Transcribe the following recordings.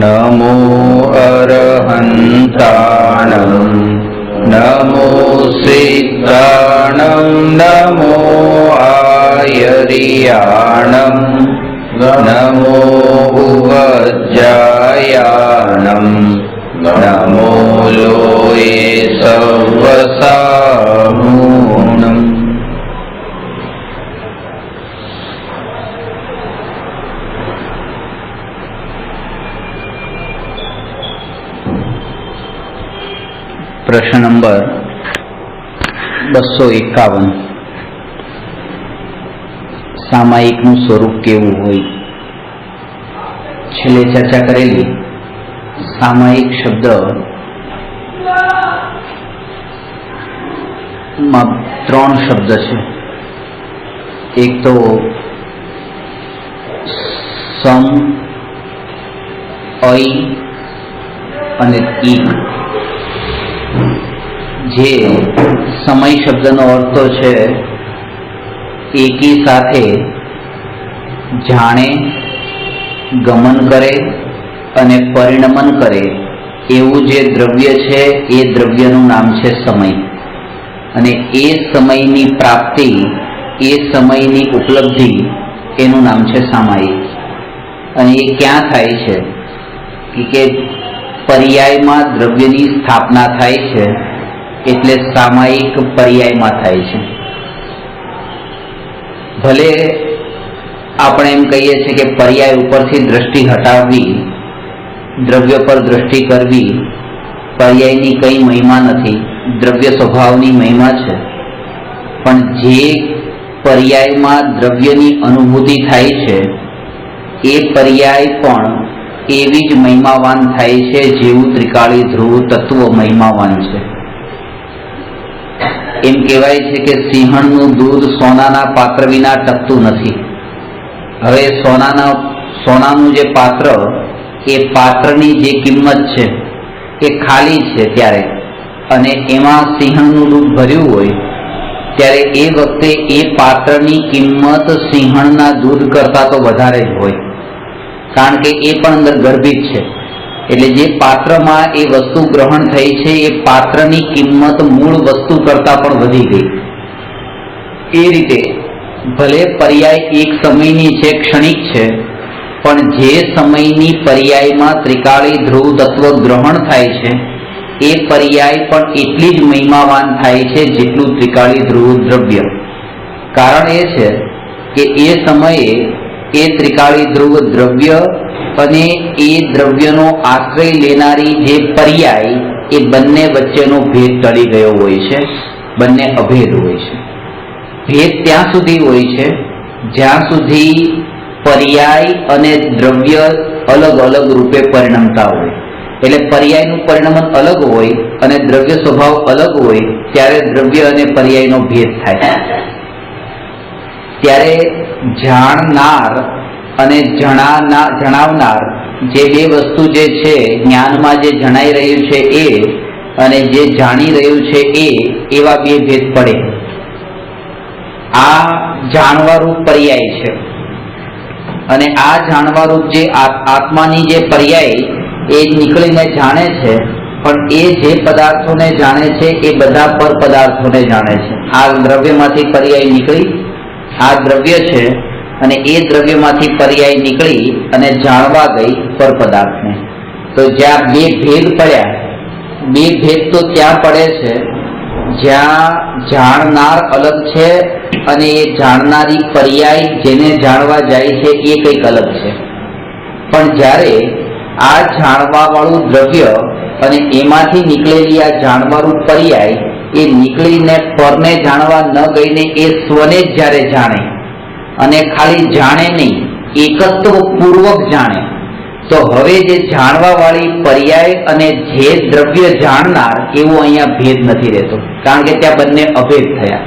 नमो अरहन्ताणं नमो सिद्धाणं नमो आयर्याणं नमो उवज्जायानं नमो लोये सवसामूणम्। प्रश्न नंबर 251 सामायिकનું સ્વરૂપ કેવું હોય? છેલ્લે ચર્ચા કરેલી સામાયિક શબ્દ માં 3 શબ્દ છે. એક તો સમ, અય અને ઈક. જે સમય શબ્દનો અર્થ છે એકી સાથે જાણે, ગમન કરે અને પરિણમન કરે એવું જે દ્રવ્ય છે એ દ્રવ્યનું નામ છે સમય. અને એ સમયની પ્રાપ્તિ, એ સમયની ઉપલબ્ધિ એનું નામ છે સામાયિક. અને એ ક્યાં થાય છે કે પર્યાયમાં દ્રવ્યની સ્થાપના થાય છે એટલે સામાયિક પર્યાયમાં થાય છે. ભલે આપણે એમ કહીએ છીએ કે પર્યાય ઉપરથી દ્રષ્ટિ હટાવવી, દ્રવ્ય પર દ્રષ્ટિ કરવી પર્યાયની કઈ મહિમા નથી, દ્રવ્ય સ્વભાવની મહિમા છે. પણ જે પર્યાયમાં દ્રવ્યની અનુભૂતિ થાય છે એ પર્યાય પણ એવી જ મહિમાવાન થાય છે જેવું ત્રિકાળી ધ્રુવ તત્વ મહિમાવાન છે. એમ કહેવાય છે કે સિંહણનું દૂધ સોનાના પાત્ર વિના ટકતું નથી. હવે સોનાનું જે પાત્ર, એ પાત્રની જે કિંમત છે એ ખાલી છે ત્યારે, અને એમાં સિંહણનું દૂધ ભર્યું હોય ત્યારે એ વખતે એ પાત્રની કિંમત સિંહણના દૂધ કરતા તો વધારે જ હોય, કારણ કે એ પણ અંદર ગર્ભિત છે. એટલે જે પાત્રમાં એ વસ્તુ ગ્રહણ થઈ છે એ પાત્રની કિંમત મૂળ વસ્તુ કરતા પણ વધી ગઈ. એ રીતે ભલે પર્યાય એક સમયની છે, ક્ષણિક છે, પણ જે સમયની પર્યાયમાં ત્રિકાળી ધ્રુવ તત્વ ગ્રહણ થાય છે એ પર્યાય પણ એટલી જ મહિમાવાન થાય છે જેટલું ત્રિકાળી ધ્રુવ દ્રવ્ય. કારણ એ છે કે એ સમયે એ ત્રિકાળી ધ્રુવ દ્રવ્ય અને એ દ્રવ્યનો આશ્રય લેનારી જે પર્યાય, એ બંને વચ્ચેનો ભેદ ટળી ગયો હોય છે, બંને અભેદ હોય છે. ભેદ ત્યાં સુધી હોય છે જ્યાં સુધી પર્યાય અને દ્રવ્ય અલગ અલગ રૂપે પરિણમતા હોય. એટલે પર્યાયનું પરિણમન અલગ હોય અને દ્રવ્ય સ્વભાવ અલગ હોય ત્યારે દ્રવ્ય અને પર્યાયનો ભેદ થાય. ત્યારે જાણનાર અને જણાવનાર જે બે વસ્તુ જે છે, જ્ઞાનમાં જે જણાઈ રહ્યું છે એ અને જે જાણી રહ્યું છે એ, એવા બે ભેદ પડે. આ જાણવારૂપ પર્યાય છે અને આ જાણવારૂપ જે આત્માની જે પર્યાય એ નીકળીને જાણે છે, પણ એ જે પદાર્થોને જાણે છે એ બધા પર પદાર્થોને જાણે છે. આ દ્રવ્યમાંથી પર્યાય નીકળી, આ દ્રવ્ય છે અને એ દ્રવ્યમાંથી પર્યાય નીકળી અને જાણવા ગઈ પર પદાર્થને. તો જ્યાં બે ભેદ પડ્યા, બે ભેદ તો ત્યાં પડે છે જ્યાં જાણનાર અલગ છે અને એ જાણનારી પર્યાય જેને જાણવા જાય છે એ કંઈક અલગ છે. પણ જ્યારે આ જાણવા વાળું દ્રવ્ય અને એમાંથી નીકળેલી આ જાણવાળું પર્યાય એ નીકળીને પરને જાણવા ન ગઈને એ સ્વને જ જ્યારે જાણે, અને ખાલી જાણે નહીં, એકત્વ પૂર્વક જાણે, તો હવે જે જાણવા વાળી પર્યાય અને જે દ્રવ્ય જાણનાર એવો અહીંયા ભેદ નથી રહેતો, કારણ કે ત્યાં બંને અભેદ થયા.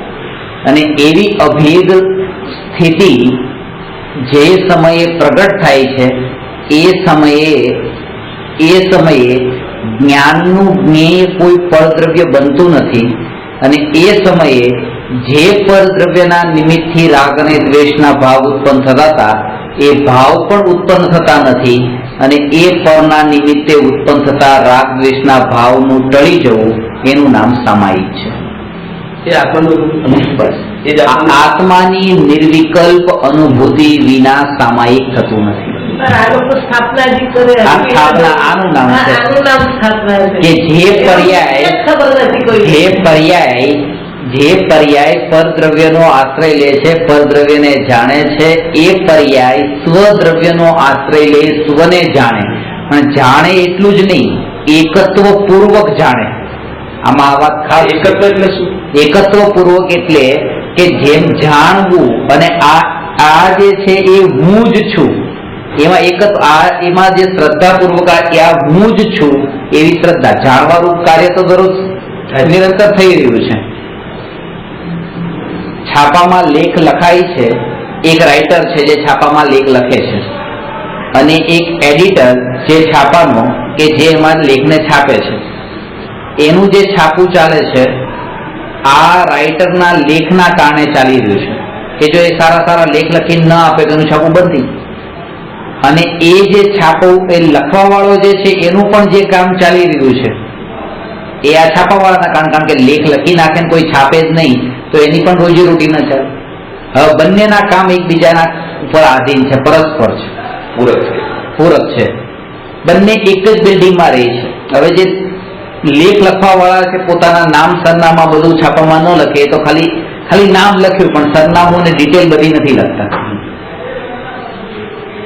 અને એવી અભેદ સ્થિતિ જે સમયે પ્રગટ થાય છે એ સમયે જ્ઞાનનું જ્ઞેય કોઈ પરદ્રવ્ય બનતું નથી. અને એ સમયે જે પરદ્રવ્યના નિમિત્તથી રાગ અને દ્વેષના ભાવ ઉત્પન્ન થતા હતા એ ભાવ પણ ઉત્પન્ન થતા નથી, અને એ પરના નિમિત્તે ઉત્પન્ન થતા રાગ દ્વેષના ભાવનું ટળી જવું એનું નામ સામાયિક છે. આત્માની નિર્વિકલ્પ અનુભૂતિ વિના સામાયિક થતું નથી. આનું નામ છે કે જે પર્યાય પરદ્રવ્યનો આશ્રય લે છે, પરદ્રવ્યને જાણે છે, એ પર્યાય સ્વદ્રવ્યનો આશ્રય લે, સ્વને જાણે. પણ જાણે એટલું જ નહીં, એકત્વ પૂર્વક જાણે. આમાં આ વાત ખાસ. એકત્વ એટલે શું? એકત્વ પૂર્વક એટલે કે જેમ જાણવું અને આ જે છે એ હું જ છું, એમાં એમાં જે શ્રદ્ધા પૂર્વક આ હું જ છું એવી શ્રદ્ધા. જાણવાનું કાર્ય તો દરરોજ નિરંતર થઈ રહ્યું છે. છાપામાં લેખ લખાય છે, એક રાઇટર છે જે છાપામાં લેખ લખે છે, અને એક એડિટર જે છાપાનો કે જે એમાં લેખને છાપે છે, એનું જે છાપું ચાલે છે આ રાઇટરના લેખના કારણે ચાલી રહ્યું છે. કે જો એ સારા સારા લેખ લખીને ન આપે તો એનું છાપું બંધ થઈ. અને એ જે છાપું એ લખવા વાળો જે છે એનું પણ જે કામ ચાલી રહ્યું છે એ આ છાપાવાળાના કારણ કે લેખ લખી નાખે ને કોઈ છાપે જ નહીં તો એની પણ રોજી રોટી ન ચાલે. હવે બંનેના કામ એકબીજાના ઉપર આધીન છે, પરસ્પર છે, પૂરક છે. બંને એક જ બિલ્ડિંગમાં રહે છે. હવે જે લેખ લખવા વાળા છે પોતાના નામ સરનામા બધું છાપામાં ન લખે, તો ખાલી નામ લખ્યું પણ સરનામું ને ડિટેલ બધી નથી લખતા.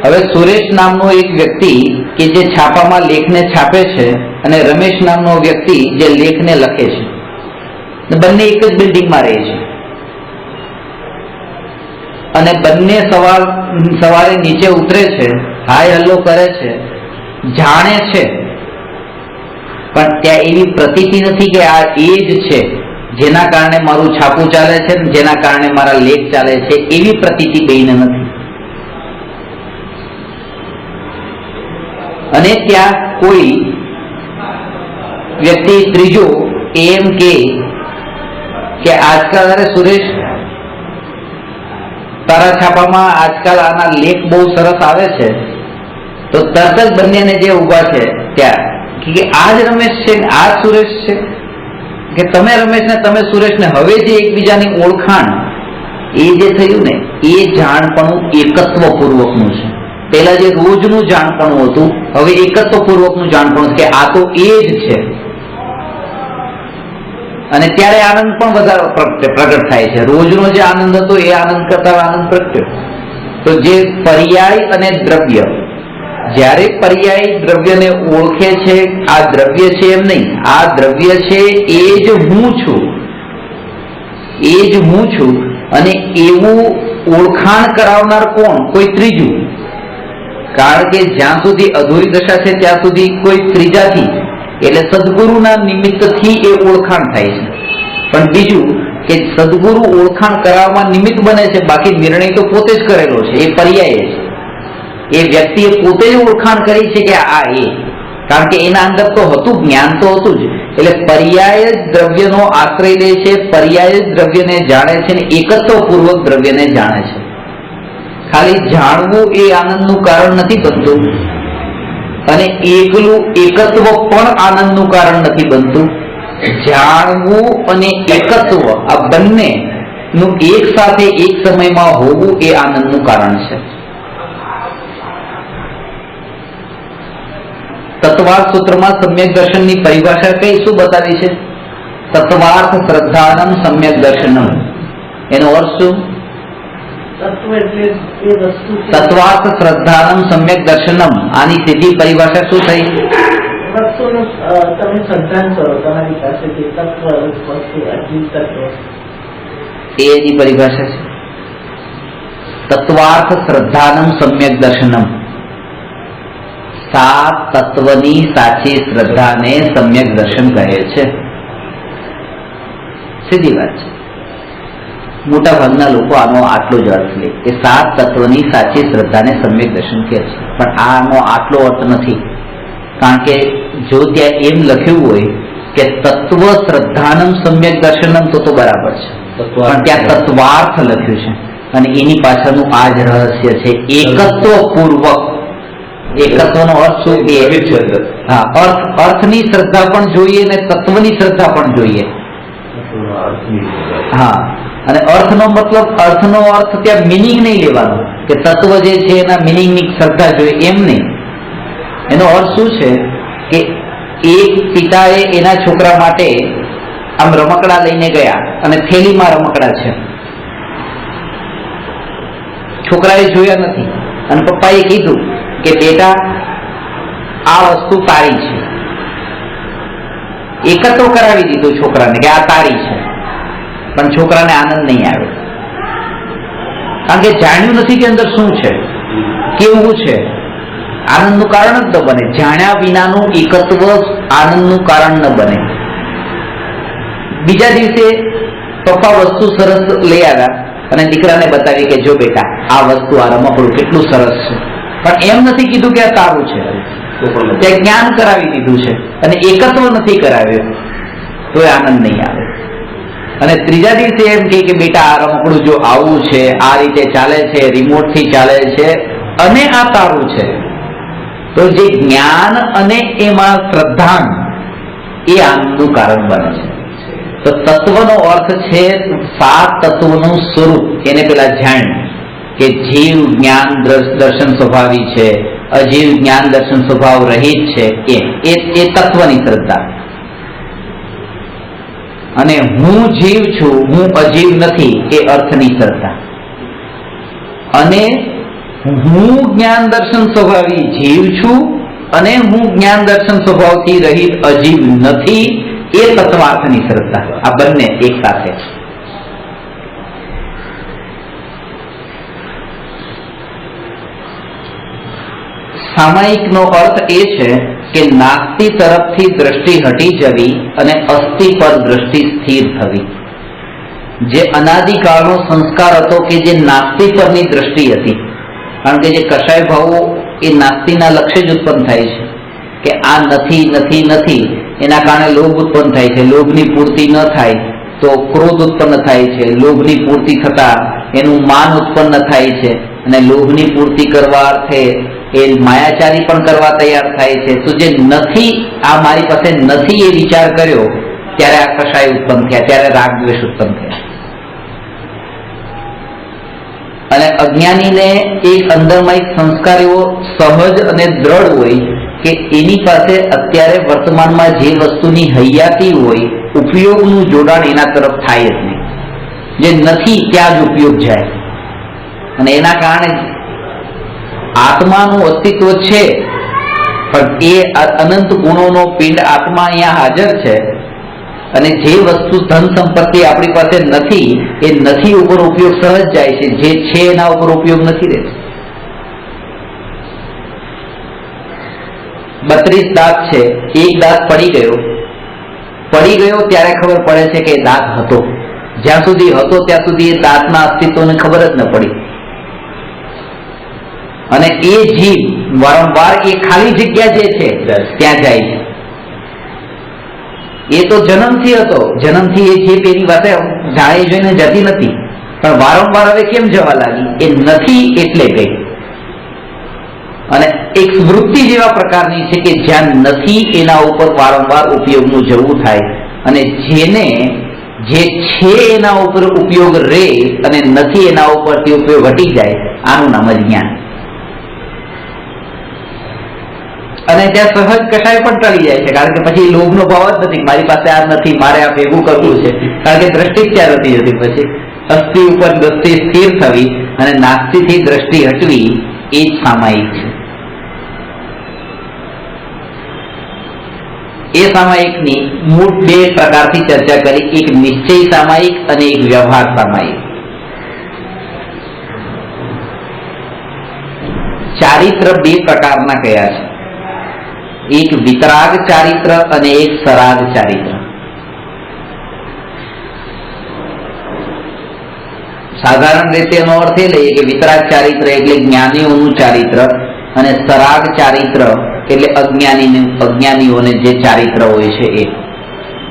હવે સુરેશ નામનો એક વ્યક્તિ કે જે છાપામાં લેખને છાપે છે અને રમેશ નામનો વ્યક્તિ જે લેખને લખે છે, બંને એક જ બિલ્ડિંગમાં રહે છે. અને બંને સવારે નીચે ઉતરે છે, હાય હલ્લો કરે છે, જાણે છે, પણ ત્યાં એવી પ્રતીતિ નથી કે આ એ જ છે જેના કારણે મારું છાપું ચાલે છે, જેના કારણે મારા લેખ ચાલે છે, એવી પ્રતીતિ બેયને નથી. અને ત્યાં કોઈ વ્યક્તિ ત્રીજો એમ કે આજકાલ અરે સુરેશ તારા છાપામાં આજકાલ આના લેખ બહુ સરસ આવે છે, તો તરત જ બંનેને જે ઉભા છે ત્યાં કે આ જ રમેશ છે, આ જ સુરેશ છે, કે તમે રમેશ ને તમે સુરેશ ને હવે જે એકબીજાની ઓળખાણ એ જે થયું ને એ જાણપણું એકત્વ પૂર્વકનું છે. પેલા જે રોજનું જાણપણું હતું હવે એકત્વ પૂર્વકનું જાણપણું કે આ તો એ જ છે. અને ત્યારે આનંદ પણ વધારે પ્રગટ થાય છે. રોજનો જે આનંદ હતો એ આનંદ કરતા આનંદ પ્રગટ્યો. તો જે પર્યાય અને દ્રવ્ય, જ્યારે પર્યાય દ્રવ્યને ઓળખે છે, આ દ્રવ્ય છે એમ નહીં, આ દ્રવ્ય છે એ જ હું છું, એ જ હું છું. અને એવું ઓળખાણ કરાવનાર કોણ? કોઈ ત્રીજું. કારણ કે જ્યાં સુધી અધૂરી દશા છે ત્યાં સુધી કોઈ ત્રીજાથી એટલે સદગુરુના નિમિત્તથી એ ઓળખાણ થાય છે. પણ બીજું કે સદગુરુ ઓળખાણ કરાવવા નિમિત્ત બને છે, બાકી નિર્ણય તો પોતે જ કરેલો છે. એ પર્યાય છે. એ વ્યક્તિએ પોતે જ ઓળખાણ કરી છે કે આ એ, કારણ કે એના અંદર તો હતું, જ્ઞાન તો હતું જ. એટલે પર્યાય જ દ્રવ્યનો આશ્રય લે છે, પર્યાય જ દ્રવ્યને જાણે છે ને એકત્વ પૂર્વક દ્રવ્યને જાણે છે. ખાલી જાણવું એ આનંદનું કારણ નથી બનતું, અને એકલું એકત્વ પણ આનંદનું કારણ નથી બનતું. જાણવું અને એકત્વ આ બંને નું એક સાથે એક સમયમાં હોવું એ આનંદનું કારણ છે. તત્વાર્થ સૂત્રમાં સમ્યક દર્શનની પરિભાષા કઈ શું બતાવી છે? તત્વાર્થ શ્રદ્ધાનમ સમ્યક દર્શનમ. એનો અર્થ શું? તત્વાર્થ શ્રદ્ધાનમ સમ્યક દર્શનમ. આની સીધી પરિભાષા શું થઈ? એની પરિભાષા છે તત્વાર્થ શ્રદ્ધાનમ સમ્યક દર્શનમ. સાત તત્વની સાચી શ્રદ્ધાને સમ્યક દર્શન કહે છે. સીધી વાત છે. મોટા ભાગના લોકો આનો આટલો જ અર્થ લે કે સાત તત્વની સાચી શ્રદ્ધાને સમ્યક દર્શન કહે છે. પણ આનો આટલો અર્થ નથી. કારણ કે જો ત્યાં એમ લખ્યું હોય કે તત્વ શ્રદ્ધાનમ સમ્યક દર્શનમ તો બરાબર છે. પણ ત્યાં તત્વાર્થ લખ્યું છે અને એની પાછળનું આ જ રહસ્ય છે. એકત્વ પૂર્વક. એકત્વનો અર્થ શું કે હા, અર્થની શ્રદ્ધા પણ જોઈએ ને તત્વની શ્રદ્ધા પણ જોઈએ. હા, અને અર્થનો મતલબ અર્થનો અર્થ ત્યાં મિનિંગ નહીં લેવાનો કે તત્વ જે છે એના મિનિંગની શ્રદ્ધા જોઈએ એમ નહીં. એનો અર્થ શું છે કે એક પિતાએ એના છોકરા માટે આમ રમકડા લઈને ગયા અને થેલીમાં રમકડા છે. છોકરાએ જોયા નથી અને પપ્પાએ કીધું કે બેટા આ વસ્તુ તારી છે. એકત્ર કરાવી દીધું છોકરાને કે આ તારી છે, પણ છોકરાને આનંદ નહીં આવ્યો કારણ કે જાણ્યું નથી કે અંદર શું છે, કેવું છે. આનંદનું કારણ જ ન બને. જાણ્યા વિનાનું એકત્વ આનંદનું કારણ ન બને. બીજા દિવસે પપ્પા વસ્તુ સરસ લઈ આવ્યા અને દીકરાને બતાવી કે જો બેટા આ વસ્તુ આ રમકડું કેટલું સરસ છે, પણ એમ નથી કીધું કે આ તારું છે. ત્યાં જ્ઞાન કરાવી દીધું છે અને એકત્વ નથી કરાવ્યો તો એ આનંદ નહીં આવે. અને ત્રીજા દિવસે એમ કે બેટા આ રમકડું જો આવું છે, આ રીતે ચાલે છે, રિમોટ થી ચાલે છે અને આ તારું છે, તો જે જ્ઞાન અને એમાં શ્રદ્ધા એ આનંદનું કારણ બને છે. તો તત્વનો અર્થ છે સાત તત્વનું સ્વરૂપ. એને પેલા જાણ્યું કે જીવ જ્ઞાન દર્શન સ્વભાવી છે, અજીવ જ્ઞાન દર્શન સ્વભાવ રહિત છે, એ તત્વની શ્રદ્ધા. અને હું જીવ છું, હું અજીવ નથી, એ અર્થની શ્રદ્ધા. અને હું જ્ઞાન દર્શન સ્વભાવી જીવ છું અને હું જ્ઞાન દર્શન સ્વભાવથી રહિત અજીવ નથી, એ તત્વાર્થની શ્રદ્ધા. આ બંને એક સાથે. સામાયિકનો અર્થ એ છે કે નાસ્તિ તરફથી દ્રષ્ટિ હટી જવી અને અસ્થિ પર દ્રષ્ટિ સ્થિર થવી. જે અનાદિકાળનો સંસ્કાર હતો કે જે નાસ્તિ પરની દ્રષ્ટિ હતી, કારણ કે જે કષાય ભાવો એ નાસ્તિના લક્ષ્ય જ ઉત્પન્ન થાય છે કે આ નથી નથી નથી, એના કારણે લોભ ઉત્પન્ન થાય છે. લોભની પૂર્તિ ન થાય તો ક્રોધ ઉત્પન્ન થાય છે. લોભની પૂર્તિ થતા એનું માન ઉત્પન્ન થાય છે અને લોભની પૂર્તિ કરવા અર્થે એ માયાચારી પણ કરવા તૈયાર થાય છે. તો જે નથી, આ મારી પાસે નથી એ વિચાર કર્યો ત્યારે આ કષાય ઉત્પન્ન થયા, ત્યારે રાગ દ્વેષ ઉત્પન્ન થયા. અને અજ્ઞાનીને એક અંદરમાં એક સંસ્કાર એવો સહજ અને દ્રઢ હોય કે એની પાસે અત્યારે વર્તમાનમાં જે વસ્તુની હૈયાતી હોય, ઉપયોગનું જોડાણ એના તરફ થાય જ નહીં. જે નથી ત્યાં જ ઉપયોગ જાય અને એના કારણે આત્માનું અસ્તિત્વ છે પણ એ અનંત ગુણોનો પિંડ આત્મા અહીંયા હાજર છે અને જે વસ્તુ ધન સંપત્તિ આપણી પાસે નથી એ નથી ઉપર ઉપયોગ સહજ જાય છે, જે છે એના ઉપર ઉપયોગ નથી રહેતો. 32 દાંત છે, એક દાંત પડી ગયો ત્યારે ખબર પડે છે કે દાંત હતો. જ્યાં સુધી હતો ત્યાં સુધી એ દાંતના અસ્તિત્વને ખબર જ ન પડી. અને એ જીવ વારંવાર એ ખાલી જગ્યા જે છે ત્યાં જાય છે. એ તો જન્મથી હતો, જન્મથી એ જીવ એની વાતે જાણી જોઈને જતી નથી, પણ વારંવાર હવે કેમ જવા લાગી? એ નથી એટલે ગઈ. અને એક વૃત્તિ જેવા પ્રકારની છે કે જ્યાં નથી એના ઉપર વારંવાર ઉપયોગનું જવું થાય અને જેને જે છે એના ઉપર ઉપયોગ રે અને નથી એના ઉપરથી ઉપયોગ હટી જાય, આનું નામ જ જ્ઞાન. અને ત્યાં સહજ કશાય પણ ટળી જાય છે, કારણ કે પછી લોભનો ભાવ જ નથી, મારી પાસે આ નથી, મારે આ ભેગું કરવું છે, કારણ કે દ્રષ્ટિ જ ત્યાં નથી જતી. પછી અસ્થિ ઉપર દ્રષ્ટિ સ્થિર થવી અને નાસ્તિથી દ્રષ્ટિ હટવી એ જ સામાયિક છે. એ સામાયિકની મૂળ બે પ્રકારથી ચર્ચા કરી, એક નિશ્ચય સામાયિક અને એક વ્યવહાર સામાયિક. ચારિત્ર બે પ્રકારના કયા છે, એક વિતરાગ ચારિત્ર અને એક સરાગ ચારિત્ર. સાધારણ રીતે એનો અર્થ એ લઈએ કે વિતરાગ ચારિત્ર એટલે જ્ઞાનીઓનું ચારિત્ર અને સરાગ ચારિત્ર એટલે અજ્ઞાનીઓને જે ચારિત્ર હોય છે એ.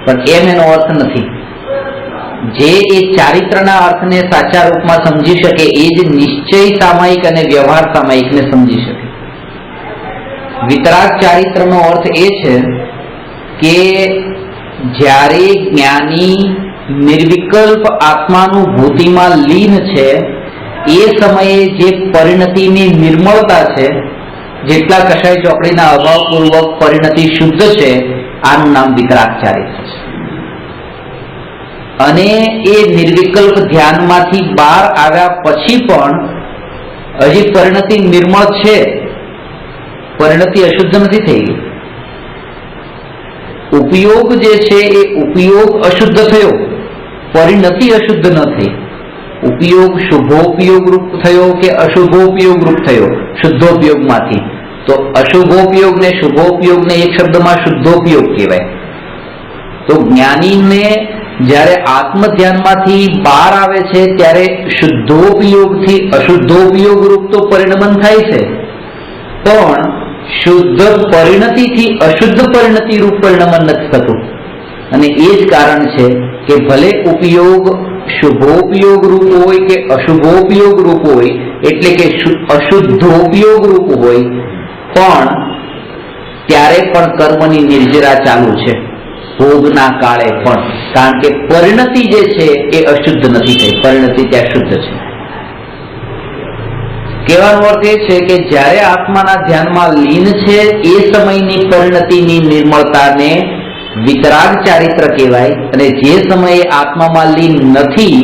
પણ એમ એનો અર્થ નથી. જે એ ચારિત્રના અર્થને સાચા રૂપમાં સમજી શકે એ જ નિશ્ચય સામાયિક અને વ્યવહાર સામાયિકને સમજી શકે. વિતરાગ ચારિત્રનો અર્થ એ છે કે જ્યારે જ્ઞાની નિર્વિકલ્પ આત્માનુભૂતિમાં લીન છે એ સમયે જે પરિણતિની નિર્મળતા છે, જેટલા કશાય ચોકડીના અભાવપૂર્વક પરિણતિ શુદ્ધ છે, આનું નામ વિતરાગ ચારિત્ર છે. અને એ નિર્વિકલ્પ ધ્યાનમાંથી બહાર આવ્યા પછી પણ હજી પરિણતિ નિર્મળ છે, પરિણતિ અશુદ્ધ નથી થઈ ગઈ. ઉપયોગ જે છે એ ઉપયોગ અશુદ્ધ થયો, પરિણતિ અશુદ્ધ ન થઈ. ઉપયોગ શુભોપયોગ રૂપ થયો કે અશુભોપયોગ રૂપ થયો શુદ્ધોપયોગમાંથી, તો અશુભોપયોગ ને શુભોપયોગ ને એક શબ્દમાં શુદ્ધોપયોગ કહેવાય. તો જ્ઞાનીને જ્યારે આત્મ ધ્યાનમાંથી બહાર આવે છે ત્યારે શુદ્ધોપયોગથી અશુદ્ધોપયોગ રૂપ તો પરિણમન થાય છે, પણ શુદ્ધ પરિણતિથી અશુદ્ધ પરિણતિ રૂપ પરિણમન નથી થતું. અને એ જ કારણ છે કે ભલે ઉપયોગ શુભોપયોગ રૂપ હોય કે અશુભોપયોગ રૂપ હોય, એટલે કે અશુદ્ધોપયોગ રૂપ હોય, પણ ત્યારે પણ કર્મની નિર્જરા ચાલુ છે ભોગના કાળે પણ, કારણ કે પરિણતિ જે છે એ અશુદ્ધ નથી થઈ, પરિણતિ ત્યાં શુદ્ધ છે. કહેવાનો અર્થ એ છે કે જ્યારે આત્માના ધ્યાનમાં લીન છે એ સમયની પરિણતિની નિર્મળતાને વિતરાગ ચારિત્ર કહેવાય, અને જે સમયે આત્મામાં લીન નથી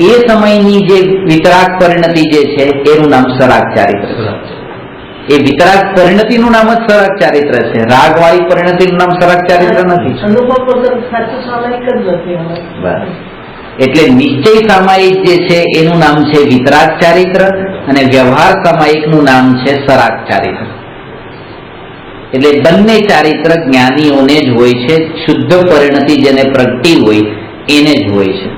એ સમયની જે વિતરાગ પરિણતિ જે છે એનું નામ સરાગ ચારિત્ર છે. એ વિતરાગ પરિણતિનું નામ જ સરાગ ચારિત્ર છે, રાગવાળી પરિણતિનું નામ સરાગ ચારિત્ર નથી. એટલે નિશ્ચય સામાયિક જે છે એનું નામ છે વિતરાગ ચારિત્ર, અને વ્યવહાર સામાયિકનું નામ છે સરાગ ચારિત્ર. એટલે બંને ચારિત્ર જ્ઞાનીઓને જ હોય છે, શુદ્ધ પરિણતિ જેને પ્રગટી હોય એને જ હોય છે.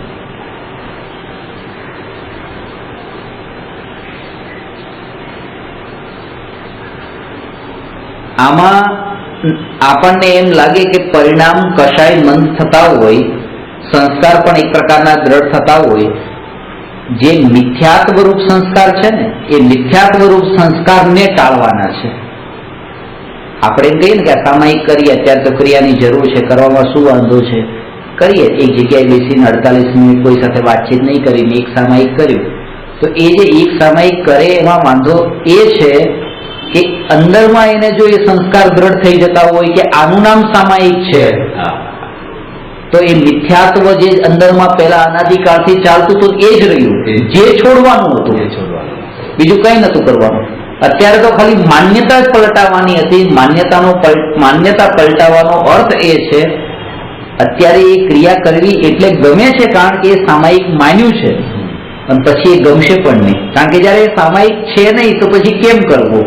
આમાં આપણને એમ લાગે કે પરિણામ કશાય મંદ થતા હોય, સંસ્કાર પણ એક પ્રકારના દ્રઢ થતા હોય. જે મિથ્યાત્વ રૂપ સંસ્કાર છે ને એ મિથ્યાત્વ રૂપ સંસ્કારને ટાળવાના છે. આપણે એમ કહીએ ને કે આ સામાયિક કરીએ, અત્યારે તો ક્રિયાની જરૂર છે, કરવામાં શું વાંધો છે, કરીએ. એક જગ્યાએ બેસીને 48 મિનિટ કોઈ સાથે વાતચીત નહીં કરીને એક સામાયિક કર્યું, તો એ જે એક સામાયિક કરે એમાં વાંધો એ છે કે અંદરમાં એને જો એ સંસ્કાર દ્રઢ થઈ જતા હોય કે આનું નામ સામાયિક છે, તો એ મિથ્યાત્વ જે અંદરમાં પહેલા અનાદિકાળથી ચાલતું હતું એ જ રહ્યું, જે છોડવાનું હતું, બીજું કઈ નતું કરવાનું. અત્યારે તો ખાલી માન્યતા જ પલટાવવાની હતી. માન્યતા પલટાવવાનો અર્થ એ છે અત્યારે એ ક્રિયા કરવી એટલે ગમે છે કારણ કે એ સામાયિક માન્યું છે, અને પછી એ ગમશે પણ નહીં, કારણ કે જયારે એ સામાયિક છે નહીં તો પછી કેમ કરવું.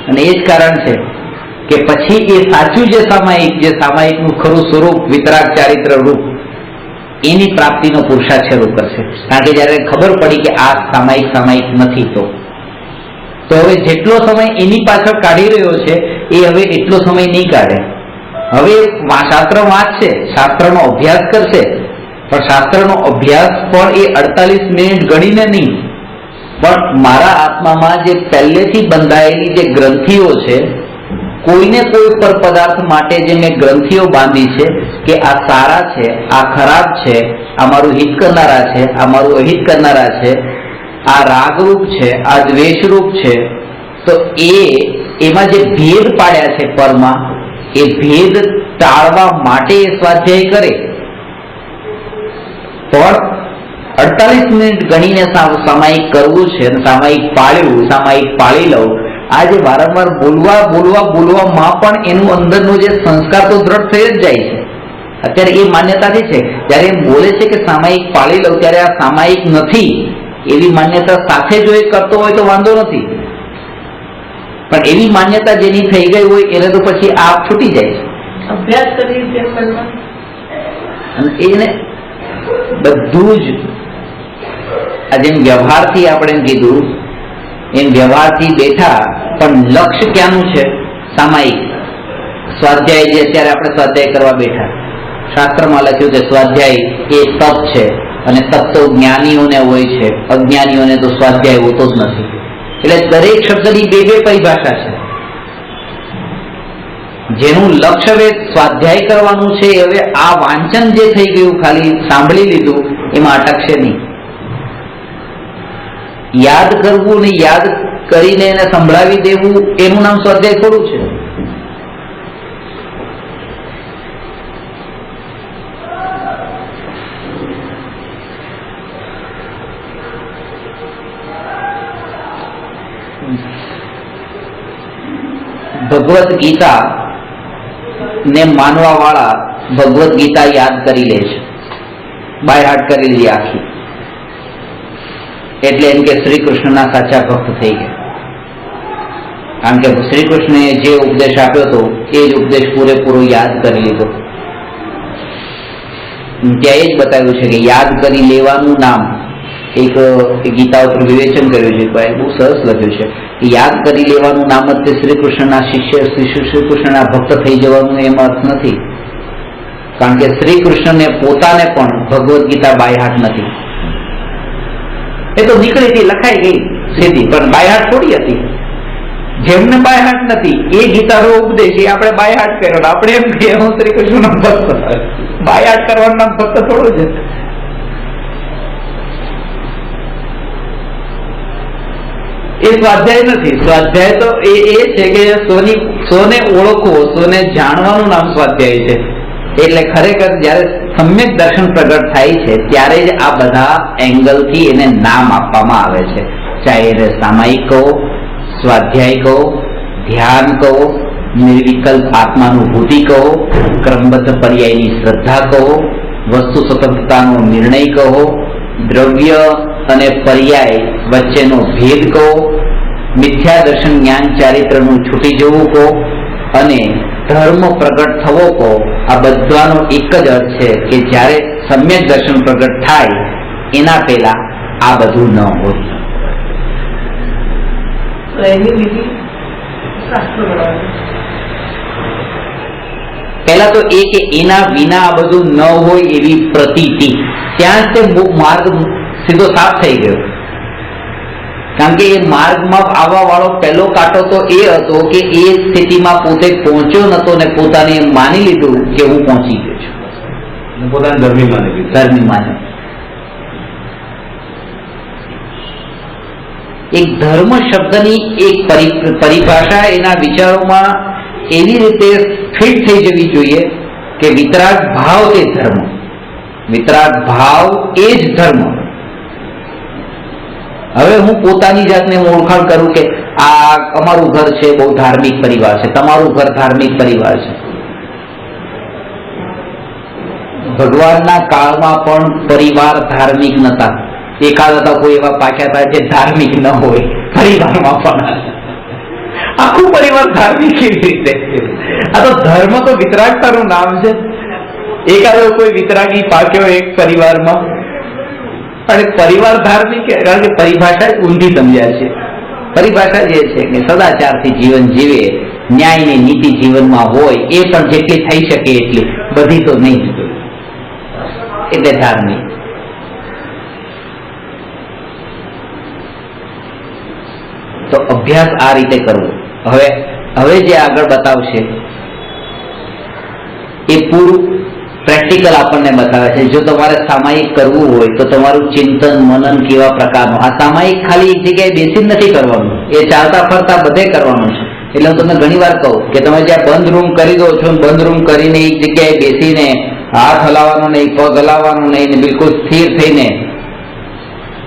અને એ જ કારણ છે કે પછી એ સાચું જે સામાયિકનું ખરું સ્વરૂપ વિતરાગ ચારિત્ર રૂપ એની પ્રાપ્તિનો પુરુષાર્થ શરૂ કરશે. કારણ કે જયારે ખબર પડી કે આ સામાયિક નથી, તો હવે જેટલો સમય એની પાછળ કાઢી રહ્યો છે એ હવે એટલો સમય નહીં કાઢે. હવે શાસ્ત્ર વાંચશે, શાસ્ત્રનો અભ્યાસ કરશે, પણ શાસ્ત્રનો અભ્યાસ પણ એ 48 મિનિટ ગણીને નહીં, પણ મારા આત્મામાં જે પહેલેથી બંધાયેલી જે ગ્રંથિઓ છે, કોઈને કોઈ પર પદાર્થ માટે જે મેં ગ્રંથિઓ બાંધી છે કે આ સારા છે, આ ખરાબ છે, આ મારું હિત કરનારા છે, આ મારું અહિત કરનારા છે, આ રાગરૂપ છે, આ દ્વેષરૂપ છે, તો એમાં જે ભેદ પાડ્યા છે પરમાં, એ ભેદ ટાળવા માટે એ સ્વાધ્યાય કરે. પણ 48 મિનિટ ગણીને સામાયિક કરવું છે, સામાયિક પાળી લઉં, આ જે વારંવાર બોલવામાં પણ એનું અંદરનો જે સંસ્કાર તો દ્રઢ થઈ જ જાય છે. અત્યારે એ માન્યતાથી છે, જયારે એમ બોલે છે કે સામાયિક પાળી લઉં, ત્યારે આ સામાયિક નથી એવી માન્યતા સાથે જો એ કરતો હોય તો વાંધો નથી, પણ એવી માન્યતા જેની થઈ ગઈ હોય એને તો પછી આપ છૂટી જાય છે. અભ્યાસ કરી અને એને બધું જ જેમ વ્યવહારથી આપણે એમ કીધું એમ વ્યવહારથી બેઠા, પણ લક્ષ્ય ક્યાંનું છે? સામાયિક સ્વાધ્યાય. જે અત્યારે આપણે સ્વાધ્યાય કરવા બેઠા, શાસ્ત્રમાં લખ્યું કે સ્વાધ્યાય એ તપ છે, અને તપ તો જ્ઞાનીઓને હોય છે, અજ્ઞાનીઓને તો સ્વાધ્યાય હોતો જ નથી. એટલે દરેક શબ્દની બે બે પરિભાષા છે. જેનું લક્ષ્ય હવે સ્વાધ્યાય કરવાનું છે, હવે આ વાંચન જે થઈ ગયું, ખાલી સાંભળી લીધું, એમાં અટકશે નહીં. યાદ કરવું ને યાદ કરીને એને સંભળાવી દેવું, એનું નામ સ્વાધ્યાય થોડું છે. ભગવદ ગીતા ને માનવા વાળા ભગવદ ગીતા યાદ કરી લે છે, બાય હાર્ટ કરી લે આખી, એટલે એમ કે શ્રી કૃષ્ણના સાચા ભક્ત થઈ ગયા. કારણ કે શ્રી કૃષ્ણે જે ઉપદેશ આપ્યો હતો એ જ ઉપદેશ પૂરેપૂરો યાદ કરી લીધો. ત્યાં એ જ બતાવ્યું છે કે યાદ કરી લેવાનું નામ, એક ગીતા ઉપર વિવેચન કર્યું છે, બહુ સરસ લખ્યું છે. યાદ કરી લેવાનું નામ જ તે શ્રી કૃષ્ણના શિષ્ય, શ્રી કૃષ્ણના ભક્ત થઈ જવાનું એમ અર્થ નથી. કારણ કે શ્રી કૃષ્ણને પોતાને પણ ભગવદ ગીતા બાયહાટ નથી. એ તો નીકળી હતી, લખાઈ ગઈ સીધી, પણ બાયહાટ થોડી હતી. જેમને બાયહાટ નથી એ ગીતાનો ઉપદેશ એ આપણે બાયહાટ કર્યો, આપણે એમ કહીએ હું શ્રી કૃષ્ણનો ભક્ત. બાયહાટ કરવાનું નામ ભક્ત થોડું છે. એ સ્વાધ્યાય નથી. સ્વાધ્યાય તો એ છે કે સોને ઓળખવો, સોને જાણવાનું નામ સ્વાધ્યાય છે. એટલે ખરેખર જયારે સમ્યક દર્શન પ્રગટ થાય છે ત્યારે જ આ બધા એંગલથી એને નામ આપવામાં આવે છે. ચાહે એને સામાયિક કહો, સ્વાધ્યાય કહો, ધ્યાન કહો, નિર્વિકલ્પ આત્માનુભૂતિ કહો, ક્રમબદ્ધ પર્યાયની શ્રદ્ધા કહો, વસ્તુ સ્વતંત્રતાનો નિર્ણય કહો, દ્રવ્ય અને પર્યાય વચ્ચેનો ભેદ કહો, મિથ્યા દર્શન જ્ઞાન ચારિત્રનું છૂટી જવું કહો, અને ધર્મ પ્રગટ થવો કહો. આ બધાનો એક જ અર્થ છે કે જ્યારે સમ્યક દર્શન પ્રગટ થાય એના પહેલા આ બધું ન હોય. પહેલા તો એ કે એના વિના આ બધું ન હોય એવી પ્રતીતિ, ત્યાં જ તે માર્ગ સીધો સાફ થઈ ગયો. કારણ કે એ માર્ગમાં આવવા વાળો પહેલો કાંટો તો એ હતો કે એ સ્થિતિમાં પોતે પહોંચ્યો નતો ને પોતાને એમ માની લીધું કે હું પહોંચી ગયો છું, પોતાને ધર્મી માની લીધું. ધર્મી માને. એક ધર્મ શબ્દની એક પરિભાષા એના વિચારોમાં એવી રીતે ફિટ થઈ જવી જોઈએ કે વિતરાગ ભાવ તે ધર્મ, વિતરાગ ભાવ એ જ ધર્મ. હવે હું પોતાની જાતને ઓળખાણ કરું કે આ અમારું ઘર છે બહુ ધાર્મિક પરિવાર છે, તમારું ઘર ધાર્મિક પરિવાર છે. ભગવાનના કાળમાં પણ પરિવાર ધાર્મિક નતા. એકાદ હતા કોઈ એવા પાક્યા હતા જે ધાર્મિક ન હોય પરિવારમાં પણ. આખું પરિવાર ધાર્મિક કેવી રીતે? આ તો ધર્મ તો વિતરાગતાનું નામ છે. એકાદો કોઈ વિતરાગી પાક્યો એક પરિવારમાં, અને પરિવાર ધાર્મિક, કારણ કે પરિભાષા ઊંધી સમજ્યા છે. પરિભાષા જે છે કે સદાચારથી જીવન જીવે, ન્યાયની નીતિ જીવનમાં હોય, એ પણ જેટલી થઈ શકે એટલી, બધી તો નહીં, એટલે ધાર્મિક. તો અભ્યાસ આ રીતે કરવો. હવે જે આગળ બતાવશે એ પૂરું પ્રેક્ટિકલ આપણને બતાવે છે. જો તમારે સામાયિક કરવું હોય તો તમારું ચિંતન મનન કેવા પ્રકારનું. આ સામાયિક ખાલી એક જગ્યાએ બેસી નથી કરવાનું, એ ચાલતા ફરતા બધે કરવાનું છે. એટલે હું તમને ઘણી વાર કહું કે તમે જ્યાં બંધ રૂમ કરી દો છો, બંધ રૂમ કરીને એક જગ્યાએ બેસીને હાથ હલાવવાનો નહીં, પગ હલાવવાનો નહીં, ને બિલકુલ સ્થિર થઈને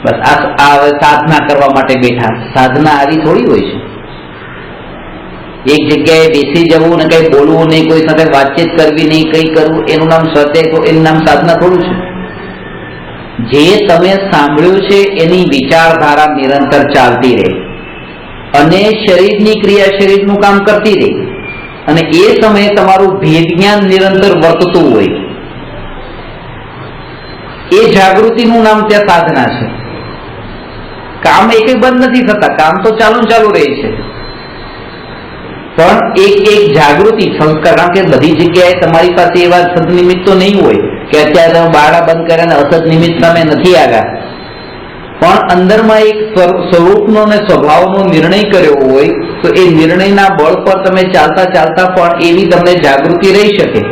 બસ આ હવે સાધના કરવા માટે બેઠા. સાધના આવી થોડી હોય છે. એક જગ્યાએ બેસી જવું ને કઈ બોલવું નહીં, કોઈ સાથે વાતચીત કરવી નહીં, કઈ કરવું, એનું નામ સ્વાધ્યાય, એનું નામ સાધના થોડું છે. જે તમે સાંભળ્યું છે એની વિચારધારા નિરંતર ચાલતી રહે, અને શરીરની ક્રિયા શરીરનું કામ કરતી રહે, અને એ સમયે તમારું ભેદ જ્ઞાન નિરંતર વર્તતું હોય, એ જાગૃતિનું નામ ત્યાં સાધના છે. કામ એક બંધ નથી થતા, કામ તો ચાલુ રહે છે. પણ એક જાગૃતિ સંસ્કાર, કારણ કે બધી જગ્યાએ તમારી પાસે એવા સદનિમિત્ત તો નહીં હોય કે અત્યારે તમે બારણા બંધ કર્યા ને અસદ નિમિત્ત તમે નથી આવ્યા, પણ અંદરમાં એક સ્વરૂપનો અને સ્વભાવનો નિર્ણય કર્યો હોય તો એ નિર્ણયના બળ પર તમે ચાલતા ચાલતા પણ એવી તમને જાગૃતિ રહી શકે.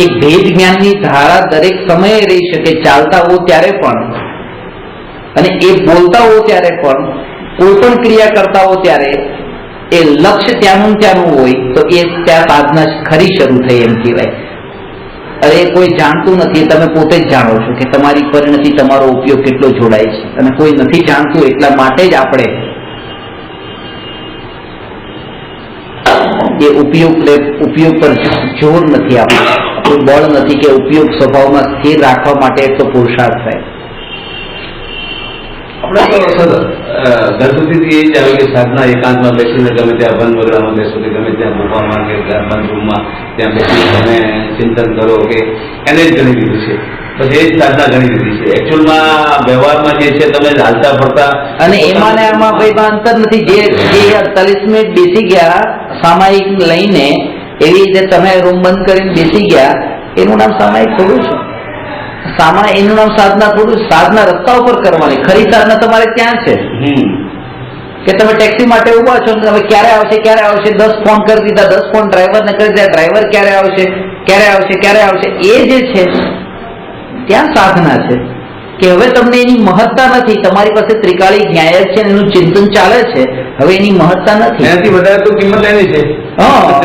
એક ભેદ જ્ઞાનની ધારા દરેક સમયે રહી શકે, ચાલતા હો ત્યારે પણ અને એ બોલતા હો ત્યારે પણ, કોઈ પણ ક્રિયા કરતા હો ત્યારે એ લક્ષ્ય ત્યાંનું હોય તો એ ત્યાં સાધના ખરી શરૂ થઈ એમ કહેવાય. અરે કોઈ જાણતું નથી, તમે પોતે જ જાણો છો કે તમારી પરિણતિ તમારો ઉપયોગ કેટલો જોડાય છે, અને કોઈ નથી જાણતું એટલા માટે જ આપણે એ ઉપયોગ પર જોર નથી આપતું, કોઈ બળ નથી કે ઉપયોગ સ્વભાવમાં સ્થિર રાખવા માટે એટલો પુરુષાર્થ થાય. આપણે તો ગણપતિથી એ જ આવે કે સાધના એકાંતમાં બેસીને ગમે ત્યાં બંધ વગડામાં બેસો કે ગમે ત્યાં ગુફામાં કે બંધ રૂમમાં ત્યાં બેસી તમે ચિંતન કરો કે એને જ ગણી દીધું છે, પછી એ જ સાધના ગણી દીધી છે. એકચ્યુઅલમાં વ્યવહારમાં જે છે તમે હાલતા ફરતા અને એમાં ને આમાં ભાઈ અંતર નથી. જે 48 મિનિટ બેસી ગયા સામાયિક લઈને, એવી રીતે તમે રૂમ બંધ કરીને બેસી ગયા, એનું નામ સામાયિક થોડું છે. એનું નામ સાધના થોડું. સાધના રસ્તા ઉપર કરવાની, ખરી સાધના તમારે ત્યાં છે કે તમે ટેક્સી માટે ઉભા છો, તમે ક્યારે આવશે 10 ફોન કરી દીધા, 10 ફોન ડ્રાઈવરને કરી દીધા, ડ્રાઈવર ક્યારે આવશે, એ જે છે ત્યાં સાધના છે કે હવે તમને એની મહત્તા નથી. તમારી પાસે ત્રિકાળી ન્યાય છે, એનું ચિંતન ચાલે છે, હવે એની મહત્તા નથી. એનાથી વધારે તો કિંમત એની છે.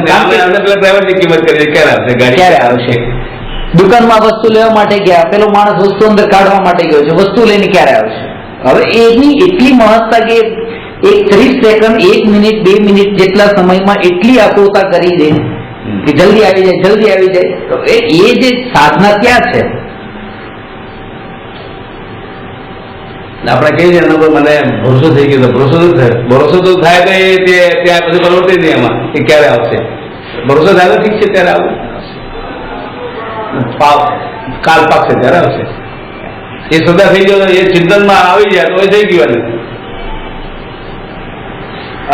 ડ્રાઈવરની કિંમત કરી ક્યારે આવશે. દુકાનમાં વસ્તુ લેવા માટે ગયા, પેલો માણસ વસ્તુ અંદર કાઢવા માટે ગયો છે, વસ્તુ લઈને ક્યારે આવશે. હવે એની એટલી મહત્તા કે 30 સેકન્ડ, 1 મિનિટ, 2 મિનિટ જેટલા સમયમાં એટલી આતુરતા કરી દે કે જલ્દી આવી જાય. તો એ જે સાધના ત્યાં છે. આપણે કહીએ એના પર મને ભરોસો થઈ ગયો, ભરોસો તો થાય તો એ ત્યાં બધું પ્રવૃત્તિ નહીં એમાં કે ક્યારે આવશે. ભરોસો થાય તો ઠીક છે, ત્યારે આવું કાલ પાકશે ત્યારે આવશે. એ સદા થઈ ગયો, એ ચિંતનમાં આવી જાય તો એ થઈ ગયું.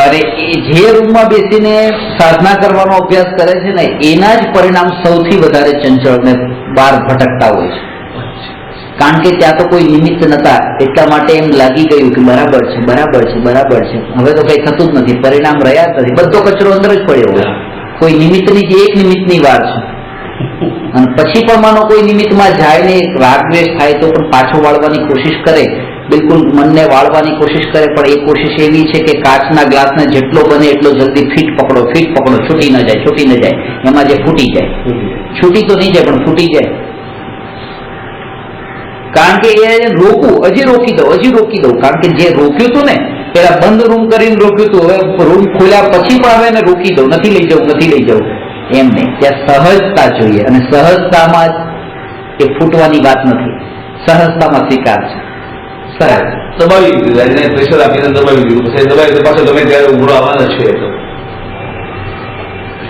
અરે જે રૂમમાં બેસીને સાધના કરવાનો અભ્યાસ કરે છે ને, એના જ પરિણામ સૌથી વધારે ચંચળ ને બહાર ભટકતા હોય છે. કારણ કે ત્યાં તો કોઈ નિમિત્ત નતા, એટલા માટે એમ લાગી ગયું કે બરાબર છે, હવે તો કઈ થતું જ નથી, પરિણામ રહ્યા જ નથી, બધો કચરો અંદર જ પડ્યો હોય. કોઈ નિમિત્તની જે 1 મિનિટની વાર છે, અને પછી પણ માનો કોઈ નિમિત્તમાં જાય ને રાગ દ્વેષ થાય તો પણ પાછો વાળવાની કોશિશ કરે, બિલકુલ મનને વાળવાની કોશિશ કરે, પણ એ કોશિશ એવી છે કે કાચના ગ્લાસને જેટલો બને એટલો જલ્દી ફીટ પકડો, છૂટી ન જાય. એમાં જે ફૂટી જાય, છૂટી તો નહીં જાય પણ ફૂટી જાય. કારણ કે એ રોકવું, હજી રોકી દઉં, કારણ કે જે રોક્યું હતું ને પેલા બંધ રૂમ કરીને રોક્યું હતું, હવે રૂમ ખોલ્યા પછી પણ હવે એને રોકી દઉં, નથી લઈ જવું એમ નહીં. ત્યાં સહજતા જોઈએ, અને સહજતામાં જ એ ફૂટવાની વાત નથી, સહજતામાં સ્વીકાર છે. સરસ દબાવી દીધું, પ્રેશર આપીને દબાવી દીધું, પછી દબાવી પાછો ગમે ત્યારે ઉભરો આવવાનો છે. તો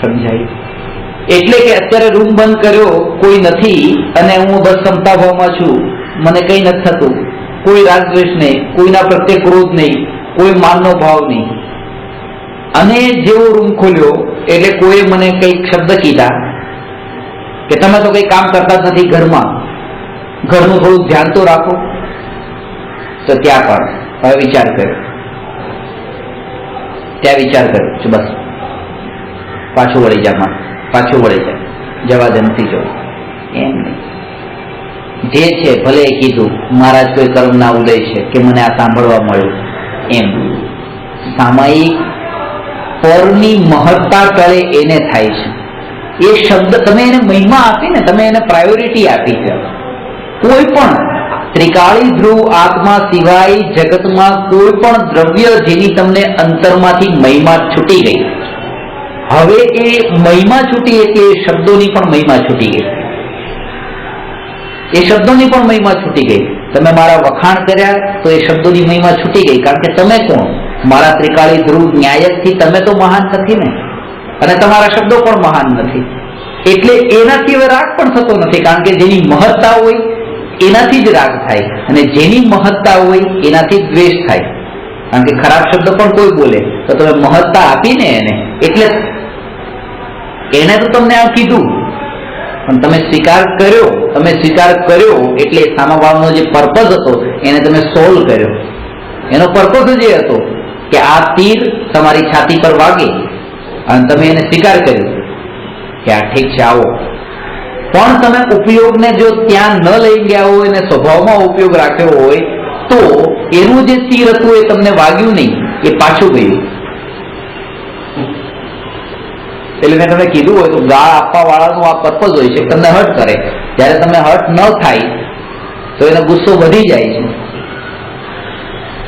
સમજાય. એટલે કે અત્યારે રૂમ બંધ કર્યો, કોઈ નથી, અને હું બસ ક્ષમતા ભાવમાં છું, મને કઈ નથી થતું, કોઈ રાગદ્વેષ નહીં, કોઈના પ્રત્યે ક્રોધ નહીં, કોઈ માનનો ભાવ નહીં. અને જેવો રૂમ ખોલ્યો એટલે કોઈ મને કઈક શબ્દ કીધા કે તમે તો કઈ કામ કરતા જ નથી, ઘરનું થોડું ધ્યાન તો રાખો. તો ત્યાં પણ હવે વિચાર કર્યો બસ પાછું વળી જા, જવા દે, નથી જો એમ નહીં. જે છે ભલે કીધું મહારાજ કોઈ કર્મના ઉદય છે કે મને આ સાંભળવા મળ્યું, એમ સામાયિક પરની મહત્તા ટળે એને થાય છે. એ શબ્દ તમે એને મહિમા આપી ને, તમે એને પ્રાયોરિટી આપી છે. કોઈ પણ ત્રિકાળી ધ્રુવ આત્મા સિવાય જગતમાં કોઈ પણ દ્રવ્ય જેની તમને અંતરમાંથી મહિમા છૂટી ગઈ, હવે એ મહિમા છૂટી એટલે એ શબ્દોની પણ મહિમા છૂટી ગઈ. તમે મારા વખાણ કર્યા તો એ શબ્દોની મહિમા છૂટી ગઈ, કારણ કે તમે કોણ? મારા ત્રિકાળી ધ્રુવ ન્યાયકથી તમે તો મહાન નથી ને, અને તમારા શબ્દો પણ મહાન નથી. એટલે એનાથી હવે રાગ પણ થતો નથી, કારણ કે જેની મહત્તા હોય એનાથી જ રાગ થાય, અને જેની મહત્તા હોય એનાથી દ્વેષ થાય. કારણ કે ખરાબ શબ્દ પણ કોઈ બોલે તો તમે મહત્તા આપીને એને, એટલે એને તો તમને આ કીધું પણ તમે સ્વીકાર કર્યો એટલે સામાવાળાનો જે પર્પઝ હતો એને તમે સોલ્વ કર્યો. એનો પર્પઝ જ એ હતો કે આ તીર તમારી છાતી પર વાગે અને તમે એને સ્વીકાર કર્યો કે આ ઠીક છે આવો. પણ તમે ઉપયોગને જો ત્યાં ન લઈ ગયા હોય અને સ્વભાવમાં ઉપયોગ રાખ્યો હોય તો એનું જે તીર હતું એ તમને વાગ્યું નહીં, એ પાછું ગયું. એટલે મેં તમને કીધું હોય તો ગાળ આપવા વાળાનું આ પર્પઝ હોય છે, તમને હર્ટ કરે. જ્યારે તમે હર્ટ ન થાય તો એનો ગુસ્સો વધી જાય છે,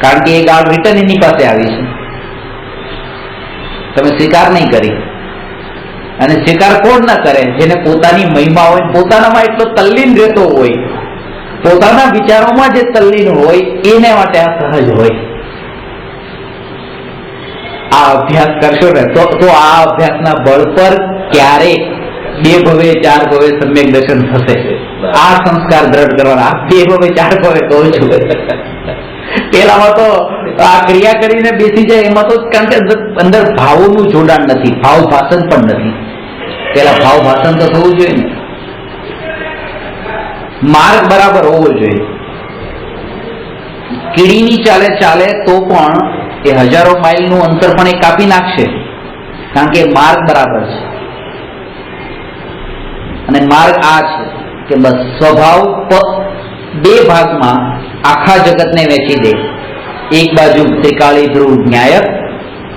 કારણ કે એ ગાળ રિટર્ન એની પાસે આવી છે, તમે સ્વીકાર નહીં કરી. અને સ્વીકાર કોણ ના કરે? જેને પોતાની મહિમા હોય, પોતાનામાં એટલો તલ્લીન રહેતો હોય, પોતાના વિચારોમાં જે તલ્લીન હોય એને માટે આ સહજ હોય. આ અભ્યાસ કરશો ને તો આ અભ્યાસના બળ પર ક્યારે 2 ભવે 4 ભવે સમ્યક દર્શન થશે. આ સંસ્કાર દ્રઢ કરવાના. 2 ભવે 4 ભવે કહું છું. પેલામાં તો આ ક્રિયા કરીને બેસી જાય એમાં તો, કારણ કે અંદર ભાવોનું જોડાણ નથી, ભાવ ભાષણ પણ નથી. પેલા ભાવ ભાષણ તો થવું જોઈએ ને, માર્ગ બરાબર હોવો જોઈએ. કીડીની ચાલે તો પણ એ હજારો માઇલનું અંતર પણ એ કાપી નાખશે, કારણ કે માર્ગ બરાબર છે. અને માર્ગ આ છે કે બસ સ્વભાવ 2 ભાગમાં આખા જગતને વહેંચી દે. એક બાજુ ત્રિકાળી ધ્રુવ ન્યાયક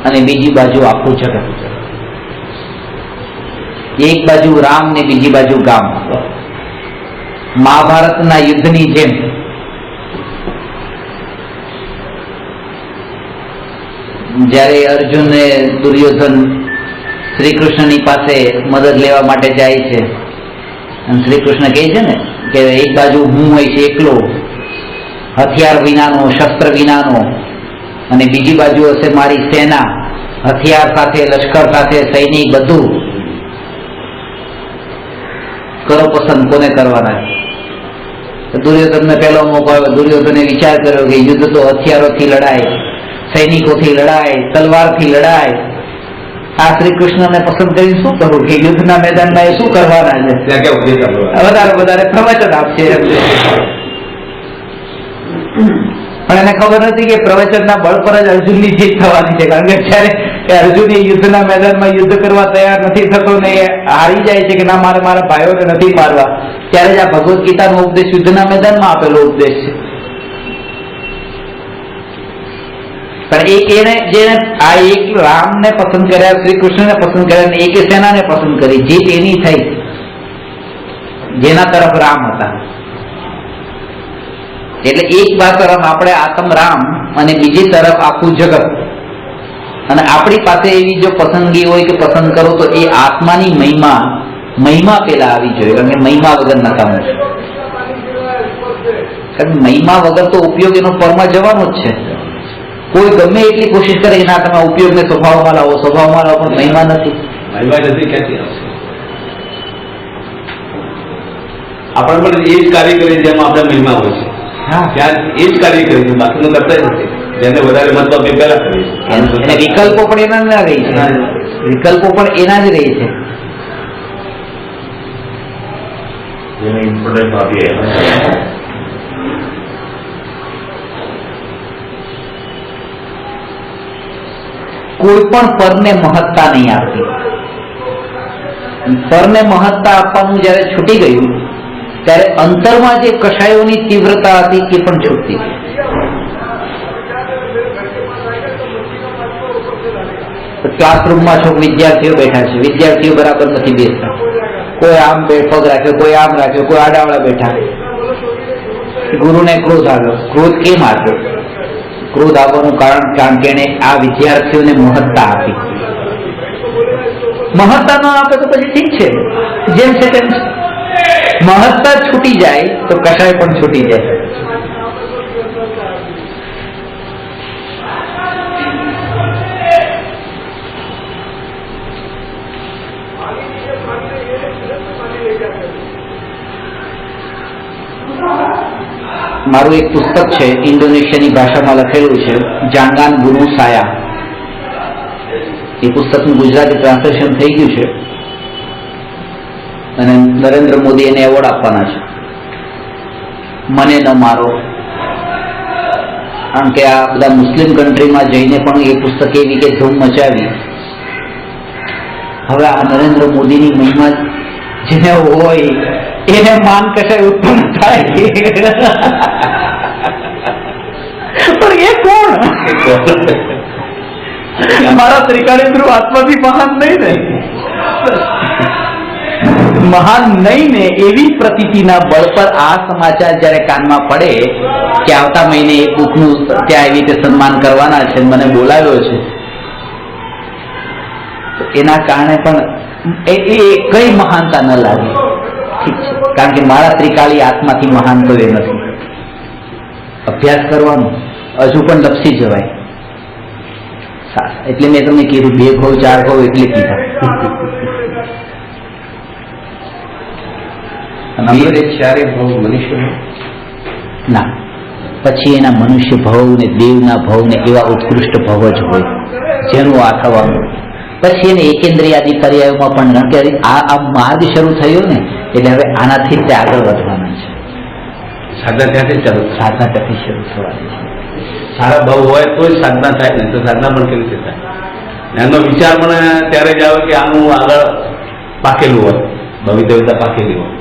અને બીજી બાજુ આખું જગત. એક બાજુ રામ ને બીજી બાજુ ગામ. મહાભારતના યુદ્ધની જેમ જ્યારે અર્જુન ને દુર્યોધન શ્રી કૃષ્ણની પાસે મદદ લેવા માટે જાય છે અને શ્રી કૃષ્ણ કહે છે ને કે એક બાજુ હું હોય છે એકલો, હથિયાર વિનાનો, શસ્ત્ર વિનાનો, અને બીજી બાજુ હશે મારી સેના, હથિયાર સાથે, લશ્કર સાથે, સૈનિક, બધું. કરો પસંદ, કોને કરવાના? દુર્યોધનને પહેલો મોકો આવ્યો. દુર્યોધને વિચાર કર્યો કે યુદ્ધ તો હથિયારોથી લડાય, સૈનિકોથી લડાય, તલવારથી લડાય. આ શ્રી કૃષ્ણને પસંદ કરી શું કરવું કે યુદ્ધના મેદાનમાં એ શું કરવાના છે? વધારે પ્રવચન આપશે. પણ એને ખબર નથી કે પ્રવચનના બળ પર જ અર્જુનની જીત થવાની છે, કારણ કે જ્યારે અર્જુન એ યુદ્ધના મેદાનમાં યુદ્ધ કરવા તૈયાર નથી થતો ને એ હારી જાય છે કે ના, મારે મારા ભાઈઓને નથી મારવા, ત્યારે જ આ ભગવદ્ ગીતાનો ઉપદેશ યુદ્ધના મેદાનમાં આપેલો ઉપદેશ છે. પણ એને જેને આ એક રામને પસંદ કર્યા, શ્રી કૃષ્ણને પસંદ કર્યા, ને એક સેનાને પસંદ કરી, જીત એની થઈ જેના તરફ રામ હતા. એટલે એક તરફ આપણે આત્મ રામ અને બીજી તરફ આખું જગત. અને આપણી પાસે એવી જો પસંદગી હોય કે પસંદ કરો તો એ આત્માની મહિમા પેલા આવી જોઈએ, કારણ કે મહિમા વગર નકામું છે. કારણ કે મહિમા વગર તો ઉપયોગ એનો પરમાં જવાનો જ છે. કોઈ ગમે એટલી કોશિશ કરે કે ના તમે ઉપયોગને સ્વભાવમાં લાવો, પણ મહિમા નથી. ક્યાંથી આવશે? આપણે પણ એ જ કાર્ય કરીએ જેમાં આપણે મહિમા હોય છે. હા, ત્યાં એ જ કાર્ય કરીએ, બાકીનું કરતા જ નથી. જેને વધારે મહત્વ આપણે પહેલા કરીએ. અને વિકલ્પો પણ એના ના રહી છે, વિકલ્પો પણ એના જ રહી છે. જેને ઇમ્પોર્ટન્સ આપીએ કોઈ પણ પરને મહત્તા નહીં આપતી. પરને મહત્તા આપવાનું જયારે છૂટી ગયું ત્યારે અંતરમાં જે કષાયોની તીવ્રતા હતી એ પણ છૂટતી. ક્લાસરૂમમાં છો, વિદ્યાર્થીઓ બેઠા છે, વિદ્યાર્થીઓ બરાબર નથી બેસતા, કોઈ આમ પગ રાખ્યો, કોઈ આમ રાખ્યો, કોઈ આડાવાળા બેઠા. ગુરુને ક્રોધ આવ્યો. ક્રોધ કેમ આવ્યો? ક્રોધ આવવાનું કારણ કે એને આ વિદ્યાર્થીઓને મહત્તા આપી. મહત્તા ન આપે તો પછી ઠીક છે, જેમ છે તેમ. મહત્તા છૂટી જાય તો કશાય પણ છૂટી જાય. મારું એક પુસ્તક છે, ઇન્ડોનેશિયાની ભાષામાં લખેલું છે, જાંગાન ગુરુ સાયા. એ પુસ્તકનું ગુજરાતી ટ્રાન્સલેશન થઈ ગયું છે અને નરેન્દ્ર મોદી એને એવોર્ડ આપવાના છે. મને ન મારો, કારણ કે આ બધા મુસ્લિમ કન્ટ્રીમાં જઈને પણ એ પુસ્તક એવી કે ધૂમ મચાવી. હવે આ નરેન્દ્ર મોદીની મહિમા જેને હોય એને માન કશાય ઉત્પન્ન થાય, પણ એ કોણ? મારા ત્રિકાળી ધ્રુવ આત્માથી મહાન નહીં ને, મહાન નહીં ને એવી પ્રતીતિના બળ પર આ સમાચાર જયારે કાનમાં પડે કે આવતા મહિને એક બુકનું ત્યાં એવી રીતે સન્માન કરવાના છે, મને બોલાવ્યો છે, એના કારણે પણ એ કઈ મહાનતા ન લાગે. ઠીક છે, કારણ કે મારા ત્રિકાળી આત્માથી મહાન તો એ નથી. અભ્યાસ કરવાનો, હજુ પણ લપસી જવાય. એટલે મેં તમને કીધું 2 ઘઉં 4 ઘઉં એટલે કીધા. ચારે ભાવ મનુષ્ય ના, પછી એના મનુષ્ય ભાવ ને દેવના ભાવ ને એવા ઉત્કૃષ્ટ ભાવ જ હોય જેનું આ થવાનું. પછી એને એકેન્દ્રિયાદી પર્યાયોમાં પણ, કે આ માર્ગ શરૂ થયો ને એટલે હવે આનાથી જ આગળ વધવાના છે. સાધના ત્યાંથી ચાલુ, સાધના ત્યાંથી શરૂ થવાની છે. સારા ભાવ હોય તો જ સાધના થાય ને, તો સાધના પણ કેવી રીતે થાય? એનો વિચાર પણ ત્યારે જ આવે કે આનું આગળ પાકેલું હોય, ભવિતવ્યતા પાકેલી હોય.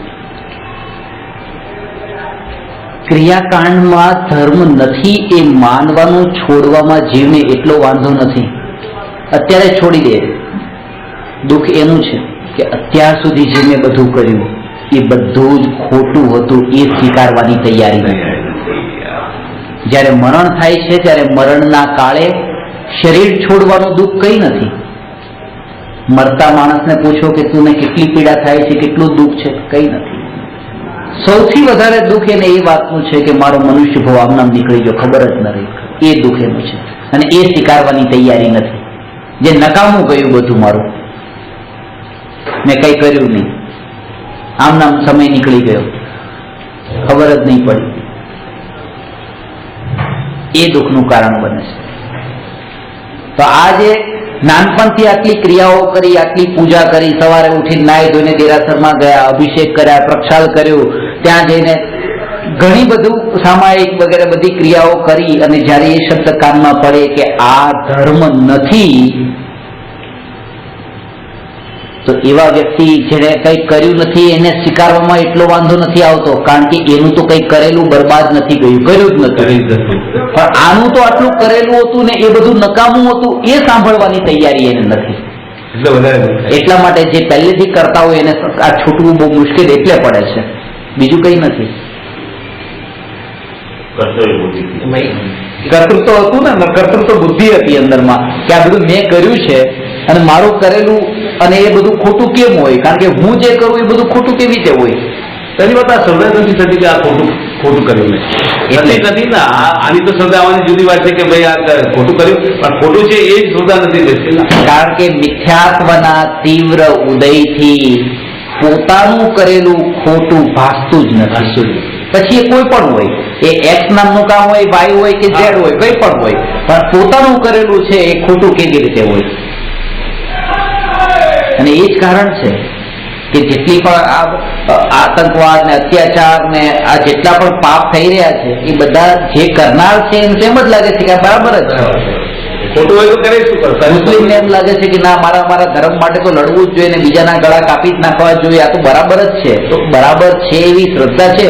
ક્રિયાકાંડમાં ધર્મ નથી એ માનવાનું છોડવામાં જીવને એટલો વાંધો નથી. અત્યારે છોડી દે. દુઃખ એનું છે કે અત્યાર સુધી જે મેં બધું કર્યું એ બધું જ ખોટું હતું એ સ્વીકારવાની તૈયારી નથી. જ્યારે મરણ થાય છે ત્યારે મરણના કાળે શરીર છોડવાનું દુઃખ કઈ નથી. મરતા માણસને પૂછો કે તું કેટલી પીડા થાય છે, કેટલું દુઃખ છે, કઈ નથી. સૌથી વધારે દુઃખ એને એ વાતનું છે કે મારો મનુષ્ય ભાવ આમનામ નીકળી ગયો, ખબર જ ન રહી. એ દુઃખ એનું છે અને એ સ્વીકારવાની તૈયારી નથી. જે નકામું ગયું બધું મારું, મેં કઈ કર્યું નહીં, આમનામ સમય નીકળી ગયો, ખબર જ નહીં પડી, એ દુઃખનું કારણ બને છે. તો આ જે નાનપણથી આટલી ક્રિયાઓ કરી, આટલી પૂજા કરી, સવારે ઉઠીને નાહી ધોઈને દેરાસરમાં ગયા, અભિષેક કર્યા, પ્રક્ષાલ કર્યું, ત્યાં જઈને ઘણી બધું સામાયિક વગેરે બધી ક્રિયાઓ કરી, અને જ્યારે એ શબ્દ કાનમાં પડે કે આ ધર્મ નથી, તો એવા વ્યક્તિ જેને કંઈ કર્યું નથી એને સ્વીકારવામાં એટલો વાંધો નથી આવતો, કારણ કે એનું તો કંઈ કરેલું બરબાદ નથી ગયું, કર્યું જ નથી. પણ આનું તો આટલું કરેલું હતું ને એ બધું નકામું હતું, એ સાંભળવાની તૈયારી એને નથી. એટલા માટે જે પહેલેથી કરતા હોય એને આ છૂટવું બહુ મુશ્કેલ એટલે પડે છે, બીજું કંઈ નથી. કર્તૃત્વ હતું ને, કર્તૃત્વ બુદ્ધિ હતી અંદરમાં કે આ બધું મેં કર્યું છે અને મારું કરેલું, અને એ બધું ખોટું કેમ હોય? કારણ કે હું જે કરું એ બધું ખોટું કેવી રીતે હોય? તેની વાત આ સમજ નથી થતી કે આ ખોટું કર્યું મેં, એટલે નથી ને. આની તો શ્રદ્ધા આવવાની જુદી વાત છે કે ભાઈ આ ખોટું કર્યું, પણ ખોટું છે એ જ શ્રદ્ધા નથી બેસતી. કારણ કે મિથ્યાત્વના તીવ્ર ઉદયથી પોતાનું કરેલું ખોટું ભાસતું જ નથી. પછી એ કોઈ પણ હોય, એ એક્સ નામનું કામ હોય, વાય હોય કે ઝેડ હોય, કઈ પણ હોય, પણ પોતાનું કરેલું છે એ ખોટું કેવી રીતે હોય? અને એ જ કારણ છે કે જેટલી પણ આ આતંકવાદ ને અત્યાચાર ને આ જેટલા પણ પાપ થઈ રહ્યા છે એ બધા જે કરનાર છે એમ તેમ જ લાગે છે કે આ બરાબર જ છે. ખોટું હોય તો કરે શું કરતા? મુસ્લિમને એમ લાગે છે કે ના, મારા ધર્મ માટે તો લડવું જ જોઈએ ને બીજાના ગળા કાપી જ નાખવા જોઈએ, આ તો બરાબર જ છે. તો બરાબર છે એવી શ્રદ્ધા છે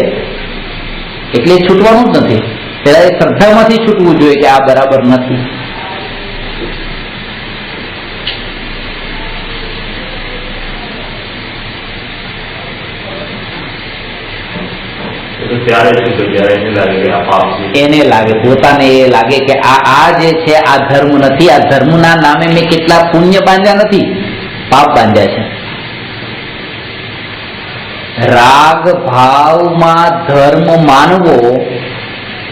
એટલે છૂટવાનું જ નથી. પેલા એ શ્રદ્ધામાંથી છૂટવું જોઈએ કે આ બરાબર નથી. એને લાગે, પોતાને એ લાગે કે આ જે છે આ ધર્મ નથી, આ ધર્મના નામે મેં કેટલા પુણ્ય બાંધ્યા નથી, પાપ બાંધ્યા છે. રાગ ભાવમાં ધર્મ માનવો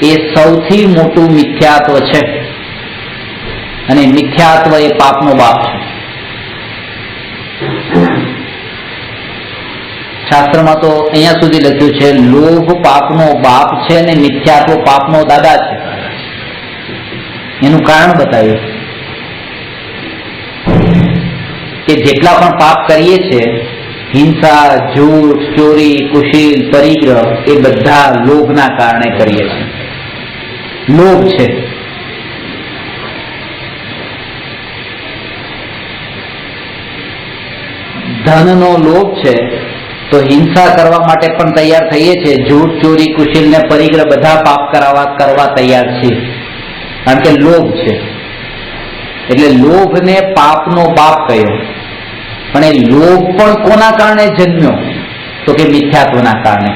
એ સૌથી મોટું મિથ્યાત્વ છે, અને મિથ્યાત્વ એ પાપનો બાપ છે. શાસ્ત્રમાં તો અહીંયા સુધી લખ્યું છે લોભ પાપનો બાપ છે ને મિથ્યાત્વ પાપનો દાદા છે. એનું કારણ બતાવ્યું કે જેટલા પણ પાપ કરીએ છીએ, હિંસા, જૂઠ, ચોરી, કુશીલ, પરિગ્રહ, એ બધા લોભના કારણે કરીએ છીએ. લોભ છે. ધનનો લોભ છે તો હિંસા કરવા માટે પણ તૈયાર થઈએ છીએ. જૂઠ, ચોરી, કુશીલ ને પરિગ્રહ બધા પાપ કરવા તૈયાર છીએ, કારણ કે લોભ છે. એટલે લોભને પાપનો બાપ કહ્યો. પણ એ લોભ પણ કોના કારણે જન્મ્યો? તો કે મિથ્યાત્વના કારણે.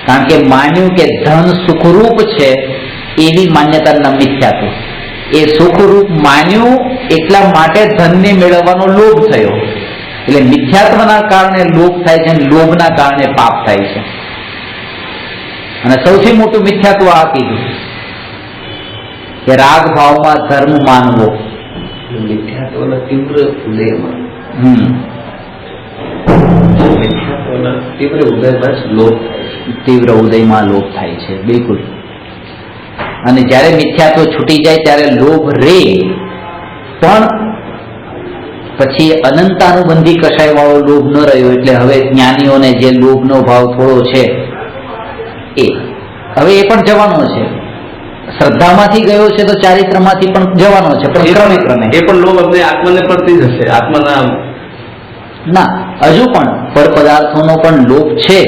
કારણ કે માન્યું કે ધન સુખરૂપ છે, એવી માન્યતાના મિથ્યાત્વ. એ સુખરૂપ માન્યું એટલા માટે ધનને મેળવવાનો લોભ થયો. એટલે મિથ્યાત્વના કારણે લોભ થાય છે અને લોભના કારણે પાપ થાય છે. અને સૌથી મોટું મિથ્યાત્વ આ કીધું કે રાગ ભાવમાં ધર્મ માનવો. મિથ્યાત્વના તીવ્ર ઉદયમાં મિથ્યાત્વના તીવ્ર ઉદયમાં જ લોભ થાય છે. તીવ્ર ઉદયમાં લોભ થાય છે, બિલકુલ. અને જ્યારે મિથ્યાત્વ છૂટી જાય ત્યારે લોભ રે, પણ પછી અનંતાનુબંધી કશાય વાળો લોભ ન રહ્યો. એટલે હવે જ્ઞાનીઓને જે લોભનો ભાવ થોડો છે એ હવે એ પણ જવાનો છે. શ્રદ્ધામાંથી ગયો છે તો ચારિત્રમાંથી પણ જવાનો છે, પણ ક્રમે ક્રમે. એ પણ લોભ અમને આત્માને પડતી જશે. આત્માના ના, હજુ પણ પર પદાર્થોનો પણ લોભ છે.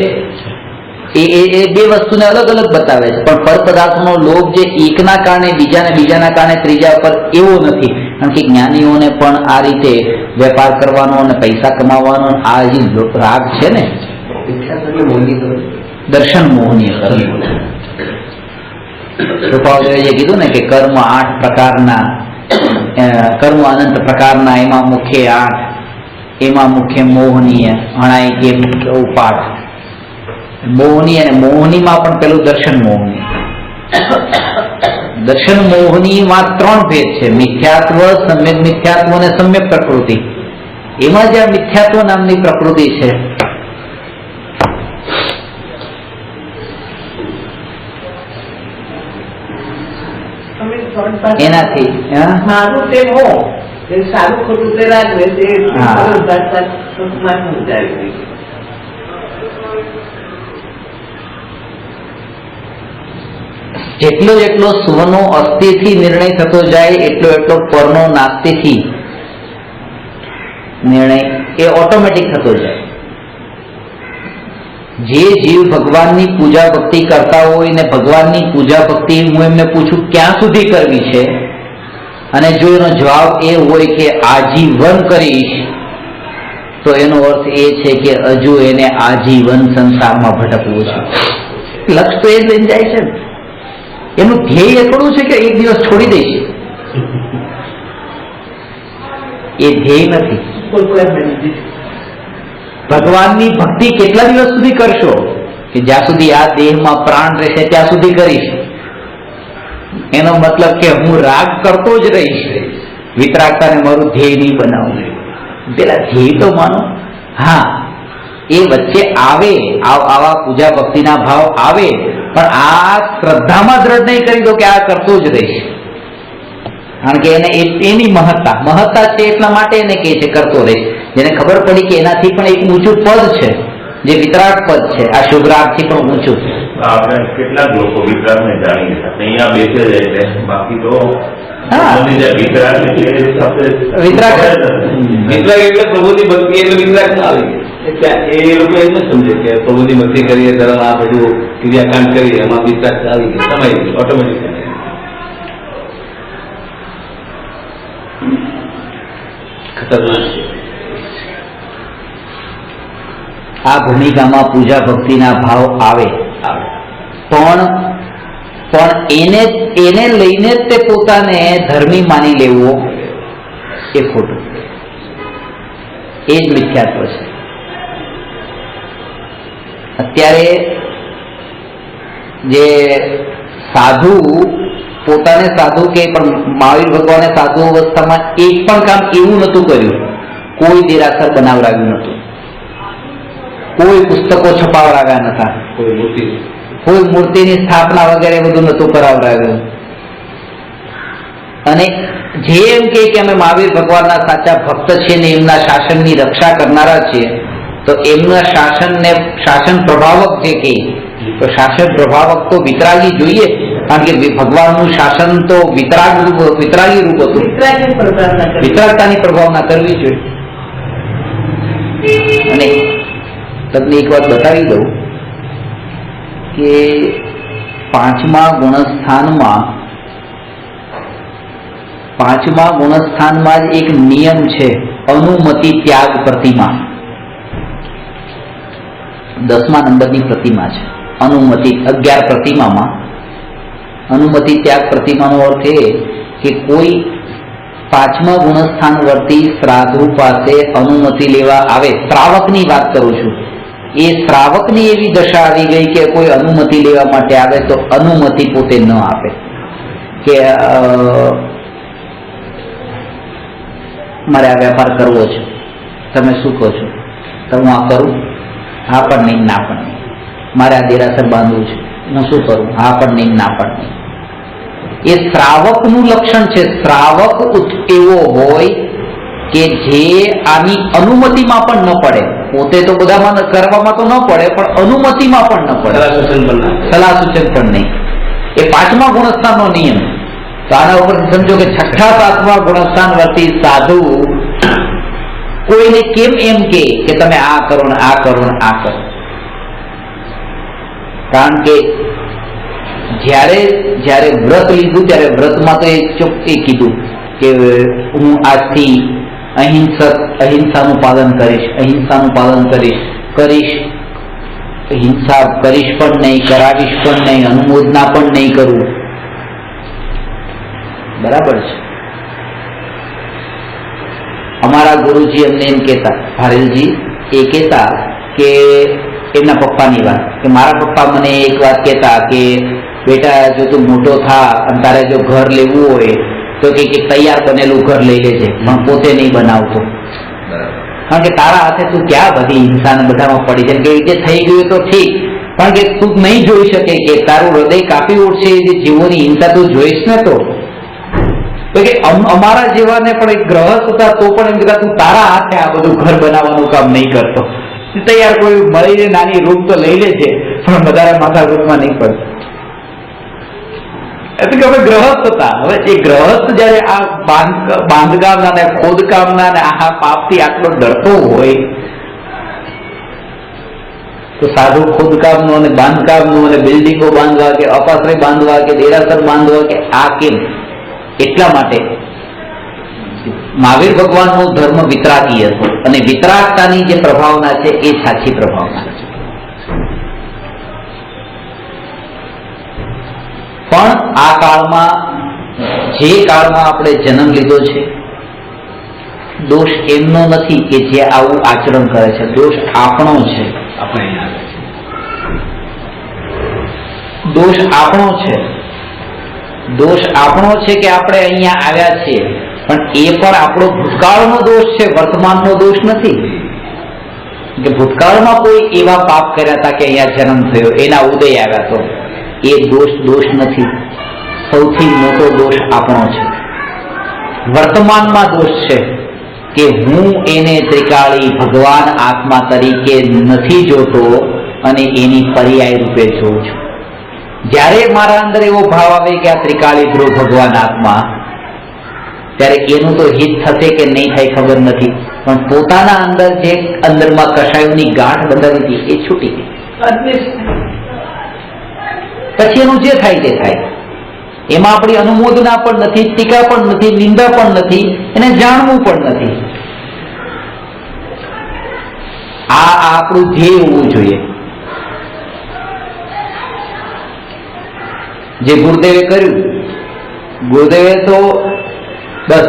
એ બે વસ્તુને અલગ અલગ બતાવે છે. પણ પર પદાર્થોનો લોભ જે એકના કારણે બીજાને, બીજાના કારણે ત્રીજા પર, એવો નથી. કારણ કે જ્ઞાનીઓને પણ આ રીતે વેપાર કરવાનો અને પૈસા કમાવાનો આ જે રાગ છે ને, દર્શન મોહનીય કર્મ. કૃપાળુએ કીધું ને કે કર્મ 8 પ્રકારના, કર્મ અનંત પ્રકારના, એમાં મુખ્ય 8, એમાં મુખ્ય મોહનીય, અણાય કે ઉપાડ. મોહની અને મોહનીમાં પણ પેલું દર્શન મોહની. દર્શન મોહનીમાં 3 ભેદ છે: મિથ્યાત્વ, સમ્યક મિથ્યાત્વ અને સમ્યક પ્રકૃતિ. એમાં જે મિથ્યાત્વ નામની પ્રકૃતિ છે, એનાથી મારું તે મોહ, સારું ખોટું તે રાખવે તે જેટલો જેટલો સ્વનો અસ્થિથી નિર્ણય થતો જાય, એટલો એટલો પરનો નાસ્તિથી નિર્ણય એ ઓટોમેટિક થતો જાય. જે જીવ ભગવાનની પૂજા ભક્તિ કરતા હોય ને ભગવાનની પૂજા ભક્તિ હું એમને પૂછું ક્યાં સુધી કરવી છે, અને જો એનો જવાબ એ હોય કે આજીવન કરીશ, તો એનો અર્થ એ છે કે હજુ એને આજીવન સંસારમાં ભટકવું છે. લક્ષ્ય તો એ જ લઈને જાય છે ને. એનું ધ્યેય એટલું છે કે એક દિવસ છોડી દઈશ, એ ધ્યેય નથી. ભગવાનની ભક્તિ કેટલા દિવસ સુધી કરશો? કે જ્યાં સુધી આ દેહમાં પ્રાણ રહેશે ત્યાં સુધી કરીશ. એનો મતલબ કે હું રાગ કરતો જ રહીશ, વિતરાગતાને મારું ધ્યેય નહીં બનાવું. પેલા ધ્યેય તો માનો. હા, એ વચ્ચે આવે, આવા પૂજા ભક્તિના ભાવ આવે, પણ આ શ્રદ્ધામાં દ્રઢ નહીં કરી દો કે આ કરતો જ રહીશ. કારણ કે એને એની મહત્તા છે, એટલા માટે એને કહે છે કરતો રહીશ. જેને ખબર પડી કે એનાથી પણ એક ઊંચું પદ છે, જે વિતરાગ પદ છે, આ શુભરાગથી પણ ઊંચું છે. આપણે કેટલાક લોકો વિતરાગને જાણી ગયા, અહીંયા બેસે જાય છે, બાકી તો વિતરાગ એટલે પ્રભુની ભક્તિ એટલે વિતરાગ ના આવી. એ લોકો એમ જ સમજે કે પ્રભુની ભક્તિ કરીએ, ધર્મ આ બધું ક્રિયાકાંડ કરીએ, એમાં વિતરાગ આવી ગઈ, સમય ઓટોમેટિક. ખતરનાક છે. આ ભૂમિકામાં પૂજા ભક્તિના ભાવ આવે, પણ એને લઈને જ તે પોતાને ધર્મી માની લેવો એ ખોટું. એ જ મિથ્યાત્વ છે. અત્યારે જે સાધુ પોતાને સાધુ કે, પણ મહાવીર ભગવાને સાધુ અવસ્થામાં એક પણ કામ એવું નહોતું કર્યું, કોઈ દેરાસર બનાવડાવ્યું નહોતું. કોઈ પુસ્તકો છપાવડાવ્યા નતા, કોઈ મૂર્તિની સ્થાપના વગેરે બધું નતું કરાવડાવ્યું. અને જે એમ કે અમે મહાવીર ભગવાનના સાચા ભક્ત છીએ ને એમના શાસનની રક્ષા કરનારા છીએ, તો એમના શાસન પ્રભાવક જે કે, તો શાસન પ્રભાવક તો વિતરાગી જોઈએ, કારણ કે ભગવાનનું શાસન તો વિતરાગી રૂપ હતું. વિતરાગતાની પ્રભાવના કરવી જોઈએ. અને તમને એક વાત બતાવી દઉં કે 5મા ગુણસ્થાનમાં જ એક નિયમ છે, અનુમતિ ત્યાગ પ્રતિમા. 10મા નંબરની પ્રતિમા છે અનુમતિ. 11 પ્રતિમામાં અનુમતિ ત્યાગ પ્રતિમાનો અર્થ એ કે કોઈ 5મા ગુણસ્થાન વર્તી શ્રાદ્ધુ પાસે અનુમતિ લેવા આવે, શ્રાવકની વાત કરું છું, એ શ્રાવકની એવી દશા આવી ગઈ કે કોઈ અનુમતિ લેવા માટે આવે તો અનુમતિ પોતે ન આપે, કે મારે આ વેપાર કરવો છે, તમે શું કહો છો, તો હું આ કરું, હા પણ નહીં, ના પણ નહીં. મારે આ દેરાસર બાંધવું છે, હું શું કરું, હા પણ નહીં, ના પણ નહીં. એ શ્રાવકનું લક્ષણ છે. શ્રાવક એવો હોય કે જે આની અનુમતિમાં પણ ન પડે, પોતે તો બધામાં કરવામાં તો ન પડે, પણ અનુમતિમાં પણ ન પડે, સલાહ સૂચન પણ નહીં. એ 5મા ગુણસ્થાનનો નિયમ. તો આના ઉપરથી સમજો કે 6ઠા 7મા ગુણસ્થાન વર્તી સાધુ કોઈને કેમ એમ કે તમે આ કરો ને આ કરો ને આ કરો. કારણ કે જ્યારે વ્રત લીધું ત્યારે વ્રતમાં તો એ ચોખ્ખી કીધું કે હું આજથી અહિંસાનું પાલન કરીશ, હિંસા કરીશ પણ નહીં, કરાવીશ પણ નહીં, અનુમોદના પણ નહીં કરું. બરાબર છે. અમારા ગુરુજી અમને એમ કહેતા, ભારેલજી એ કહેતા કે એમના પપ્પાની વાત, કે મારા પપ્પા મને એક વાત કહેતા કે બેટા જો તું મોટો થા અને તારે જો ઘર લેવું હોય તો કે તૈયાર બનેલું ઘર લઈ લેજે, પણ પોતે નહીં બનાવતો. કારણ કે તારા હાથે તું ક્યાં બધી હિંસા બધામાં પડી જાય, કે જે થઈ ગયું તો ઠીક, પણ કે તું નહીં જોઈ શકે કે તારું હૃદય કાપી ઉઠશે એ જીવોની હિંસા તું જોઈશ ને. તો કે અમારા જેવાને પણ એક ગ્રહસ્થ હતા તો પણ એમ કહેતા તું તારા હાથે આ બધું ઘર બનાવવાનું કામ નહીં કરતો, તૈયાર કોઈ મળીને નાની રૂમ તો લઈ લેજે, પણ વધારે માથા રૂમમાં નહીં પડે. એટલે કે હવે ગ્રહસ્થ હતા. હવે એ ગ્રહસ્થ જયારે આ બાંધકામના ને ખોદકામના ને આ પાપથી આટલો ડરતો હોય, તો સાધુ ખોદકામનો અને બાંધકામનો અને બિલ્ડિંગો બાંધવા કે અપાશ્રય બાંધવા કે દેરાસર બાંધવા કે આ કેમ? એટલા માટે મહાવીર ભગવાનનો ધર્મ વિતરાગી હતો, અને વિતરાગતાની જે પ્રભાવના છે એ સાચી પ્રભાવના છે. પણ આ કાળમાં, જે કાળમાં આપણે જન્મ લીધો છે, દોષ એમનો નથી કે જે આવું આચરણ કરે છે, દોષ આપણો છે. દોષ આપણો છે. દોષ આપણો છે કે આપણે અહીંયા આવ્યા છીએ, પણ એ પણ આપણો ભૂતકાળનો દોષ છે, વર્તમાનનો દોષ નથી. કે ભૂતકાળમાં કોઈ એવા પાપ કર્યા હતા કે અહીંયા જન્મ થયો, એના ઉદય આવ્યા તો એ દોષ નથી. સૌથી મોટો દોષ આપણો છે. વર્તમાનમાં દોષ છે કે હું એને ત્રિકાળી ભગવાન આત્મા તરીકે નથી જોતો અને એની પર્યાય રૂપે જોઉં છું. જ્યારે મારા અંદર એવો ભાવ આવે કે આ ત્રિકાળી ધ્રુવ ભગવાન આત્મા, ત્યારે એનું તો હિત થશે કે નહીં થાય ખબર નથી, પણ પોતાના અંદર જે અંદરમાં કષાયોની ગાંઠ બંધાવી હતી એ છૂટી ગઈ. પછી એનું જે થાય તે થાય. એમાં આપણી અનુમોદના પણ નથી, ટીકા પણ નથી, નિંદા પણ નથી, એને જાણવું પણ નથી. આ આપણું ધ્યેય હોવું જોઈએ. જે ગુરુદેવે કર્યું, ગુરુદેવે તો બસ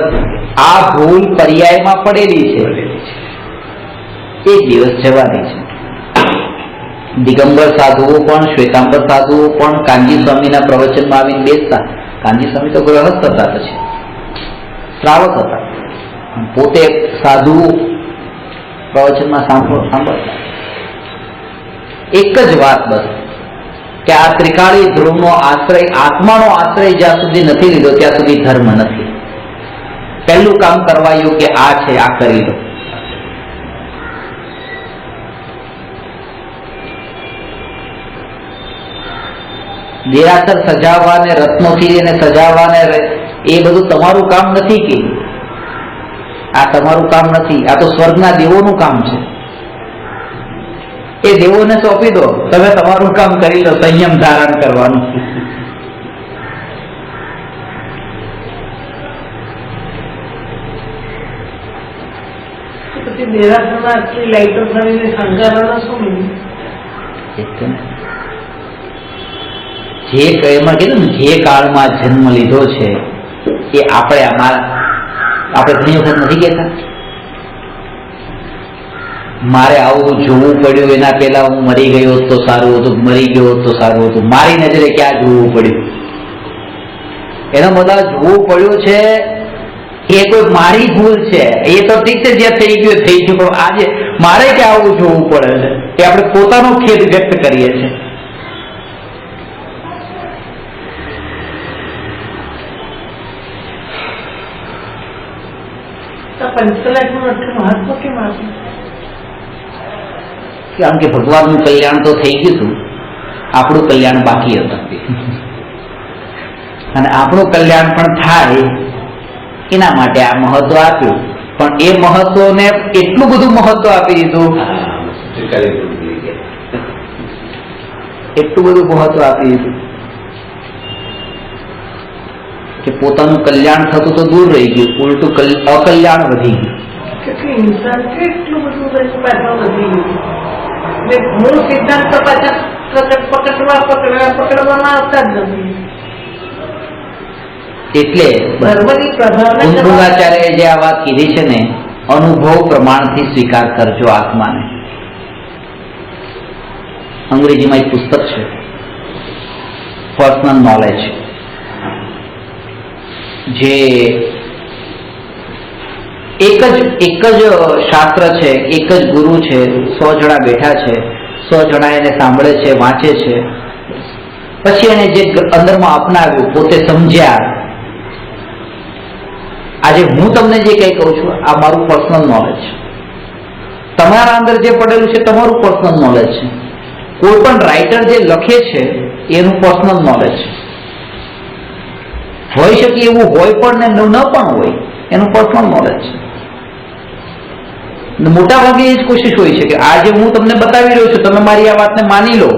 આ ભૂલ પર્યાયમાં પડેલી છે, એક દિવસ જવાની છે. દિગંબર સાધુઓ પણ, શ્વેતાંબર સાધુઓ પણ કાનજી સ્વામીના પ્રવચનમાં આવીને બેસતા. કાનજી સ્વામી તો ગ્રહસ્થ હતા, પછી શ્રાવક હતા, પોતે સાધુ પ્રવચનમાં સાંભળતા. એક જ વાત બસ કે આ ત્રિકાળી ધ્રુવનો આશ્રય, આત્માનો આશ્રય જ્યાં સુધી નથી લીધો ત્યાં સુધી ધર્મ નથી. પહેલું કામ કરવા યોગ્ય આ છે, આ કરી લો. દેરાસર સજાવવા ને રત્નોથી એને સજાવવા ને એ બધું તમારું કામ નથી કે આ તમારું કામ નથી, આ તો સ્વર્ગના દેવોનું કામ છે. એ દેવોને સોંપી દો, તમે તમારું કામ કરી લો, સંયમ ધારણ કરવાનું. પછી દેરાસરમાં આટલી લાઈટો કરીને શણગારવાનો શું મીનિંગ? જે એમાં કીધું ને, જે કાળમાં જન્મ લીધો છે એ આપણે ઘણી વખત નથી કહેતા મારે આવું જોવું પડ્યું, એના પહેલા હું મરી ગયો હોત તો સારું હતું, મરી ગયો હોત તો સારું હતું. મારી નજરે ક્યાં જોવું પડ્યું? એનો મતલબ જોવું પડ્યું છે એ કોઈ મારી ભૂલ છે. એ તો ઠીક છે, જે થઈ ગયું થઈ ગયું, પણ આજે મારે ક્યાં આવું જોવું પડે છે? એ આપણે પોતાનો ખેદ વ્યક્ત કરીએ છીએ. પંચકલાકનું આટલું મહત્વ કેમ આપ્યું? કારણ કે ભગવાનનું કલ્યાણ તો થઈ ગયું હતું, આપણું કલ્યાણ બાકી હતું. અને આપણું કલ્યાણ પણ થાય એના માટે આ મહત્વ આપ્યું. પણ એ મહત્વને એટલું બધું મહત્વ આપી દીધું, એટલું બધું મહત્વ આપી દીધું કે પોતાનું કલ્યાણ થતું તો દૂર રહી ગયું, ઉલટું અકલ્યાણ વધી ગયું. કેટલી ઇન્સાન કેટલું બધું પાછળ વધી ગયું. મૂળ સિદ્ધાંત તો પાછા પકડવામાં આવતા જ નથી. એટલે ધર્મની પ્રભાવના ગુરુઆચાર્યએ જે આ વાત કીધી છે ને, અનુભવ પ્રમાણથી સ્વીકાર કરજો આત્માને. અંગ્રેજીમાં એક પુસ્તક છે, પર્સનલ નોલેજ, જે એક જ શાસ્ત્ર છે, એક જ ગુરુ છે, 100 જણા બેઠા છે, 100 જણા એને સાંભળે છે, વાંચે છે, પછી એને જે અંદરમાં અપનાવ્યું, પોતે સમજ્યા. આજે હું તમને જે કઈ કહું છું આ મારું પર્સનલ નોલેજ છે, તમારા અંદર જે પડેલું છે તમારું પર્સનલ નોલેજ છે, કોઈ પણ રાઇટર જે લખે છે એનું પર્સનલ નોલેજ છે. હોઈ શકે એવું હોય પણ ને ન પણ હોય, એનું પર્સનલ નોલેજ છે. મોટા ભાગે એ જ કોશિશ હોય છે કે આજે હું તમને બતાવી રહ્યો છું, તમે મારી આ વાતને માની લો,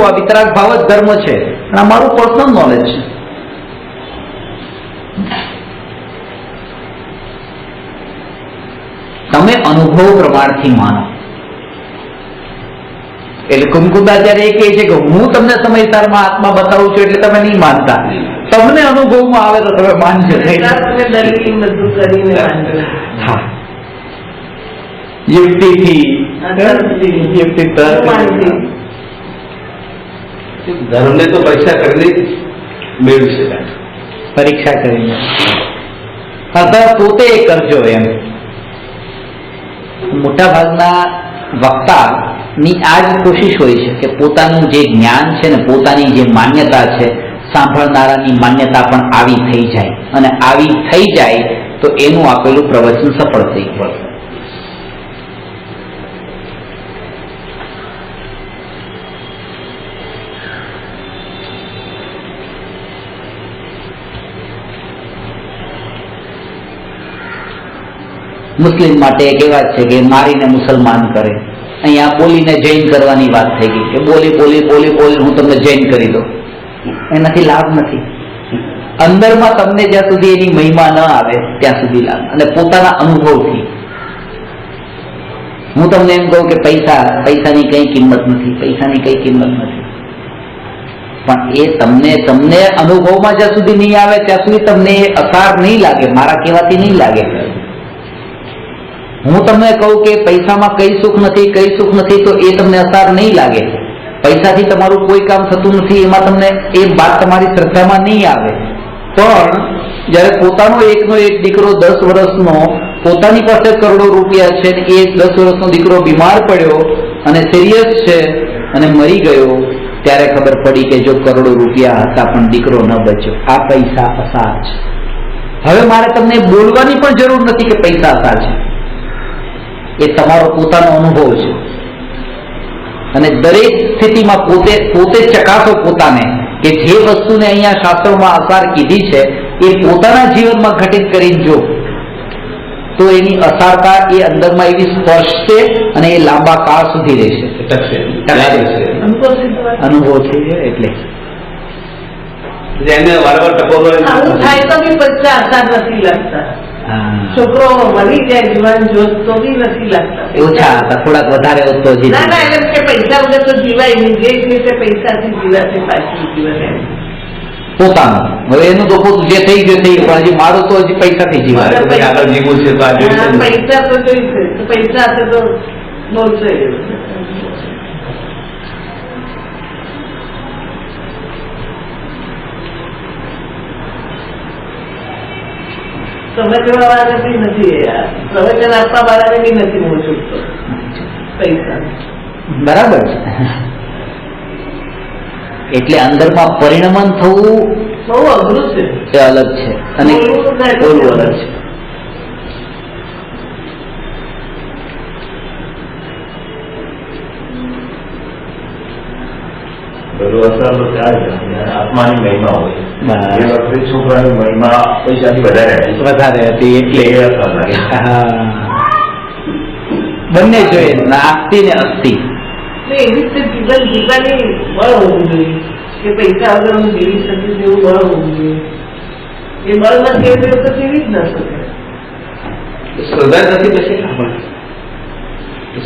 આ વિતરાગ ભાવ જ ધર્મ છે, અને આ મારું પર્સનલ નોલેજ છે. તમે અનુભવ પ્રમાણથી માનો. એટલે કુમકુદાચાર્ય એ કહે છે કે હું તમને સમયસારમાં આત્મા બતાવું છું એટલે તમે નહીં માનતા, તમને અનુભવમાં આવે તો તમે માનજો. હા, યુક્તિથી ધર્મને તો પરીક્ષા કરીને મેળવી શકાય, પરીક્ષા કરીને પોતે કરજો. એમ મોટા ભાગના વક્તા ની આ જ કોશિશ હોય છે કે પોતાનું જે જ્ઞાન છે ને, પોતાની જે માન્યતા છે, સાંભળનારાની માન્યતા પણ આવી થઈ જાય, અને આવી થઈ જાય તો એનું આપેલું પ્રવચન સફળ થઈ પડશે. મુસ્લિમ માટે એક એવા છે કે મારીને મુસલમાન કરે, અહીંયા બોલીને જૈન કરવાની વાત થઈ ગઈ કે બોલી હું તમને જૈન કરી દઉં. એનાથી લાભ નથી. અંદરમાં તમને જ્યાં સુધી એની મહિમા ન આવે ત્યાં સુધી લાભ. અને પોતાના અનુભવથી હું તમને એમ કહું કે પૈસાની કઈ કિંમત નથી, પૈસાની કઈ કિંમત નથી, પણ એ તમને અનુભવમાં જ્યાં સુધી નહીં આવે ત્યાં સુધી તમને એ અસાર નહીં લાગે, મારા કહેવાથી નહીં લાગે. હું તમને કહું કે પૈસામાં કઈ સુખ નથી તો એ તમને અસાર નહીં લાગે. પૈસાથી તમારું કોઈ કામ થતું નથી, એમાં તમને એ વાત તમારી શ્રદ્ધામાં નહીં આવે. પણ જયારે પોતાનો એકનો એક દીકરો 10 વર્ષનો, પોતાની પાસે કરોડો રૂપિયા છે, એ 10 વર્ષનો દીકરો બીમાર પડ્યો અને સિરિયસ છે, અને મરી ગયો ત્યારે ખબર પડી કે જો કરોડો રૂપિયા હતા પણ દીકરો ન બચ્યો. આ પૈસા અસાર છે. હવે મારે તમને બોલવાની પણ જરૂર નથી કે પૈસા અસાર છે. એ તમારો પોતાનો અનુભવ છે અને દરેક સ્થિતિમાં પોતે ચકાસો પોતાને કે જે વસ્તુને અહીંયા શાસ્ત્રોમાં અસાર કીધી છે એ પોતાના જીવનમાં ઘટિત કરીને જો તો એની અસારતા એ અંદરમાં એવી સ્પર્શશે અને એ લાંબા કાળ સુધી રહેશે. અનુભવ થઈ જાય એટલે એને વારંવાર ટકોરો આવું થાય તો બી પૈસા આસાર નથી લાગતા. છોકરો મળી જાય જીવન જોત તો બી નથી લાગતા. ઓછા હતા, થોડાક વધારે હોત તો જ. ના ના, એમ કે પૈસા વગર તો જીવાય નહીં. જે રીતે પૈસાથી જીવાશે પાછું જીવન પોતાનું. હવે એનું તો પોતું જે થઈ ગયું થઈ ગયું, પણ હજી મારું તો હજી પૈસાથી જીવાય. આગળ જીવવું છે તો આ જોઈશે જ. પૈસા તો જોઈશે. પૈસા હશે તો બોલશે. સમજવા વાળાને બી નથી, પ્રવચન આપવા વાળાને બી નથી મોં છૂટતો પૈસા. બરાબર છે. એટલે અંદરમાં પરિણમન થવું બહુ અઘરું છે. એ અલગ છે અને બોલવું અલગ છે. બધું અસર તો ત્યારે જ આત્માની મહિમા હોય. બરાબર. એ વખતે છોકરાની મહિમા પૈસાથી વધારે હતી એટલે એ અસર લાગે. બંને જોઈએ, નાસ્તિ ને અસ્તિ. એવી રીતે જીવન જીવવાની બળ હોવું જોઈએ કે પૈસા વગર હું જીવી શકીશ એવું બળ હોવું જોઈએ. એ બળ નથી એટલે તો જીવી જ ન શકે. શ્રદ્ધા નથી બેસે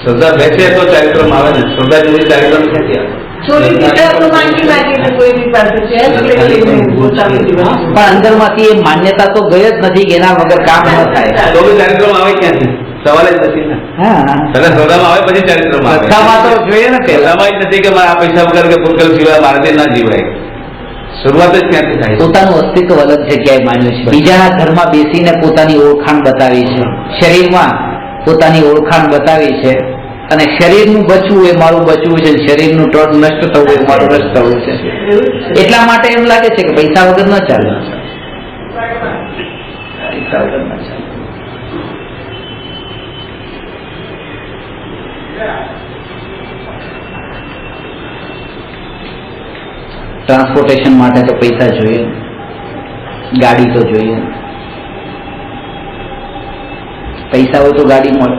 શ્રદ્ધા બેસે તો ચારિત્રમાં આવે ને. શ્રદ્ધા જેવી ચારિત્ર નથી આવે. ચોરી દીકરા તો માંગી માંગીને કોઈની પાસે છે એમ લઈને પોતાનું જીવન. પણ અંદરમાંથી એ માન્યતા તો ગઈ જ નથી કે એના વગર કામ ન થાય. તો બી ચારિત્રમાં આવે ક્યાંથી? સવાલ જ નથી ને. હા, તને શ્રદ્ધામાં આવે પછી ચારિત્રમાં આવે. શ્રદ્ધામાં તો જોઈએ ને પહેલા શ્રદ્ધામાં જ નથી કે મારે આ પૈસા વગર કે પૂતગલ સિવાય મારાથી ના જીવાય. શરૂઆત જ ક્યાંથી થાય? પોતાનું અસ્તિત્વ અલગ જગ્યાએ માન્યું છે. બીજાના ઘરમાં બેસીને પોતાની ઓળખાણ બતાવી છે. શરીરમાં પોતાની ઓળખાણ બતાવી છે અને શરીરનું બચવું એ મારું બચવું છે, શરીરનું નષ્ટ થવું એ મારું નષ્ટ થવું છે. એટલા માટે એમ લાગે છે કે પૈસા વગર ન ચાલે. પૈસા વગર ન ચાલે. ટ્રાન્સપોર્ટેશન માટે તો પૈસા જોઈએ, ગાડી તો જોઈએ. પૈસા હોય તો ગાડી મળે.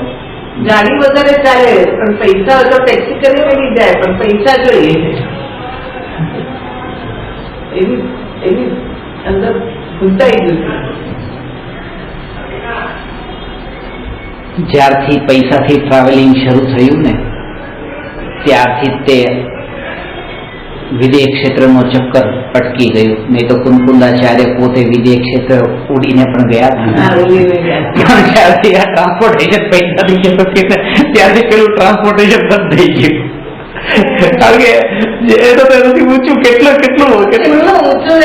ગાડી વગર ચાલે પણ પૈસા વગર ટેક્સી કરી મળી જાય પણ પૈસા જોઈએ. એવી અંદર ઘૂંટાઈ ગયું. જ્યારથી પૈસાથી ટ્રાવેલિંગ શરૂ થયું ને ત્યારથી તે વિદેહ ક્ષેત્રનો ચક્કર અટકી ગયું. નહીં તો કુંકુંદાચાર્ય પોતે વિદેહ ક્ષેત્ર ઉડીને પણ ગયા હતા. પણ જ્યારથી આ ટ્રાન્સપોર્ટેશન પૈસાથી શરૂ થયું ત્યારથી પેલું ટ્રાન્સપોર્ટેશન બંધ થઈ ગયું. કારણ કે એ તો તેનાથી ઊંચું કેટલું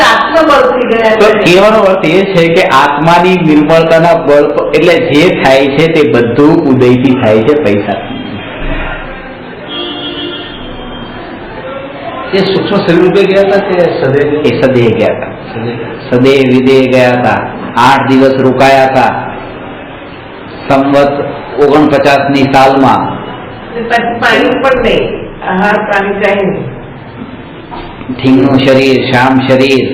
આત્મબળથી ગયા. તો કહેવાનો અર્થ એ છે કે આત્માની નિર્મળતાના બળ એટલે જે થાય છે તે બધું ઉદયથી થાય છે, પૈસાથી. એ સૂક્ષ્મ શરીર રૂપે ગયા હતા કે સદેહ? એ સદેહ ગયા હતા. સદેહ વિદેહ ગયા હતા. 8 દિવસ રોકાયા હતા સંવત 49ની સાલમાં. પછી પાણી પણ નહીં, આહાર પાણી કઈ નહીં. ઠીંગનું શરીર, શ્યામ શરીર,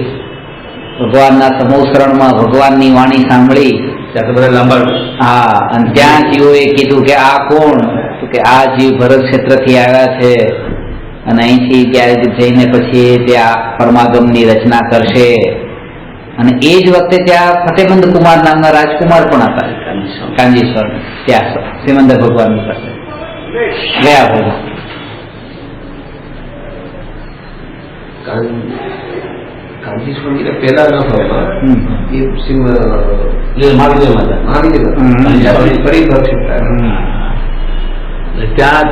ભગવાનના સમોસરણમાં ભગવાનની વાણી સાંભળી. ત્યાં તો બધા લાંબા. હા, અને ત્યાં જીવોએ કીધું કે આ કોણ? તો કે આ જીવ ભરત ક્ષેત્રથી આવ્યા છે અને અહીંથી ત્યારે જઈને પછી ત્યાં પરમાગમની રચના કરશે. અને એ જ વખતે ત્યાં ફતેબંધ કુમાર નામના રાજકુમાર પણ હતા, કાંજીશ્વર. ત્યાં સિમંદર ભગવાનની પાસે ગયા ભગવાન. કાંજીશ્વર પેલા ન હોય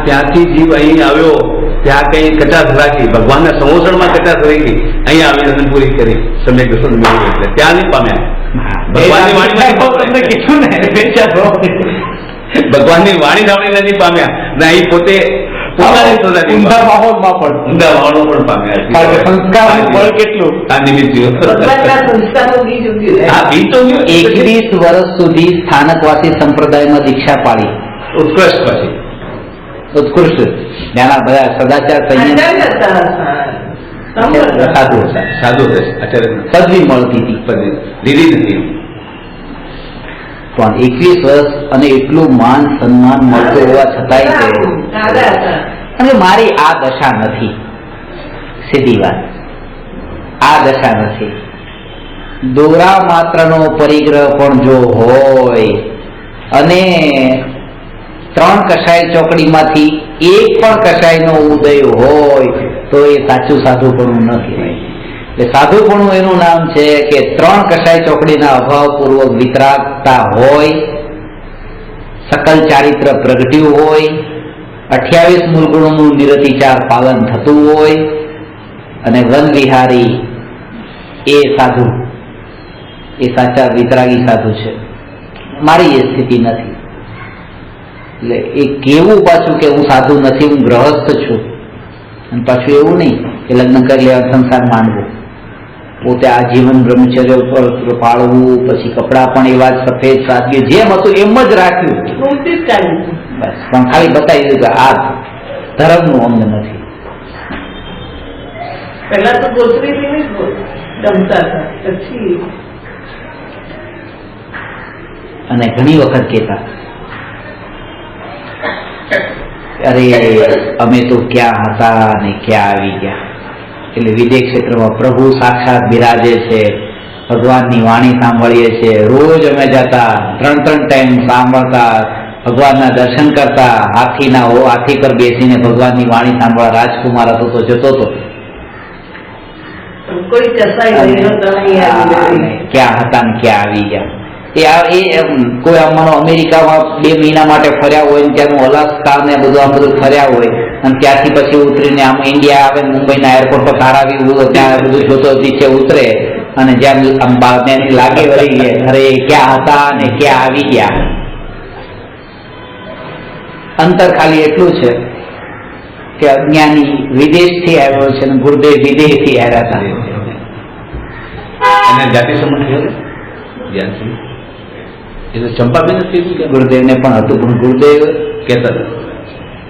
ત્યાંથી જીવ અહીં આવ્યો, ત્યાં કઈ કચાશ રાખી, ભગવાનના સમોસણમાં કચાશ રહી ગઈ, અહીંયા આવીને પૂરી કરી સમ્યક દર્શન મેળવ્યું. એટલે ત્યાં નહીં પામ્યા. ભગવાનની વાણી ભગવાનની વાણી સાંભળીને નહીં પામ્યા ને અહીં પોતે પોતાની સોસાયટીમાં. ઊંધા માહોલમાં પણ, ઊંધા વાળો પણ પામે કારણ કે સંસ્કારનું બળ કેટલું. આ નિમિત્તિઓ. ભગવાનના સંસ્કારનું બીજ ઉગ્યું રહે. હા, બીજ તો ગયું. 21 વર્ષ સુધી સ્થાનકવાસી સંપ્રદાયમાં દીક્ષા પાડી. ઉત્કૃષ્ટ પછી ઉત્કૃષ્ટ ત્યાંના બધા સદાચાર સંયમ આચાર્ય હતા, સંવત. સાધુ હતા. સાધુ થશે આચાર્ય પદવી મળતી હતી. પદવી લીધી નથી. પણ 21 વર્ષ અને એટલું માન સન્માન મળતું હોવા છતાંય તે દાદા હતા. અને મારી આ દશા નથી. સીધી વાત, આ દશા નથી. દોરા માત્રનો પરિગ્રહ પણ જો હોય અને 3 કષાય ચોકડીમાંથી એક પણ કષાયનો ઉદય હોય તો એ સાચું સાધુપણું ન કહેવાય. એટલે સાધુપણું એનું નામ છે કે 3 કષાય ચોકડીના અભાવપૂર્વક વિતરાગતા હોય, સકલ ચારિત્ર પ્રગટ્યું હોય, 28 મૂળગુણોનું નિરતિચાર પાલન થતું હોય અને વનવિહારી એ સાધુ, એ સાચા વિતરાગી સાધુ છે. મારી એ સ્થિતિ નથી. એટલે એ કેવું પાછું કે હું સાધુ નથી, હું ગ્રહસ્થ છું, અને પાછું એવું નહીં કે લગ્ન કરી લેવા સંસાર માંડવો, પોતે આજીવન બ્રહ્મચર્ય ઉપર પાળવું, પછી કપડાં પણ એવા જ સફેદ સાદગી જેમ હતું એમ જ રાખ્યું, ઉલટી જ ચાલી છે. બસ. પણ ખાલી બતાવી દીધું કે આ ધર્મનું અમને નથી. પહેલા તો ગોત્રીને જ ગમતા હતા, પછી અને ઘણી વખત કહેતા, અરે અમે તો ક્યાં હતા અને ક્યાં આવી ગયા. એટલે વિદેશ ક્ષેત્રમાં પ્રભુ સાક્ષાત બિરાજે છે, ભગવાનની વાણી સાંભળીએ છીએ, રોજ અમે જતા, 3 ટાઈમ સાંભળતા, ભગવાનના દર્શન કરતા, હાથી પર બેસીને ભગવાનની વાણી સાંભળવા રાજકુમાર હતો તો જતો હતો. કોઈ કસાઈ નહીં હતો, નહીં આવી. ક્યાં હતા ને ક્યાં આવી ગયા. કોઈ અમારો અમેરિકામાં 2 મહિના માટે ફર્યા હોય ને ત્યાંનું અલાસ્કા ને બધું ફર્યા હોય અને ત્યાંથી પછી ઉતરીને આમ ઇન્ડિયા આવે, મુંબઈના એરપોર્ટ પર ધારાવી ત્યાં બધું જોતો નીચે ઉતરે અને જેમ આમ ત્યાંની લાગે વળી ગયે, અરે ક્યાં હતા ને ક્યાં આવી ગયા. અંતર ખાલી એટલું છે કે અજ્ઞાની વિદેશથી આવ્યો છે અને ગુરુદેવ વિદેશથી આવ્યા હતા. અને જાતિ સંબંધ થયો ને જ્ઞાનસિંહ એ તો ચંપાબેન જ કીધું કે ગુરુદેવને પણ હતું, પણ ગુરુદેવ કહેતા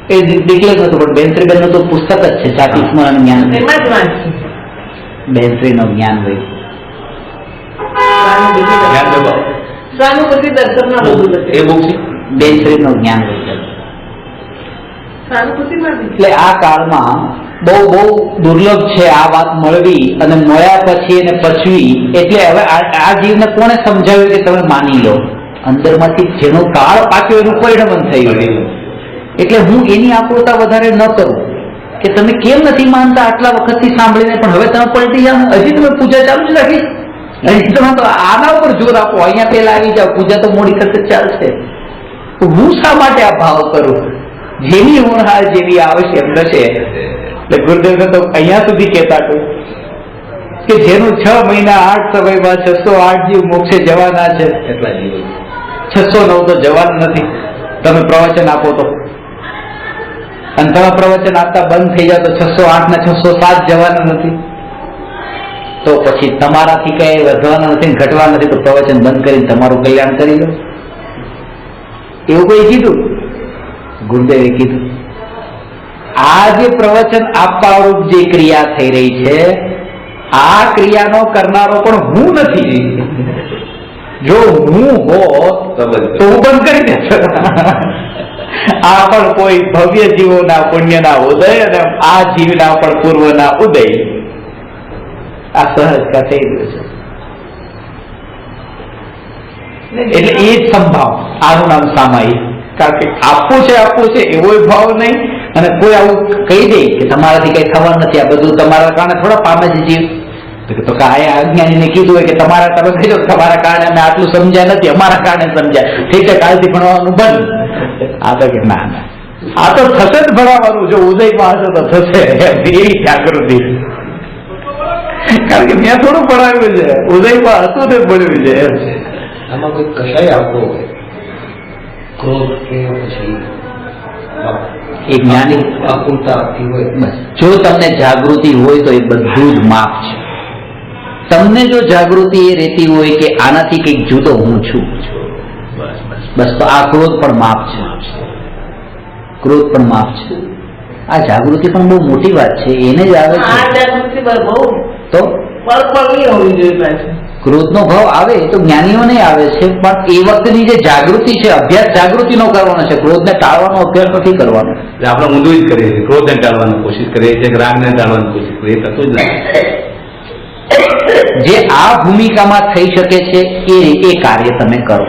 એ ડિક્લેર નતું, પણ બેનશ્રી નું તો પુસ્તક જ છે જાતિ સ્મરણ જ્ઞાન. એમાં જ વાંચી બેનશ્રી નું જ્ઞાન હોય. જ્ઞાન દબાવ સ્વાનુભૂતિ દર્શનમાં બધું એ લખે. બુક છે. બેનશ્રી નું જ્ઞાન હોય. સ્વાનુભૂતિમાં બી. એટલે આ કાળમાં બહુ દુર્લભ છે આ વાત મળવી, અને મળ્યા પછી એને પચવી. એટલે હવે આ જીવને કોણે સમજાવ્યું કે તમે માની લો? અંદરમાંથી જેનો કાળ પાક્યો એનું પરિણમન થયું. એટલે હું એની આકૃતા વધારે ન કરું કે તમે કેમ નથી માનતા આટલા વખતથી સાંભળીને, પણ હવે તમે પલટી જાઓ, હજી તમે પૂજા ચાલુ જ રાખી, હજી તમે તો આના ઉપર જોર આપો, અહીંયા પેલા આવી જાઓ, પૂજા તો મોડી કરશે ચાલશે. તો હું શા માટે આ ભાવ કરું? જેની હોનહાર જેવી આવશે એમ થશે. એટલે ગુરુદેવ તો અહીંયા સુધી કહેતા કે જેનું 6 મહિના 8 સમયમાં 608 જીવ મોક્ષે જવાના છે, એટલા જીવો 609 તો જવાનું નથી. તમે પ્રવચન આપો તો, અને તમે પ્રવચન આપતા બંધ થઈ જાવ તો 608 ને 607 જવાના નથી. તો પછી તમારાથી કઈ વધવાના નથી, ઘટવા નથી, તો પ્રવચન બંધ કરીને તમારું કલ્યાણ કરી લો. એવું કોઈ કીધું? ગુરુદેવે કીધું. આ જે પ્રવચન આપવા રૂપ જે ક્રિયા થઈ રહી છે, આ ક્રિયાનો કરનારો પણ હું નથી. જો હું હોત તો હું બંધ કરી દેતો. આ પણ કોઈ ભવ્ય જીવોના પુણ્યના ઉદય અને આ જીવના પણ પૂર્વના ઉદય, આ સહજતા થઈ ગયું છે. એટલે એ જ સંભાવ, આનું નામ સામાયિક. કારણ કે આપવું છે એવો ભાવ નહીં, અને કોઈ આવું કહી દે કે તમારાથી કઈ થવાનું નથી, આ બધું તમારા કારણે થોડા પામે છે જીવ. તો આ અજ્ઞાનીને કીધું હોય કે તમારા તમે કહી દો તમારા કારણે અમે આટલું સમજ્યા નથી, અમારા કારણે સમજ્યા, ઠીક છે કાલથી ભણવાનું બંધ. આ તો કે ના, આ તો થશે જ ભણાવવાનું, જો ઉદયમાં હશે તો થશે, એવી જાગૃતિ. કારણ કે મેં થોડું ભણાવ્યું છે, ઉદયમાં હતું તે ભણ્યું છે. આમાં કોઈ કશાય આપવો હોય, ક્રોધ કે પછી એ જ્ઞાની આકુલતા હોય બસ જો તમને જાગૃતિ હોય તો એ બધું જ માપ છે. તમને જો જાગૃતિ એ રહેતી હોય કે આનાથી કંઈક જુદો હું છું, બસ તો આ ક્રોધ પણ માપ છે. ક્રોધ પણ માપ છે. આ જાગૃતિ પણ બહુ મોટી વાત છે, એને જ આવે આ છે. જાગૃતિ બહુ તો પળપળની હોવી જોઈએ પાછી. ક્રોધનો ભાવ આવે એ તો જ્ઞાનીઓને આવે છે, પણ એ વખતની જે જાગૃતિ છે, અભ્યાસ જાગૃતિનો કરવાનો છે, ક્રોધને ટાળવાનો અભ્યાસ નથી કરવાનો. એટલે આપણે ઊંધું જ કરીએ છીએ, ક્રોધને ટાળવાની કોશિશ કરીએ છીએ, રાગને ટાળવાની કોશિશ કરીએ, એ થતું જ નથી. જે આ ભૂમિકામાં થઈ શકે છે એ કાર્ય તમે કરો.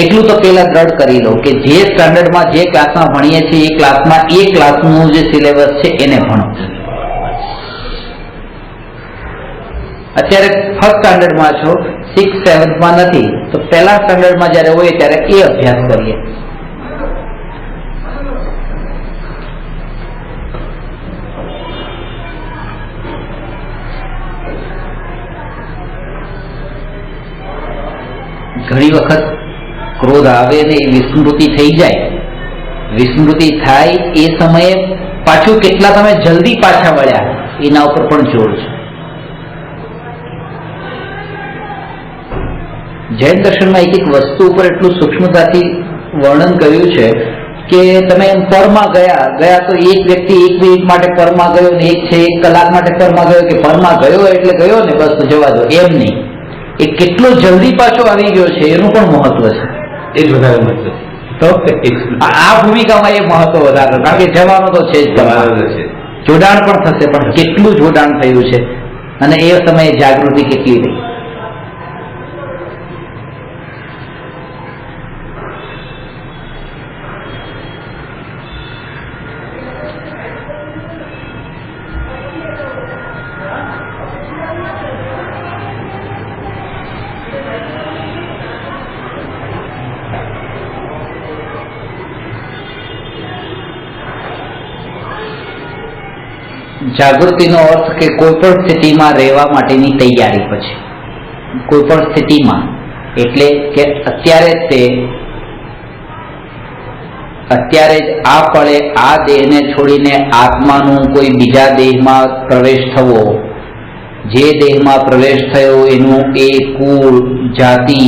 એટલું તો પેલા દ્રઢ કરી લો કે જે સ્ટાન્ડર્ડમાં જે ક્લાસમાં ભણીએ છીએ એ ક્લાસનું જે સિલેબસ છે એને ભણો. અત્યારે ફર્સ્ટ સ્ટાન્ડર્ડમાં છો, 6th 7th નથી, તો પહેલા સ્ટાન્ડર્ડમાં જયારે હોય ત્યારે એ અભ્યાસ કરીએ. ઘણી વખત ક્રોધ આવે ને એ વિસ્મૃતિ થઈ જાય. વિસ્મૃતિ થાય એ સમયે પાછું કેટલા તમે જલ્દી પાછા વળ્યા એના ઉપર પણ જોર છે. જૈન દર્શનમાં એક વસ્તુ ઉપર એટલું સૂક્ષ્મતાથી વર્ણન કર્યું છે કે તમે પરમાં ગયા તો એક વ્યક્તિ 1 મિનિટ માટે પરમાં ગયો ને એક છે 1 કલાક માટે પરમાં ગયો, કે પરમાં ગયો એટલે ગયો ને બસ જવા દો, એમ નહીં. એ કેટલો જલ્દી પાછો આવી ગયો છે એનું પણ મહત્વ છે. એ જ વધારે મહત્વ તો આ ભૂમિકામાં એ મહત્વ વધારે, કારણ કે જવાનું તો છે જ, છે. જોડાણ પણ થશે, પણ કેટલું જોડાણ થયું છે અને એ સમયે જાગૃતિ કેટલી રહી. જાગૃતિનો અર્થ કે કોઈ પણ સ્થિતિમાં રહેવા માટેની તૈયારી. પછી કોઈ પણ સ્થિતિમાં એટલે કે અત્યારે જ આ પળે આ દેહને છોડીને આત્માનું કોઈ બીજા દેહમાં પ્રવેશ થવો, જે દેહમાં પ્રવેશ થયો એનું એ કુળ, જાતિ,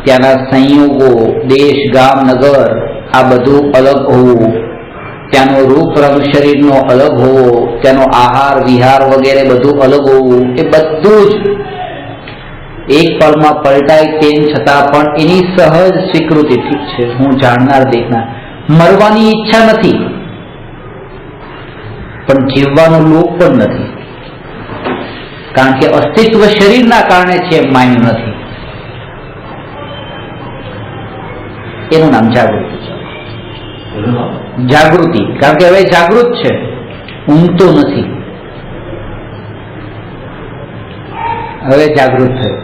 ત્યાંના સંયોગો, દેશ, ગામ, નગર આ બધું અલગ હોવું, ત્યાંનો રૂપ રંગ શરીરનો અલગ હોવો, ત્યાંનો આહાર વિહાર વગેરે બધું અલગ હોવું, એ બધું જ એક પળમાં પલટાય તેમ છતાં પણ એની સહજ સ્વીકૃતિ. ઠીક છે, હું જાણનાર દેખનાર. મરવાની ઈચ્છા નથી, પણ જીવવાનો લોભ પણ નથી, કારણ કે અસ્તિત્વ શરીરના કારણે છે એમ માન્યું નથી. એનું નામ જાગૃતિ છે. જાગૃતિ, કારણ કે હવે જાગૃત છે, ઊંઘતો નથી. હવે જાગૃત થયો.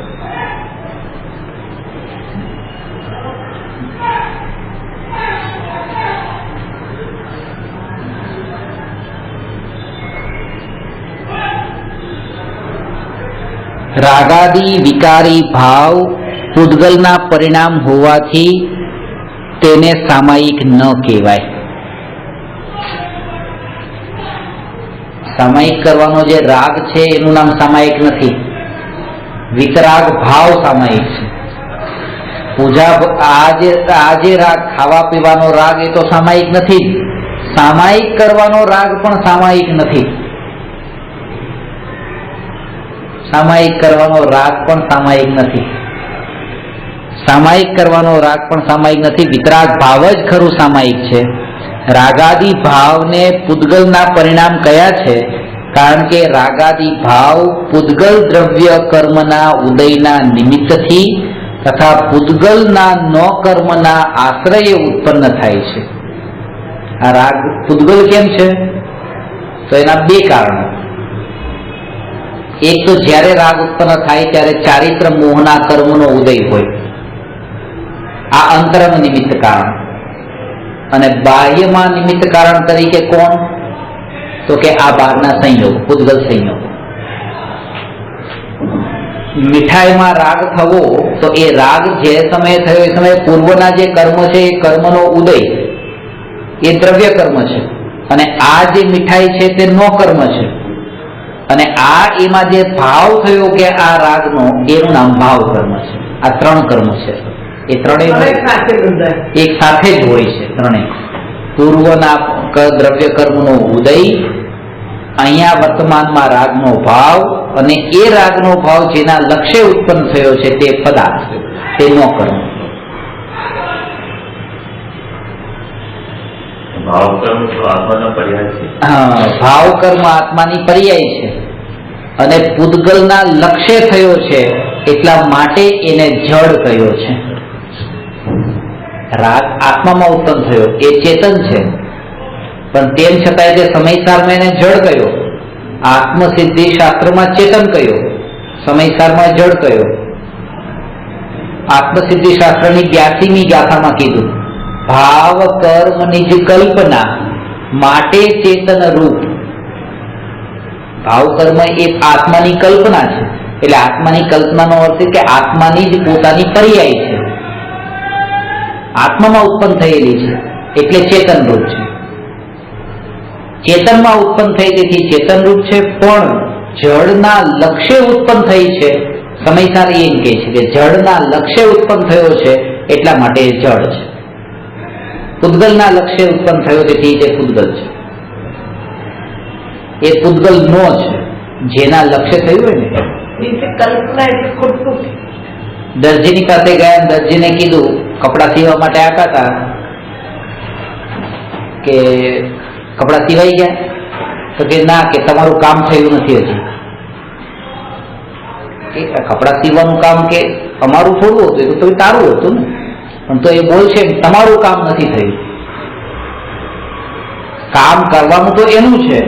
રાગાદી વિકારી ભાવ પૂદગલના પરિણામ હોવાથી તેને સામાયિક ન કહેવાય. સામાયિક કરવાનો જે રાગ છે એનું નામ સામાયિક નથી. વિતરાગ ભાવ સામાયિક છે. પૂજા આ જે રાગ, ખાવા પીવાનો રાગ, એ તો સામાયિક નથી. સામાયિક કરવાનો રાગ પણ સામાયિક નથી. સામાયિક કરવાનો રાગ પણ સામાયિક નથી. સામાયિક કરવાનો રાગ પણ સામાયિક નથી. વિતરાગ ભાવ જ ખરું સામાયિક છે. રાગાદી ભાવને પૂદગલના પરિણામ કયા છે? કારણ કે રાગાદી ભાવ પૂદગલ દ્રવ્ય કર્મના ઉદયના નિમિત્તથી તથા પૂદગલના ન કર્મના આશ્રયે ઉત્પન્ન થાય છે. આ રાગ પૂદગલ કેમ છે? તો એના 2 કારણો. એક તો જ્યારે રાગ ઉત્પન્ન થાય ત્યારે ચારિત્ર મોહના કર્મનો ઉદય હોય, આ અંતરંગ નિમિત્ત કારણ. અને બાહ્યમાં નિમિત્ત કારણ તરીકે કોણ? તો કે આ બહારના સંયોગ, પૂદગલ સંયોગ. મીઠાઈમાં રાગ થવો, તો એ રાગ જે સમયે થયો એ સમયે પૂર્વના જે કર્મ છે એ કર્મનો ઉદય, એ દ્રવ્ય કર્મ છે, અને આ જે મીઠાઈ છે તે નો કર્મ છે, અને આ એમાં જે ભાવ થયો કે આ રાગનો, એનું નામ ભાવ કર્મ છે. આ 3 કર્મ છે. એ ત્રણેય સાથે બંધાય. એક સાથે જ હોય છે ત્રણેય. પૂર્વના દ્રવ્ય કર્મનો ઉદય, અહીંયા વર્તમાનમાં રાગનો ભાવ, અને એ રાગનો ભાવ જેના લક્ષ્ય ઉત્પન્ન થયો છે તે પદાર્થ, તેનો કર્મ. ભાવકર્મ તો આત્માના પર્યાય છે. હા, ભાવ કર્મ આત્માની પર્યાય છે, અને પૂતગલના લક્ષ્ય થયો છે એટલા માટે એને જડ કહ્યો છે. રાગ આત્મામાં ઉત્પન્ન થયો, એ ચેતન છે, પણ તેમ છતાંય તે સમયસારમાં એને જડ કહ્યો. આત્મસિદ્ધિ શાસ્ત્રમાં ચેતન કહ્યો, સમયસારમાં જડ કહ્યો. આત્મસિદ્ધિ શાસ્ત્રની 82મી ગાથામાં કીધું, ભાવ કર્મ નિજ કલ્પના માટે ચેતન રૂપ. ભાવ કર્મ એ આત્માની કલ્પના છે, એટલે આત્માની કલ્પનાનો અર્થ કે આત્માની જ પોતાની પર્યાય છે, આત્મામાં ઉત્પન્ન થયેલી છે, એટલે ચેતન રૂપ છે. ચેતનમાં ઉત્પન્ન થઈ તેથી ચેતન રૂપ છે, પણ જળના લક્ષ્ય ઉત્પન્ન થઈ છે. સમયસાર એમ કહે છે કે જળના લક્ષ્ય ઉત્પન્ન થયો છે એટલા માટે એ જળ છે. પૂતગલના લક્ષ્ય ઉત્પન્ન થયો તેથી તે પૂતગલ છે. એ પૂતગલ નો છે, જેના લક્ષ્ય થયું હોય ને. કલ્પના એટલે ખોટું. દરજીની પાસે ગયા, દરજીને કીધું કપડા સીવવા માટે આપ્યા હતા કે કપડા સીવાઈ ગયા, તો કે ના, કે તમારું કામ થયું નથી હજી. કે કપડા સીવવાનું કામ કે અમારું થોડું હતું, એ તો તારું હતું ને, પણ તો એ બોલશે તમારું કામ નથી થયું. કામ કરવાનું તો એનું છે,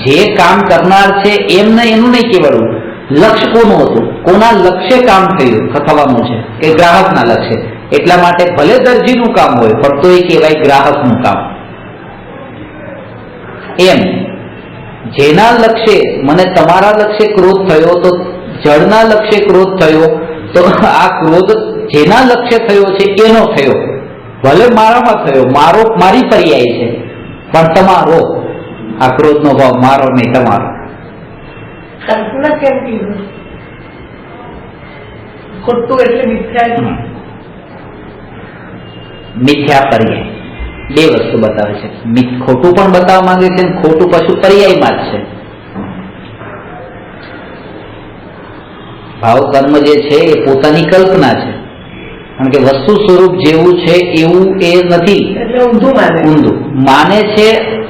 જે કામ કરનાર છે એમને એનું નહીં કહેવાનું. લક્ષ્ય કોનું હતું, કોના લક્ષ્ય કામ થવાનું છે, કે ગ્રાહકના લક્ષ્ય. એટલા માટે ભલે દરજીનું કામ હોય પણ તો એ કહેવાય ગ્રાહકનું કામ. એમ જેના લક્ષ્ય, મને તમારા લક્ષ્ય ક્રોધ થયો, તો જળના લક્ષ્ય ક્રોધ થયો, તો આ ક્રોધ જેના લક્ષ્ય થયો છે એનો થયો. ભલે મારામાં થયો, મારી પર્યાય છે, પણ તમારો આ ક્રોધનો ભાવ મારો નહીં, તમારો. કલ્પના કેમ કીધું? ખોટું એટલે મિથ્યા. મિથ્યા પર્યાય બે વસ્તુ બતાવે છે. ખોટું પણ બતાવવા માંગે છે, ખોટું પાછું પર્યાયમાં જ છે. ભાવ કર્મ જે છે એ પોતાની કલ્પના છે, કારણ કે વસ્તુ સ્વરૂપ જેવું છે એવું એ નથી. એટલે ઊંધું માને છે,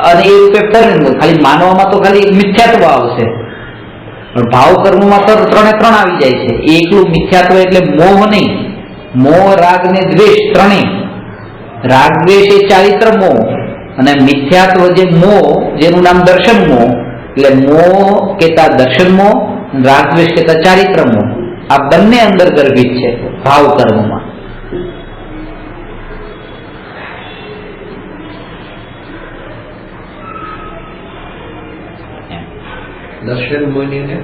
અને એ રૂપે ખાલી માનવામાં તો ખાલી મિથ્યાત્વ આવશે, પણ ભાવ કર્મમાં તો 3 3 આવી જાય છે. એકલું મિથ્યાત્વ એટલે મોહ નહીં, મોહ રાગ ને દ્વેષ ત્રણેય. રાગ દ્વેષ એ ચારિત્ર મોહ, અને મિથ્યાત્વ જે મોહ, જેનું નામ દર્શન મોહ, એટલે મોહ કેતા દર્શન મોહ, રાગ દ્વેષ કેતા ચારિત્ર મોહ. આ બંને અંદર ગર્ભિત છે ભાવ કર્મમાં. દર્શન મોહની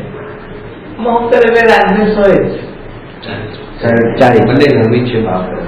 મોહ કરે એટલે રાગદ્વેષ હોય જ. ચારિત્ર બંને ગર્ભિત છે ભાવ કર્મ.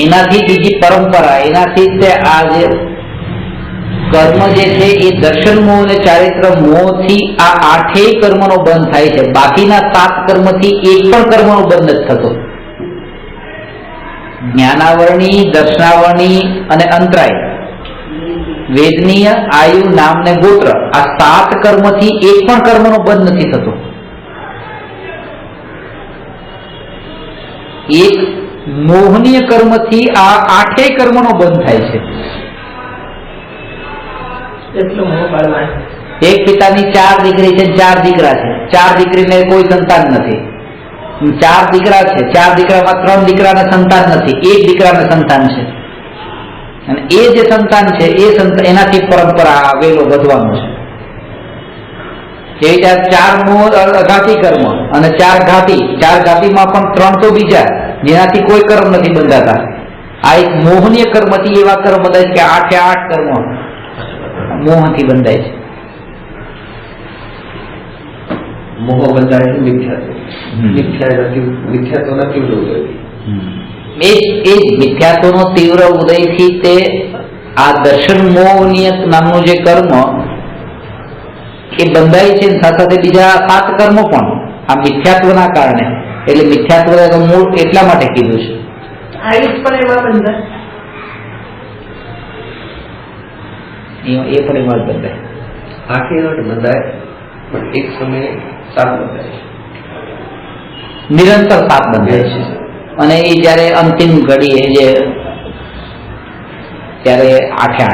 એનાથી બીજી પરંપરા, એનાથી તે આ જે કર્મ જે છે એ દર્શન મોહ અને ચારિત્ર મોહ થી આ 8 કર્મનો બંધ થાય છે. બાકીના 7 કર્મથી એક પણ કર્મનો બંધ નથી થતો. જ્ઞાનાવરણી, દર્શનાવરણી અને અંતરાય, વેદનીય, આયુ, નામ ને ગોત્ર, આ 7 કર્મથી એક પણ કર્મનો બંધ નથી થતો. એક મોહનીય કર્મથી આ 8 કર્મનો બંધ થાય છે. એટલું મોહ બળવાન. એક પિતાની 4 દીકરી છે, 4 દીકરા છે. 4 દીકરીને કોઈ સંતાન નથી. 4 દીકરા છે, 4 દીકરામાં 3 દીકરાને સંતાન નથી, 1 દીકરાને સંતાન છે. અને એ જે સંતાન છે એ એનાથી પરંપરા વેલો વધવાનું છે. એ 4 મૂળ અઘાતી કર્મ અને 4 ઘાતી. 4 ઘાતીમાં પણ 3 તો બીજા જેનાથી કોઈ કર્મ નથી બંધાતા. આ એક મોહનીય કર્મથી એવા કર્મ બંધાય છે કે 8 કર્મ મોહથી બંધાય છે. મોહ બંધાય છે મિથ્યાત્વના તીવ્ર ઉદયથી. એ જ મિથ્યાત્વનો તીવ્ર ઉદયથી તે આ દર્શન મોહનીય નામનું જે કર્મ એ બંધાય છે. સાથે સાથે બીજા 7 કર્મો પણ આ મિથ્યાત્વના કારણે. એટલે મિથ્યાત્વ મૂળ એટલા માટે કીધું છે. આયુષ પણ એમાં બંધાય. એ પણ એમાં જ બંધાય. 8 બંધાય પણ એક સમયે 7 બંધાય છે. નિરંતર 7 બંધાય છે. અને એ જયારે અંતિમ ઘડીએ જે ત્યારે 8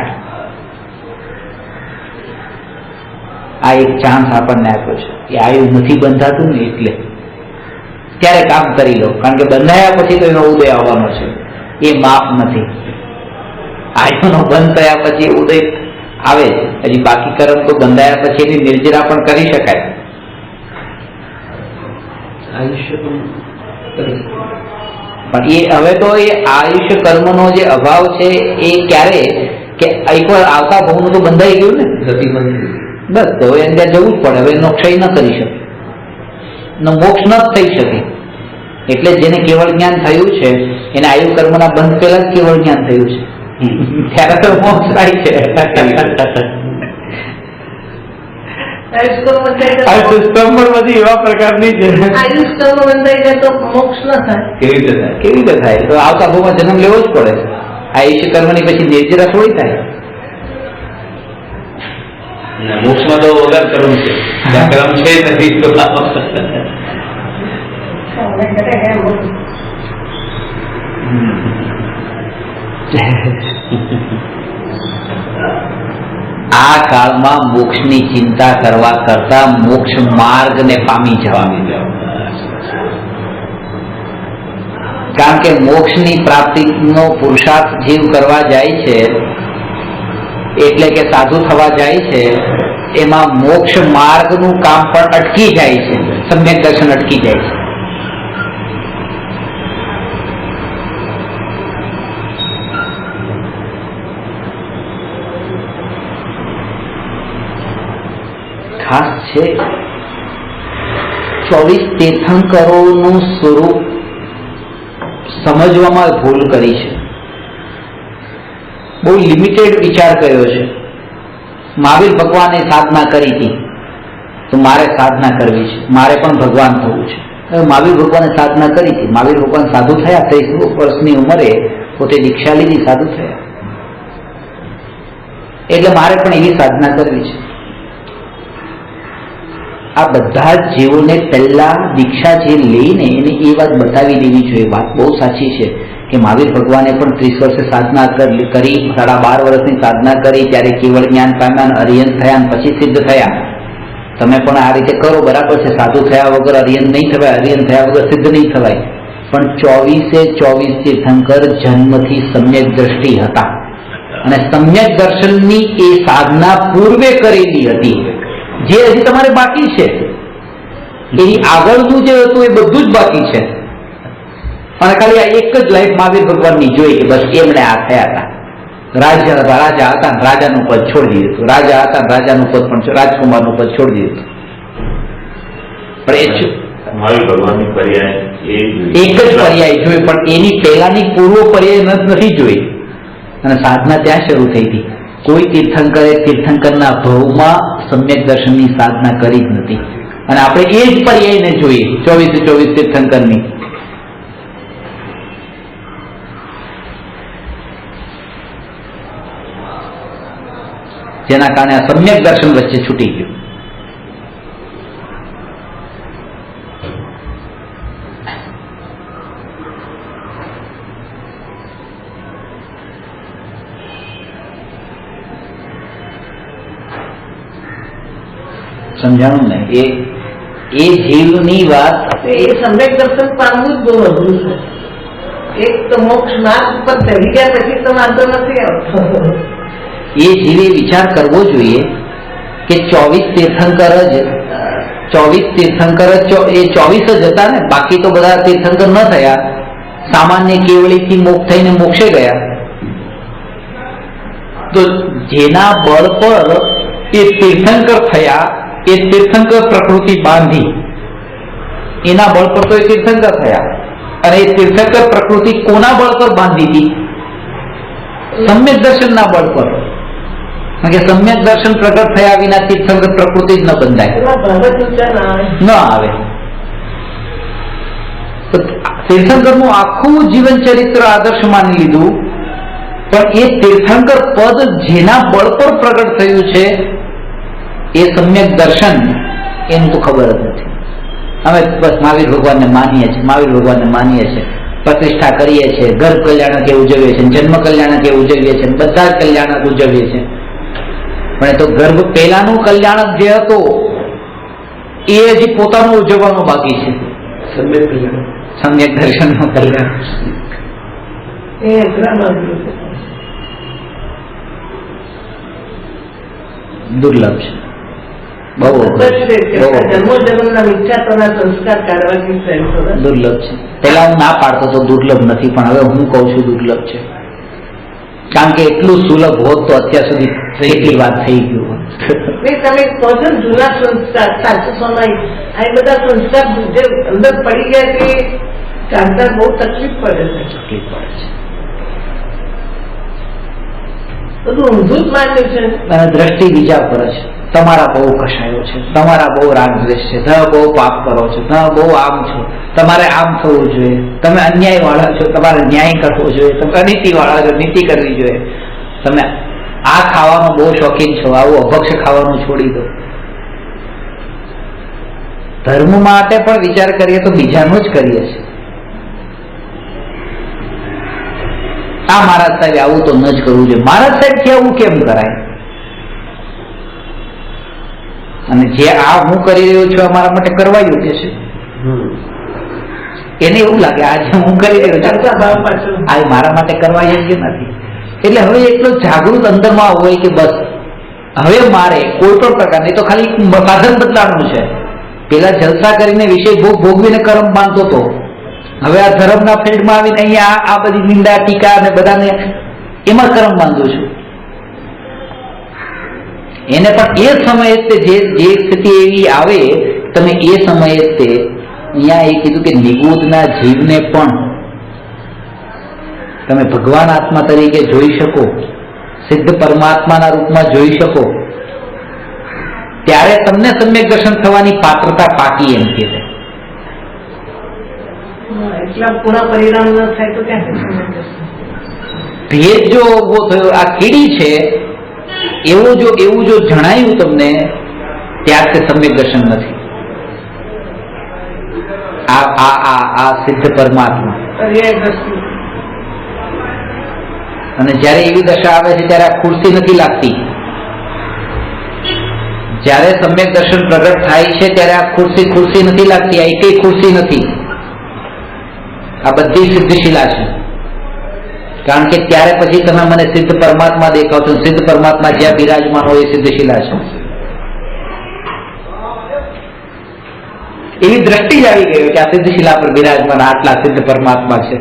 આ એક ચાન્સ આપણને આપ્યો છે કે આયુ નથી બંધાતું ને એટલે ત્યારે કામ કરી લો. કારણ કે બંધાયા પછી તો એનો ઉદય આવવાનો છે. એ માપ નથી. આયુનો બંધ થયા પછી ઉદય આવે. હજી બાકી કર્મ તો બંધાયા પછી એની નિર્જરા પણ કરી શકાય. આયુષ્ય પણ કરી પણ એ હવે તો એ આયુષ્ય કર્મનો જે અભાવ છે એ ક્યારે કે એકવાર આવતા ભાવનું તો બંધાઈ ગયું ને ગતિબંધ બસ. તો એને ત્યાં જવું જ પડે. હવે એનો ક્ષય ન કરી શકે, મોક્ષ ન થઈ શકે. એટલે જેને કેવળ જ્ઞાન થયું છે એને આયુ કર્મના બંધ પહેલા જ કેવળ જ્ઞાન થયું છે. ત્યારે તો મોક્ષ થાય છે. આયુષ કર્મ બંધાય આ સિસ્ટમ પણ બધી એવા પ્રકારની છે. આયુષ કર્મ બંધાઈ જાય તો મોક્ષ ન થાય. કેવી રીતે થાય? કેવી રીતે થાય? તો આવતા ભાવમાં જન્મ લેવો જ પડે. આયુષ્ય કર્મની પછી નિર્જરા થોડી થાય. મોક્ષમાં તો વગર કર્મ છે. ત્યાં કર્મ છે નથી તો આ કાળમાં મોક્ષની ચિંતા કરવા કરતા મોક્ષ માર્ગને પામી જવાની. કારણ કે મોક્ષની પ્રાપ્તિનો પુરુષાર્થ જીવ કરવા જાય છે એટલે કે સાધુ થવા જાય છે, એમાં મોક્ષ માર્ગનું કામ પણ અટકી જાય છે. સમ્યક દર્શન અટકી જાય છે. ખાસ છે 24 તીર્થંકરોનું સ્વરૂપ સમજવામાં ભૂલ કરી છે. બહુ લિમિટેડ વિચાર કર્યો છે. મહાવીર ભગવાને સાધના કરી હતી તો મારે સાધના કરવી છે, મારે પણ ભગવાન થવું છે. હવે મહાવીર ભગવાને સાધના કરી હતી. મહાવીર ભગવાન સાધુ થયા 23 વર્ષની ઉંમરે, પોતે દીક્ષા લીધી, સાધુ થયા. એટલે મારે પણ એવી સાધના કરવી છે. આ બધા જ જીવોને પહેલા દીક્ષા જે લઈને એને એ વાત બતાવી દેવી જોઈએ. વાત બહુ સાચી છે કે મહાવીર ભગવાને પણ 30 વર્ષે સાધના કરી, 12.5 વર્ષની સાધના કરી, ત્યારે કેવળ જ્ઞાન પામ્યા, અરિહંત થયા, પછી સિદ્ધ થયા. તમે પણ આ રીતે કરો, બરાબર છે. સાધુ થયા વગર અરિહંત નહીં થવાય, અરિહંત થયા વગર સિદ્ધ નહીં થવાય. પણ 24 તીર્થંકર જન્મથી સમ્યક દ્રષ્ટિ હતા અને સમ્યક દર્શનની એ સાધના પૂર્વે કરેલી હતી, જે હજી તમારે બાકી છે. એની આગળનું જે હતું એ બધું જ બાકી છે. અને ખાલી આ એક જ લાઈફ મહાવીર ભગવાનની જોઈ કે બસ એમણે આ થયા હતા. રાજા હતા, રાજાનું પદ છોડી દીધું. રાજા હતા, રાજાનું પદ પણ, રાજકુમારનું પદ છોડી દીધું. પણ એ મહાવીર ભગવાનની પર્યાય એક જ પર્યાય જોઈ, પણ એની પહેલાની પૂર્વ પર્યાય નથી જોઈ. અને સાધના ત્યાં શરૂ થઈ હતી. કોઈ તીર્થંકરે તીર્થંકરના ભાવમાં સમ્યક દર્શનની સાધના કરી જ નથી. અને આપણે એ જ પર્યાયને જોઈએ 24 તીર્થંકરની. જેના કારણે આ સમ્યક દર્શન વચ્ચે છૂટી ગયું. સમજાણું ને? એ જીવની વાત. એ સમ્યક દર્શન પામવું જ બહુ અઘરું છે. એક તો મોક્ષ માર્ગ પર ચડી ગયા પછી તો વાંધો નથી આવતો. એ જીવે વિચાર કરવો જોઈએ કે 24 તીર્થંકર જ 24 તીર્થંકર એ 24 જ હતા ને, બાકી તો બધા તીર્થંકર ન થયા, સામાન્ય કેવળીથી મોક્ષ થઈને મોક્ષે ગયા. તો જેના બળ પર એ તીર્થંકર થયા, એ તીર્થંકર પ્રકૃતિ બાંધી, એના બળ પર તો એ તીર્થંકર થયા. અને એ તીર્થંકર પ્રકૃતિ કોના બળ પર બાંધી હતી? સમ્યક દર્શનના બળ પર. કારણ કે સમ્યક દર્શન પ્રગટ થયા વિના તીર્થંકર પ્રકૃતિ જ ન બંધાય, ન આવે. તીર્થંકરનું આખું જીવન ચરિત્ર આદર્શ માની લીધું, પણ એ તીર્થંકર પદ જેના બળ પર પ્રગટ થયું છે એ સમ્યક દર્શન, એનું તો ખબર જ નથી. અમે બસ મહાવીર ભગવાનને માનીએ છીએ, મહાવીર ભગવાનને માનીએ છીએ, પ્રતિષ્ઠા કરીએ છીએ, ગર્ભ કલ્યાણક એ ઉજવીએ છીએ, જન્મ કલ્યાણક એ ઉજવીએ છીએ, બધા જ કલ્યાણક ઉજવીએ છીએ. પણ એ તો ગર્ભ પહેલાનું કલ્યાણક જે હતો એ હજી પોતાનું ઉજવવાનું બાકી છે. સમ્યક દર્શન નું કલ્યાણ દુર્લભ છે, બહુ દુર્લભ છે. પેલા હું ના પાડતો તો દુર્લભ નથી, પણ હવે હું કઉ છું દુર્લભ છે. કારણ કે એટલું સુલભ હોત તો અત્યાર સુધી એટલી વાત થઈ ગયું હોત. તમે કહો છો જૂના સંસ્કાર, સાચો સમય, આ બધા સંસ્કાર જે અંદર પડી ગયા છે કાઢતા બહુ તકલીફ પડે છે. બધું ઊંધું જ માન્યું છે. અને દ્રષ્ટિ બીજા પર છે. તમારા બહુ કષાયો છે, તમારા બહુ રાગ દ્વેષ છે, તમે બહુ પાપ કરો છો, તમે બહુ આમ છો, તમારે આમ થવું જોઈએ, તમે અન્યાય વાળા છો, તમારે ન્યાય કરવો જોઈએ, તમે અનીતિ વાળા છો, નીતિ કરવી જોઈએ, તમે આ ખાવાનું બહુ શોખીન છો, આવું અભક્ષ ખાવાનું છોડી દો. ધર્મ માટે પણ વિચાર કરીએ તો બીજાનું જ કરીએ છીએ. આ મહારાજ સાહેબ આવું તો ન જ કરવું જોઈએ, મહારાજ સાહેબ થી આવું કેમ કરાય? અને જે આ હું કરી રહ્યો છું અમારા માટે કરવા યોગ્ય છે, એને એવું લાગે આજે હું કરી રહ્યો છું આ મારા માટે કરવા યોગ્ય નથી. એટલે હવે એટલો જાગૃત અંદરમાં હોય કે બસ હવે મારે કોઈ પણ પ્રકારની તો ખાલી સાધન બદલાવાનું છે. પેલા જલસા કરીને વિષય ભોગ ભોગવીને કર્મ બાંધતો હતો, હવે આ ધર્મના ફિલ્ડમાં આવીને અહીંયા આ બધી નિંદા ટીકા અને બધાને એમાં કર્મ બાંધું છું. એને પણ એ સમયે જે સ્થિતિ એવી આવે, તમે એ સમયે તે અહીંયા એ કીધું કે નિગૂઢના જીવને પણ તમે ભગવાન આત્મા તરીકે જોઈ શકો, સિદ્ધ પરમાત્માના રૂપમાં જોઈ શકો, ત્યારે તમને સમ્યક દર્શન થવાની પાત્રતા પાકી એમ કે છે. એટલા પૂરા પરિણામ ન થાય તો ક્યાંથી ભેદ જો ઉભો થયો, આ કીડી છે એવું જો જણાયું તમને, ત્યાર તે સમ્યક દર્શન નથી. આ સિદ્ધ પરમાત્મા. અને જયારે એવી દશા આવે છે ત્યારે આ ખુરશી નથી લાગતી. જયારે સમ્યક દર્શન પ્રગટ થાય છે ત્યારે આ ખુરશી નથી લાગતી, આ એકઈ ખુરશી નથી, આ બધી સિદ્ધશિલા છે. કારણ કે ત્યારે પછી તમે મને સિદ્ધ પરમાત્મા દેખાવ છો, સિદ્ધ પરમાત્મા જ્યાં બિરાજમાન હોય એ સિદ્ધશિલા છે. એવી દ્રષ્ટિ જ આવી ગઈ કે આ સિદ્ધશિલા પર બિરાજમાન આટલા સિદ્ધ પરમાત્મા છે.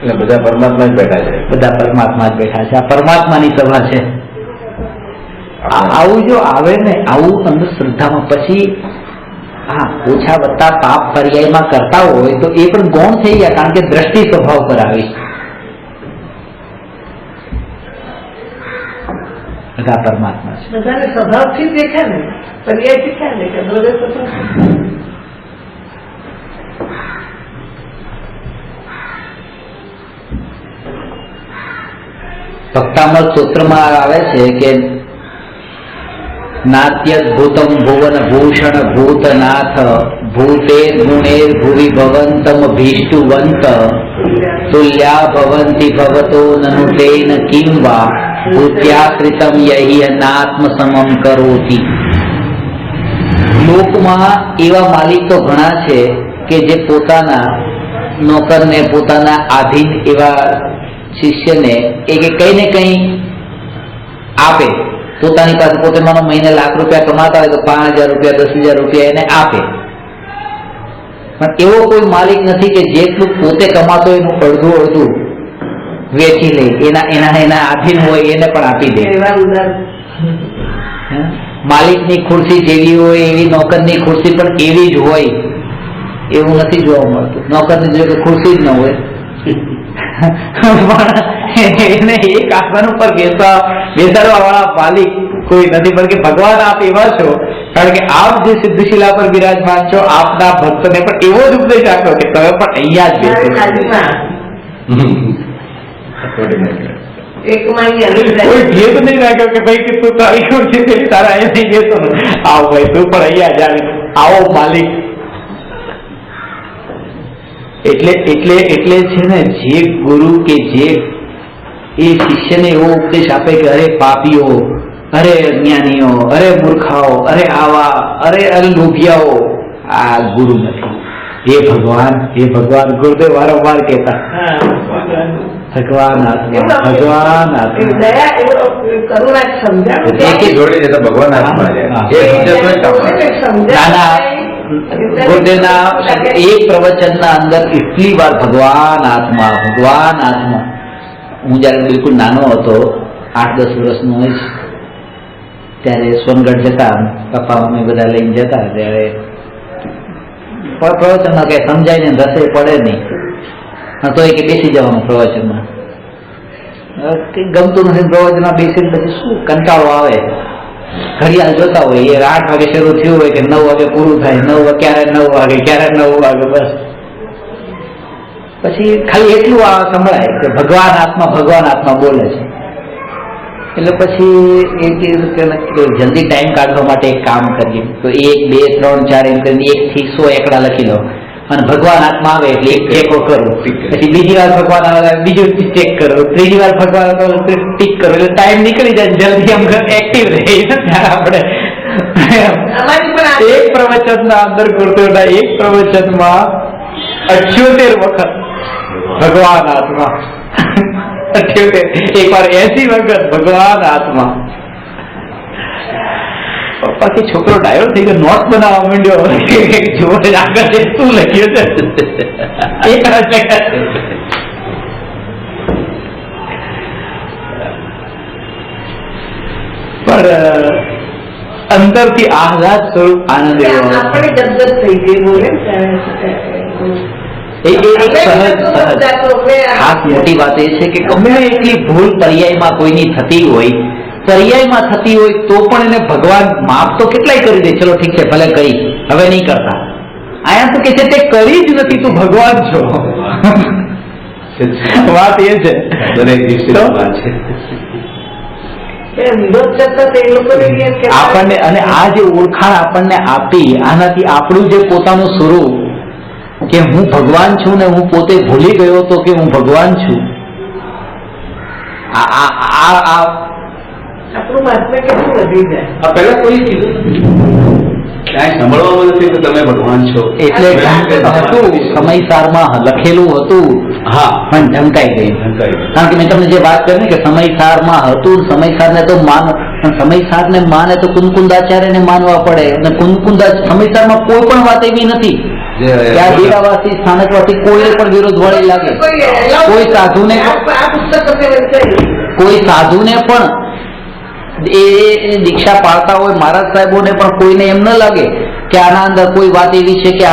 એટલે બધા પરમાત્મા જ બેઠા છે, બધા પરમાત્મા જ બેઠા છે, આ પરમાત્માની સભા છે. આવું જો આવે ને, આવું અંદર શ્રદ્ધામાં, પછી હા ઓછા વત્તા પાપ પર્યાયમાં કરતા હોય તો એ પણ ગૌણ થઈ ગયા, કારણ કે દ્રષ્ટિ સ્વભાવ પર આવી. બધા પરમાત્મા છે. બધાને સ્વભાવથી દેખે ને, પર્યાયથી ક્યાં દેખે? ભક્તામૃત સૂત્રમાં આવે છે કે નાત્યદ્ભુતમ ભુવન ભૂષણ ભૂતનાથ ભૂતેર ગુણેર ભુવિ ભવંતમ ભીષ્ટુવંત તુલ્યા ભવંતિ ભવતો નનુ તેન કિમ વા ભૂત્યાશ્રિતમ યહિ અનાત્મ સમમ કરોતિ. લોકમાં એવા માલિક તો ઘણા છે કે જે પોતાના નોકરને, પોતાના આધીન એવા શિષ્યને એ કઈ ને કઈ આપે પોતાની પાસે પોતે માનો મહિને લાખ રૂપિયા કમાતા હોય તો 5,000 રૂપિયા 10,000 રૂપિયા એને આપે. પણ એવો કોઈ માલિક નથી કે જેટલું પોતે કમાતો હોય એનું અડધું વેચી લે, એના આધીન હોય એને પણ આપી દે. એવા ઉદાર માલિકની ખુરશી જેવી હોય એવી નોકરની ખુરશી પણ એવી જ હોય એવું નથી જોવા મળતું. નોકરની જો ખુરશી જ ન હોય એને એક આસમાન ઉપર બેસાડવા વાળા માલિક કોઈ નથી. પણ કે ભગવાન આપ એવા છો, કારણ કે આપ જે સિદ્ધશિલા પર બિરાજમાન છો, આપના ભક્તને પણ એવો જ ઉપદેશ આપ્યો કે તમે પણ અહીંયા જ બેસો. કોઈ ભેદ નહીં રાખ્યો કે ભાઈ કે તું તારી ખુરશી છે તારા અહીંયા નહીં બેસો, આવો ભાઈ તું પણ અહીંયા જ આવો માલિક. એટલે છે ને, જે ગુરુ કે જે એ શિષ્યને એવો ઉપદેશ આપે કે અરે પાપીઓ, અરે અજ્ઞાનીઓ, અરે મૂર્ખાઓ, અરે આવા, અરે લોભિયાઓ, આ ગુરુ નથી. હે ભગવાન ગુરુદેવ વારંવાર કહેતા ભગવાન આત્મા, ભગવાન આત્મા જોડે જતા ભગવાન આત્મા ગુરુદેવના એક પ્રવચનના અંદર એટલી વાર ભગવાન આત્મા, ભગવાન આત્મા. હું જયારે બિલકુલ નાનો હતો, 8-10 વર્ષનો હોય ત્યારે સોનગઢ જતા, પપ્પા મમ્મી બધા લઈને જતા, ત્યારે પ્રવચનમાં કઈ સમજાય ને રસે પડે નહીં, તો એ કે બેસી જવાનું પ્રવચનમાં. ગમતું નથી પ્રવચનમાં બેસીને પછી શું કંટાળો આવે. ઘડિયાળ જોતા હોય, એ 8 વાગે શરૂ થયું હોય કે 9 વાગે પૂરું થાય, 9 વાગે ક્યારે 9 વાગે બસ. પછી ખાલી એટલું આ સંભળાય કે ભગવાન આત્મા બોલે છે. એટલે પછી જલ્દી ટાઈમ કાઢવા માટે એક કામ કરીએ તો 1, 2, 3, 4 એમ કરીને 1 થી 100 એકડા લખી લો, અને ભગવાન આત્મા આવે એટલે એક ચેકો કરો, પછી બીજી વાર ભગવાન આવે બીજું ચેક કરો, ત્રીજી વાર ભગવાન ટીક કરો, એટલે ટાઈમ નીકળી જાય, જલ્દી આમ એક્ટિવ રહે. આપણે એક પ્રવચનના અંદર ગુરુદેવના એક પ્રવચનમાં 78 વખત ભગવાન આત્મા, 78 એક વાર 80 વખત ભગવાન આત્મા. પછી છોકરો ડાયો થઈ ગયો, નોટ બનાવવા માંડ્યો, જોડે આગળ શું લખ્યું છે. પણ અંદરથી આહલાદ સ્વરૂપ આનંદ આપણે ગદગદ થઈ ગઈ બોલે. ખાસ મોટી વાત એ છે કે ગમે એટલી ભૂલ પર્યાયમાં કોઈની થતી હોય તો પણ એને ભગવાન માફ તો કેટલાય કરી દે, ચલો ઠીક છે ભલે કરી, હવે નહીં કરતા. આયા તો કે છે તે કરી જ નથી, તું ભગવાન છો. વાત એ છે આપણને, અને આ જે ઓળખાણ આપણને આપી, આનાથી આપણું જે પોતાનું સ્વરૂપ કે હું ભગવાન છું ને હું પોતે ભૂલી ગયો તો કે હું ભગવાન છું, આપણું મહાત્મા કેટલું વધી જાય. પહેલા કોઈ કીધું ક્યાંય સાંભળવામાં નથી કે તમે ભગવાન છો. એટલે હતું સમયસારમાં લખેલું હતું, હા, પણ ઢંકાઈ ગઈ. કારણ કે મેં તમને જે વાત કરી ને કે સમયસારમાં હતું, સમયસારને તો સમયસારને માને તો કુંદકુંદાચાર્યને માનવા પડે, અને સમયસારમાં કોઈ પણ વાત એવી નથી ત્યાં ડેરાવાસી સ્થાનકવાસી કોઈને પણ વિરોધ વળી લાગે. કોઈ સાધુને પણ એ દીક્ષા પાડતા હોય મહારાજ સાહેબોને પણ કોઈને એમ ન લાગે કે આના અંદર કોઈ વાત એવી છે કે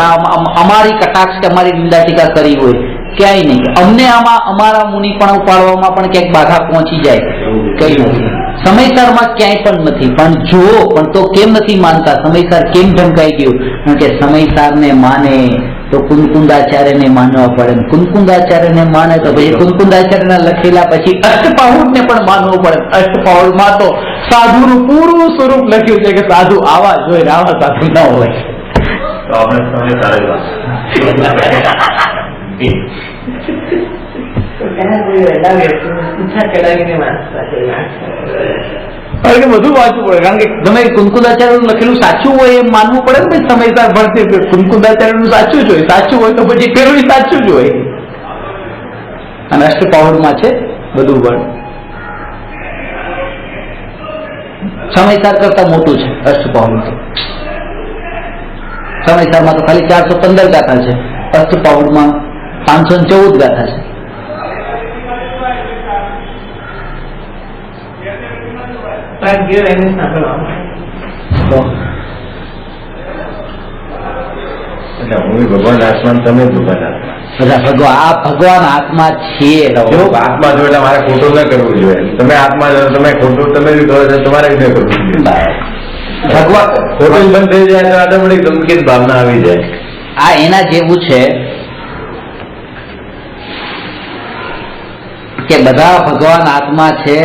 અમારી કટાક્ષ કે અમારી નિંદા ટીકા કરી હોય, ક્યાંય નહીં. અમને આમાં અમારા મુનિ પણ ઉપાડવામાં પણ ક્યાંક બાધા પહોંચી જાય, કઈ નથી. સમયસરમાં ક્યાંય પણ નથી. પણ જુઓ, પણ તો કેમ નથી માનતા? સમયસર કેમ ઢંકાઈ ગયું? કારણ કે સમયસરને માને તો કુંદકુંદાચાર્યને માનવા પડે, કુંદકુંદાચાર્યને માને તો પછી કુંદકુંદાચાર્યના લખેલા પછી અષ્ટપાઉડને પણ માનવું પડે. અષ્ટપાઉડમાં તો સાધુનું પૂરું સ્વરૂપ લખ્યું છે કે સાધુ આવા જ હોય, આવા સાધુ ન હોય. તો આપણે સમયસર કારણ કે બધું વાંચવું પડે. કારણ કે તમે કુંદકુંદાચાર્યનું લખેલું સાચું હોય એમ માનવું પડે ને. સમયસર ભણતી કુંદકુંદાચાર્યનું સાચું જ હોય, સાચું હોય તો પછી પેલું સાચું જ હોય. અને અષ્ટપાઉડમાં છે બધું પણ. સમયસાર કરતા મોટું છે અષ્ટપાઉડ. સમયસારમાં તો ખાલી 415 ગાથા છે, અષ્ટપાઉડમાં 514 ગાથા છે. ભાગ્ય એને સાંભળવામાં તો એટલે હું ભગવાન આત્મા, તમે ભગવાન આત્મા. બધા ભગવાન આત્મા છીએ. જો આત્મા છો એટલે મારે ખોટું ન કરવું જોઈએ. તમે આત્મા છો, તમે ખોટું તમે બી કરો છો, તમારે બી ન કરવું જોઈએ. ભગવાન ખોટું બંધ થઈ જાય તો ઓટોમેટિક ગમકીત ભાવના આવી જાય. આ એના જેવું છે કે બધા ભગવાન આત્મા છે,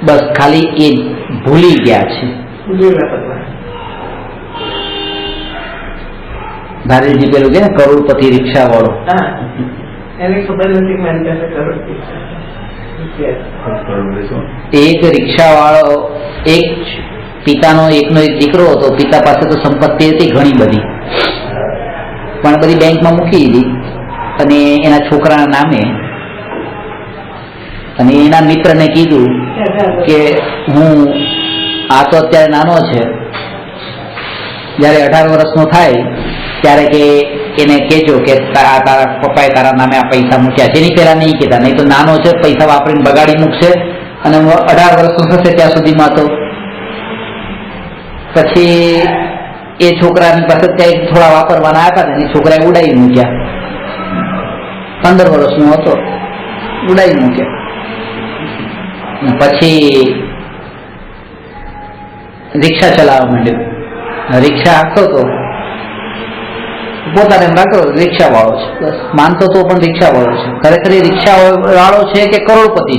બસ ખાલી એ ભૂલી ગયા છે. ભૂલેલા ભગવાન. ધારીજી પેલું કે ને કરોડપતિ રિક્ષા વાળો, હા, એને ખબર નથી કે મારી પાસે કરોડપતિ છે. એક રિક્ષા વાળો, એક પિતાનો એકનો એક દીકરો હતો. પિતા પાસે તો સંપત્તિ હતી ઘણી બધી, પણ બધી બેંકમાં મૂકી દીધી અને એના છોકરાના નામે. અને એના મિત્રને કીધું કે હું આ તો અત્યારે નાનો છે, જયારે 18 વર્ષનો થાય ત્યારે કે એને કહેજો કે તારા પપ્પાએ તારા નામે આ પૈસા મૂક્યા છે. એની પહેલા નહીં કહેતા, નહીં તો નાનો છે, પૈસા વાપરીને બગાડી મૂકશે અને 18 વર્ષનો થશે ત્યાં સુધીમાં તો પછી એ છોકરાની પાસે ત્યાં થોડા વાપરવાના હતા ને છોકરાએ ઉડાવી મૂક્યા. 15 વર્ષનો હતો, ઉડાવી મૂક્યા. પછી રિક્ષા ચલાવવા માંડ્યો. રિક્ષા હાંકતો હતો, પોતાને એમ લાગતો રિક્ષા વાળો છે, બસ માનતો તો પણ રિક્ષા વાળો છે. ખરેખર એ રિક્ષા વાળો છે કે કરોડપતિ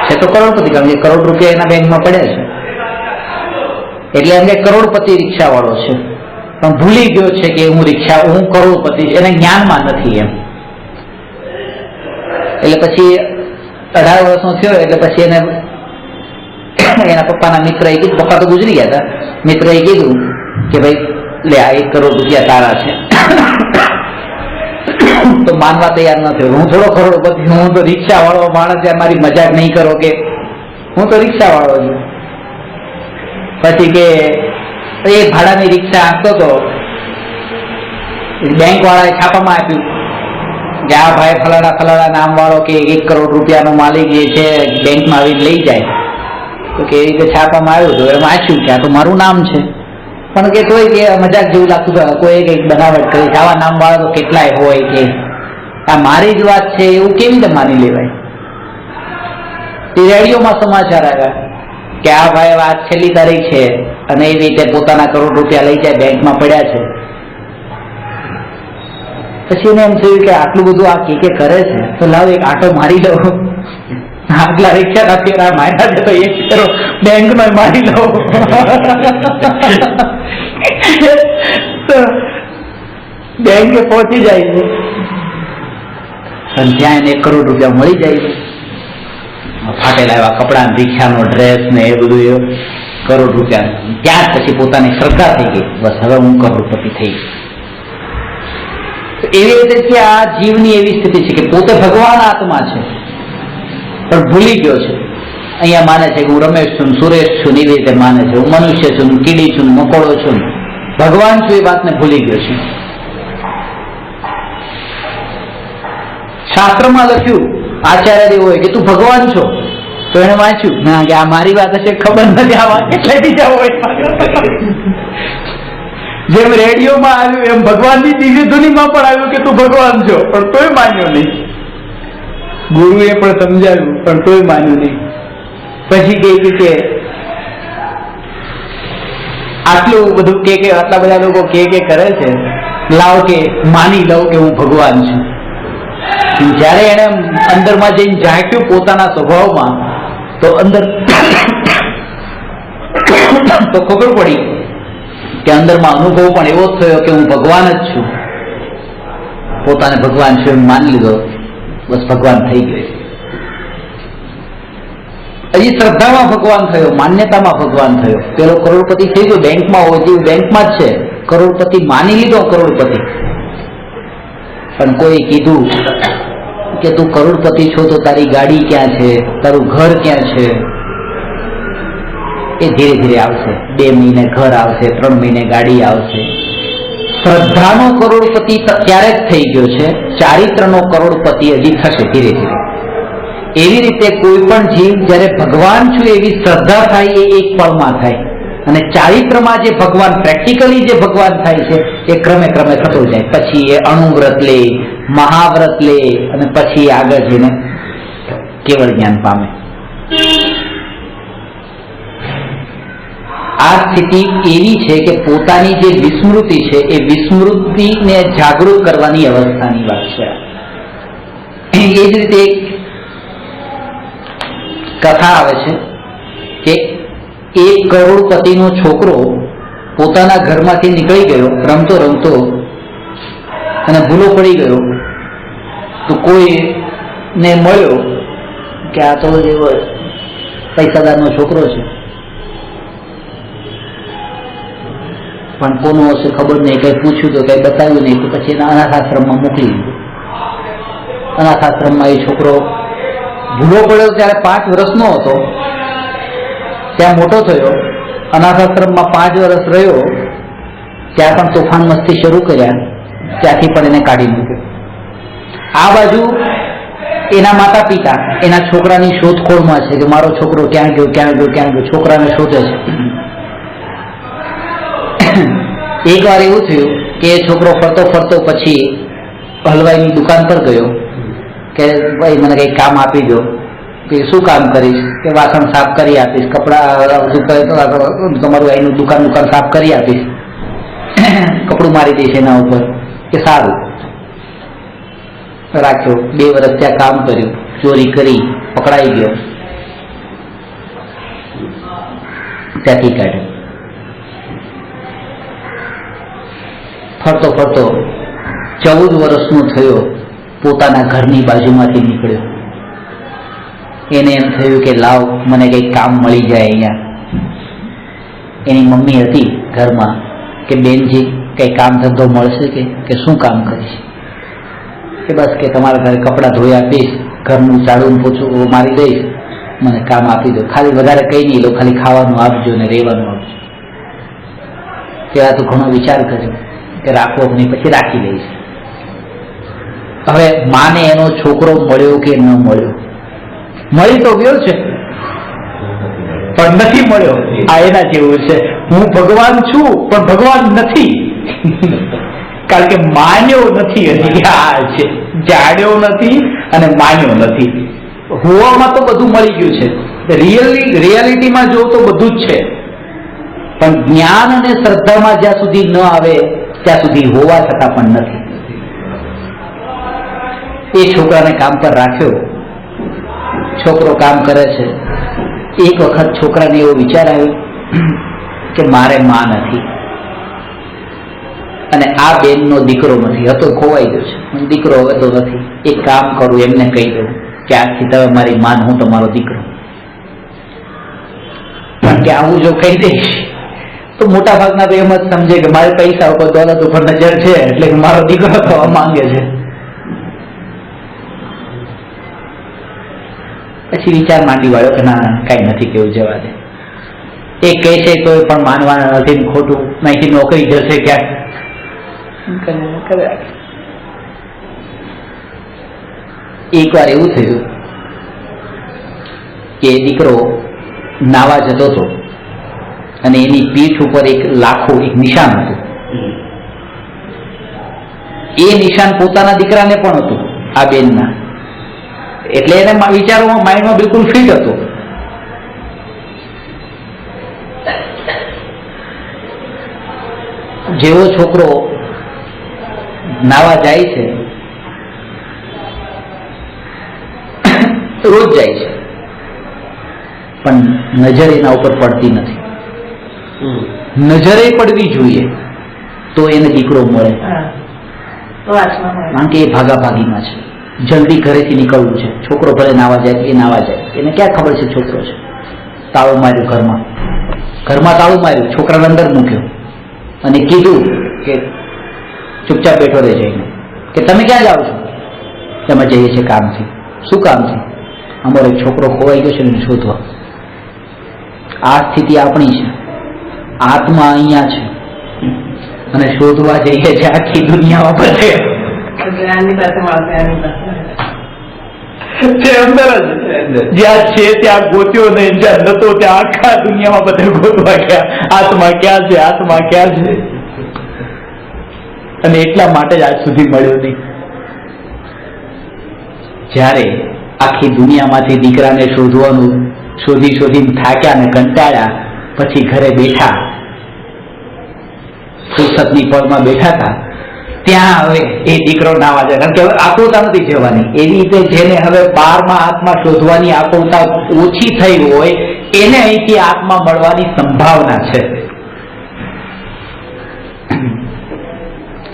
છે તો કરોડપતિ, કારણ કે કરોડ રૂપિયા એના બેંકમાં પડ્યા છે એટલે એમ કે કરોડપતિ રિક્ષા વાળો છે. પણ ભૂલી ગયો છે કે હું કરોડપતિ છું, એને જ્ઞાનમાં નથી એમ. એટલે પછી 18 વર્ષનો થયો એટલે પછી એને એના પપ્પાના મિત્રએ કીધું, પપ્પા તો ગુજરી ગયા હતા, મિત્રએ કીધું કે ભાઈ લે આ 1 કરોડ રૂપિયા તારા છે. તો માનવા તૈયાર ન થયો. હું થોડો કરોડપતિ, હું તો રિક્ષા વાળો માણસ, મારી મજાક નહીં કરો કે હું તો રિક્ષા વાળો છું. પછી કે એ ભાડાની રિક્ષા હાંકતો હતો, બેંક વાળાએ છાપામાં આપ્યું કે આ ભાઈ ફલાણા નામ વાળો કે 1 કરોડ રૂપિયાનો માલિક જે છે બેંકમાં આવીને લઈ જાય. તો કે એ રીતે છાપામાં આવ્યું હતું, એમ વાંચ્યું કે આ તો મારું નામ છે. પણ કે તોય કે મજાક જેવું લાગતું હતું, કોઈ કંઈક બનાવટ કરી છે, આવા નામ વાળા તો કેટલાય હોય કે આ મારી જ વાત છે એવું કેવી રીતે માની લેવાય. એ રેડિયોમાં સમાચાર આવ્યા કે આ ભાઈ વાત છેલ્લી તારીખ છે અને એવી રીતે પોતાના કરોડ રૂપિયા લઈ જાય, બેંકમાં પડ્યા છે. પછી એને એમ થયું કે આટલું બધું આ કે કરે છે તો લાવ એક આટો મારી લઉં. આટલા રિક્ષા ફેરા માર્યા છે તો 1 કરોડ બેંક નો મારી લઉં. બેંકે પહોંચી જાય છે અને ત્યાં એને 1 કરોડ રૂપિયા મળી જાય છે. ફાટેલા એવા કપડા, રિક્ષાનો ડ્રેસ ને એ બધું, એ 1 કરોડ રૂપિયા. ત્યાં પછી પોતાની શ્રદ્ધા થઈ ગઈ, બસ હવે હું કરોડપતિ થઈ ગઈ. એવી રીતે કે આ જીવની એવી સ્થિતિ છે કે પોતે ભગવાન આત્મા છે પણ ભૂલી ગયો છે. અહીંયા માને છે કે હું રમેશ છું, સુરેશ છું, એવી રીતે માને છે હું મનુષ્ય છું, કીડી છું, મકોડો છું, ભગવાન છું, એ વાતને ભૂલી ગયો છે. શાસ્ત્રમાં લખ્યું આચાર્ય દેવ હોય કે તું ભગવાન છો, તો એને વાંચ્યું ના કે આ મારી વાત હશે, ખબર નથી આ વાત એટલે બીજા હોય. જેમ રેડિયોમાં આવ્યું એમ ભગવાનની દિવ્ય ધુનીમાં પણ આવ્યું કે તું ભગવાન છો, પણ તોય માન્યો નહીં. ગુરુએ પણ સમજાવ્યું પણ તોય માન્યું નહીં. પછી કે આટલું બધું કે આટલા બધા લોકો કે કરે છે, લાવ કે માની લઉં કે હું ભગવાન છું. જયારે એને અંદરમાં જઈને ઝાંક્યું પોતાના સ્વભાવમાં તો અંદર તો ખબર પડી કે અંદરમાં અનુભવ પણ એવો જ થયો કે હું ભગવાન જ છું. પોતાને ભગવાન છું એમ માની લીધો, બસ ભગવાન થઈ ગયો. હજી શ્રદ્ધામાં ભગવાન થયો, માન્યતામાં ભગવાન થયો. પેલો કરોડપતિ થઈ ગયો, બેંકમાં હોય તેવું બેંકમાં જ છે, કરોડપતિ માની લીધો કરોડપતિ. પણ કોઈ કીધું કે તું કરોડપતિ છો તો તારી ગાડી ક્યાં છે, તારું ઘર ક્યાં છે, એ ધીરે ધીરે આવશે. 2 મહિને ઘર આવશે, 3 મહિને ગાડી આવશે. શ્રદ્ધાનો કરોડપતિ ત્યારે જ થઈ ગયો છે, ચારિત્રનો કરોડપતિ હજી થશે ધીરે ધીરે. એવી રીતે કોઈ પણ જીવ જ્યારે ભગવાન છું એવી શ્રદ્ધા થાય એ એક પળમાં થાય, અને ચારિત્રમાં જે ભગવાન, પ્રેક્ટિકલી જે ભગવાન થાય છે એ ક્રમે ક્રમે થતો જાય. પછી એ અણુવ્રત લે, મહાવ્રત લે, અને પછી આગળ જઈને કેવળ જ્ઞાન પામે. આ સ્થિતિ એવી છે કે પોતાની જે વિસ્મૃતિ છે એ વિસ્મૃતિને જાગૃત કરવાની અવસ્થાની વાત છે. એ જ રીતે કથા આવે છે કે 1 કરોડપતિનો છોકરો પોતાના ઘરમાંથી નીકળી ગયો રમતો રમતો અને ભૂલો પડી ગયો, તો કોઈને મળ્યો કે આ તો પૈસાદારનો છોકરો છે, પણ કોનો હશે ખબર નહીં. કઈ પૂછ્યું તો કઈ બતાવ્યું નહીં, તો પછી એના અનાથાશ્રમમાં મોકલી દીધો. અનાથાશ્રમમાં એ છોકરો ભૂલો પડ્યો ત્યારે 5 વર્ષનો હતો, ત્યાં મોટો થયો. અનાથાશ્રમમાં 5 વર્ષ રહ્યો, ત્યાં પણ તોફાન મસ્તી શરૂ કર્યા, ત્યાંથી પણ એને કાઢી મૂક્યો. આ બાજુ એના માતા પિતા એના છોકરાની શોધખોળમાં છે કે મારો છોકરો ક્યાં ગયો, ક્યાં ગયો, ક્યાં ગયો, છોકરાને શોધે છે. એક વાર એવું થયું કે એ છોકરો ફરતો ફરતો પછી હલવાઈની દુકાન પર ગયો કે ભાઈ મને કંઈક કામ આપી દો. કે શું કામ કરીશ? કે વાસણ સાફ કરી આપીશ, કપડાં તમારું અહીંનું દુકાન સાફ કરી આપીશ, કપડું મારી દઈશ એના ઉપર. કે સારું, રાખ્યો. 2 વર્ષ ત્યાં કામ કર્યું, ચોરી કરી, પકડાઈ ગયો, ત્યાંથી કાઢ્યો. ફરતો ફરતો 14 વર્ષનો થયો, પોતાના ઘરની બાજુમાંથી નીકળ્યો. એને એમ થયું કે લાવ મને કંઈક કામ મળી જાય અહીંયા. એની મમ્મી હતી ઘરમાં કે બેનજી કંઈ કામ ધંધો મળશે કે શું કામ કરીશ? કે બસ કે તમારા ઘરે કપડાં ધોઈ આપીશ, ઘરનું ઝાડું પોછું મારી દઈશ, મને કામ આપી દો, ખાલી વધારે કંઈ નહીં લો, ખાલી ખાવાનું આપજો ને રહેવાનું આપજો. ત્યાં તો ઘણો વિચાર કર્યો કે રાખવો નહીં, પછી રાખી દઈશ. હવે માને એનો છોકરો મળ્યો કે ન મળ્યો? મળી તો ગયો છે પણ નથી મળ્યો. આ એના જેવું છે, હું ભગવાન છું પણ ભગવાન નથી. કારણ કે માન્યો નથી હજી. આ છે, જાણ્યો નથી અને માન્યો નથી. હોવામાં તો બધું મળી ગયું છે, રિયાલિટીમાં જો તો બધું જ છે, પણ જ્ઞાન અને શ્રદ્ધામાં જ્યાં સુધી ન આવે ત્યાં સુધી હોવા છતાં પણ નથી. એ છોકરાને કામ પર રાખ્યો, છોકરો કામ કરે છે. એક વખત છોકરાને એવો વિચાર આવ્યો કે મારે માં નથી અને આ બેનનો દીકરો નથી, હતો ખોવાઈ ગયો છે, દીકરો હવે તો નથી. એક કામ કરું, એમને કહી દઉં કે આજથી તમે મારી માન, હું તમારો દીકરો. પણ કે આવું જો કહી દઈશ તો મોટા ભાગના તો એમ જ સમજે કે મારે પૈસા ઉપર, દોલત ઉપર નજર છે એટલે કે મારો દીકરો થવા માંગે છે. પછી વિચાર માંડી વાળ્યો કે ના કઈ નથી કેવું, જવા દે. એ કહે છે તો પણ માનવાના નથી, ખોટું નહીં, નોકરી જશે ક્યાંક. એક વાર એવું થયું કે દીકરો નાવા જતો હતો અને એની પીઠ ઉપર એક લાખો, એક નિશાન હતું. એ નિશાન પોતાના દીકરાને પણ હતું, આ બેનના. એટલે એને વિચારોમાં, માઇન્ડમાં બિલકુલ ફિટ હતો. જેવો છોકરો નાવા જાય છે, રોજ જાય છે, પણ નજર એના ઉપર પડતી નથી. નજરે પડવી જોઈએ તો એને દીકરો મળે, કારણ કે એ ભાગાભાગીમાં છે, જલ્દી ઘરેથી નીકળવું છે. છોકરો ભલે નાવા જાય, એ નાવા જાય, એને ક્યાં ખબર છે છોકરો છે. તાળું માર્યું ઘરમાં તાળું માર્યું, છોકરાને અંદર મૂક્યો અને કીધું કે ચૂપચાપ બેઠો રહે જઈને. કે તમે ક્યાં જાઓ છો? તમે જઈએ છીએ કામથી. શું કામ છે? અમારો એક છોકરો ખોવાઈ ગયો છે ને શોધવા. આ સ્થિતિ આપણી છે. આત્મા અહીંયા છે અને શોધવા જઈએ છે આખી દુનિયામાં બધે. આની પાસે મળશે, આની પાસે છે અંદર જ, જ્યાં છે ત્યાં ગોત્યો નહીં, જ્યાં નતો ત્યાં આખા દુનિયામાં બધે ગોતવા ગયા. આત્મા ક્યાં છે, આત્મા ક્યાં છે? અને એટલા માટે જ આજ સુધી મળ્યો નહીં. જ્યારે આખી દુનિયામાંથી દીકરાને શોધવાનું શોધીને થાક્યા ને કંટાળ્યા, પછી ઘરે બેઠા, ફુરસતની પળમાં બેઠા હતા, ત્યાં હવે એ દીકરો નાવા જાય. કારણ કે હવે આકુલતા નથી જવાની. એવી રીતે જેને હવે 12મા આત્મા શોધવાની આકુલતા ઓછી થઈ હોય એને અહીંથી આત્મા મળવાની સંભાવના છે.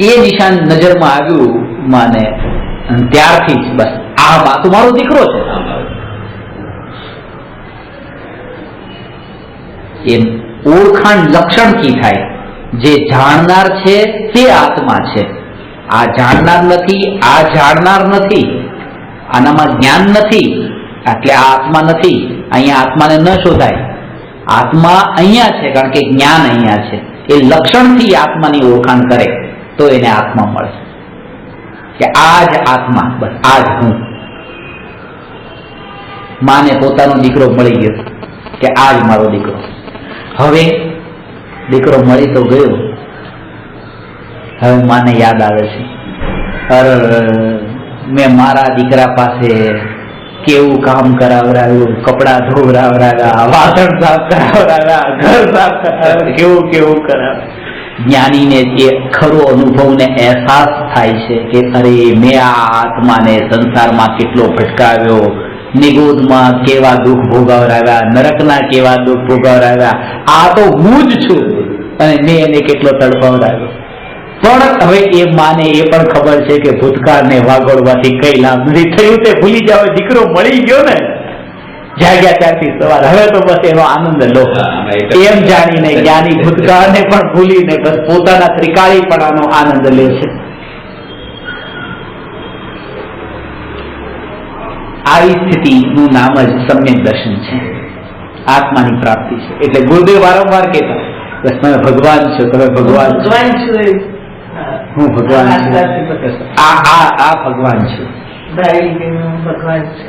એ નિશાન નજરમાં આવ્યું માને, અને ત્યારથી જ બસ આ તો મારો દીકરો છે. એ ઓળખાણ લક્ષણથી થાય. જે જાણનાર છે તે આત્મા છે. આ જાણનાર નથી, આ જાણનાર નથી, આનામાં જ્ઞાન નથી, એટલે આ આત્મા નથી. અહીંયા આત્માને ન શોધાય. આત્મા અહીંયા છે કારણ કે જ્ઞાન અહીંયા છે. એ લક્ષણથી આત્માની ઓળખાણ કરે તો એને આત્મા મળે કે આ જ આત્મા, બસ આ જ હું. માને પોતાનો દીકરો મળી ગયો કે આ જ મારો દીકરો. હવે દીકરો મળી તો ગયો, હવે માને યાદ આવે છે, અરે મેં મારા દીકરા પાસે કેવું કામ કરાવડાવ્યું, કપડા ધોવડાવડાવ્યા, વાસણ સાફ કરાવડાવ્યા, ઘર સાફ કરાવ્યા, કેવું કેવું કરાવ્યું. જ્ઞાનીને એ ખરો અનુભવને અહેસાસ થાય છે કે અરે મેં આ આત્માને સંસારમાં કેટલો ભટકાવ્યો, નિગોદમાં કેવા દુઃખ ભોગવડાવ્યા, નરકના કેવા દુઃખ ભોગવડાવ્યા. આ તો હું જ છું અને મેં એને કેટલો તડપાવડાવ્યો. પણ હવે એ માને એ પણ ખબર છે કે ભૂતકાળને વાગોળવાથી કઈ લાભ નથી થયું. તે ભૂલી જાવ, દીકરો મળી ગયો ને, જાગ્યા ત્યારથી સવાર, હવે તો બસ એનો આનંદ લો. એમ જાણીને જ્ઞાની ભૂતકાળને પણ ભૂલીને બસ પોતાના ત્રિકાળીપણાનો આનંદ લે છે. આવી સ્થિતિનું નામ જ સમ્યક દર્શન છે, આત્માની પ્રાપ્તિ છે. એટલે ગુરુદેવ વારંવાર કહેતા, બસ તમે ભગવાન છો, તમે ભગવાન છો. હું ભગવાન છું, આ ભગવાન છે, ભગવાન છે,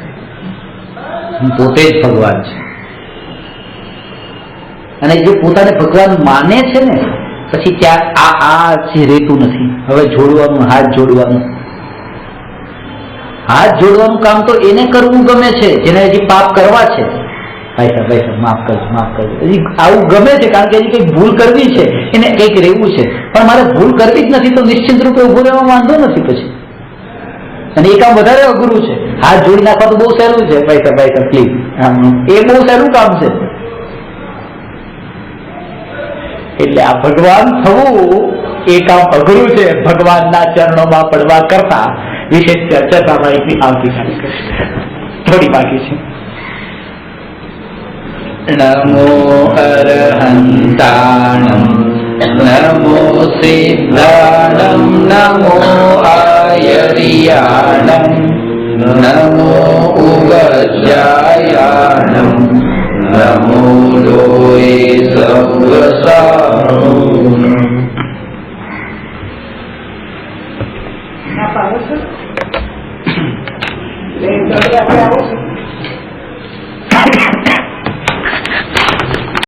હું પોતે જ ભગવાન છું. અને જે પોતાને ભગવાન માને છે ને, પછી ત્યાં આ જે રહેતું નથી. હવે જોડવાનું, હાથ જોડવાનું, હાથ જોડવાનું કામ તો એને કરવું ગમે છે જેને હજી પાપ કરવા છે. ભાઈ સાહેબ માફ કરજો, માફ કરજો. હજી આવું ગમે છે કારણ કે હજી કંઈક ભૂલ કરવી છે, એને કંઈક રહેવું છે. પણ મારે ભૂલ કરવી જ નથી તો નિશ્ચિત રૂપે ઉભો રહેવા વાંધો નથી પછી. અને એ કામ વધારે અઘરું છે. હાથ જોડી નાખવા તો બહુ સહેલું છે, ભાઈ સાહેબ પ્લીઝ, એ બહુ સહેલું કામ છે. એટલે આ ભગવાન થવું એ કામ અઘરું છે. ભગવાનના ચરણોમાં પડવા કરતા વિશેષ ચર્ચા સામાયિકની આવતીકાલે કરીશું. થોડી બાકી છે. નમો અરહંતાણં નમો સિદ્ધાણં નમો આયરિયાણં નમો ઉગજાયાણં નમો લોએ સવ્વસાણં.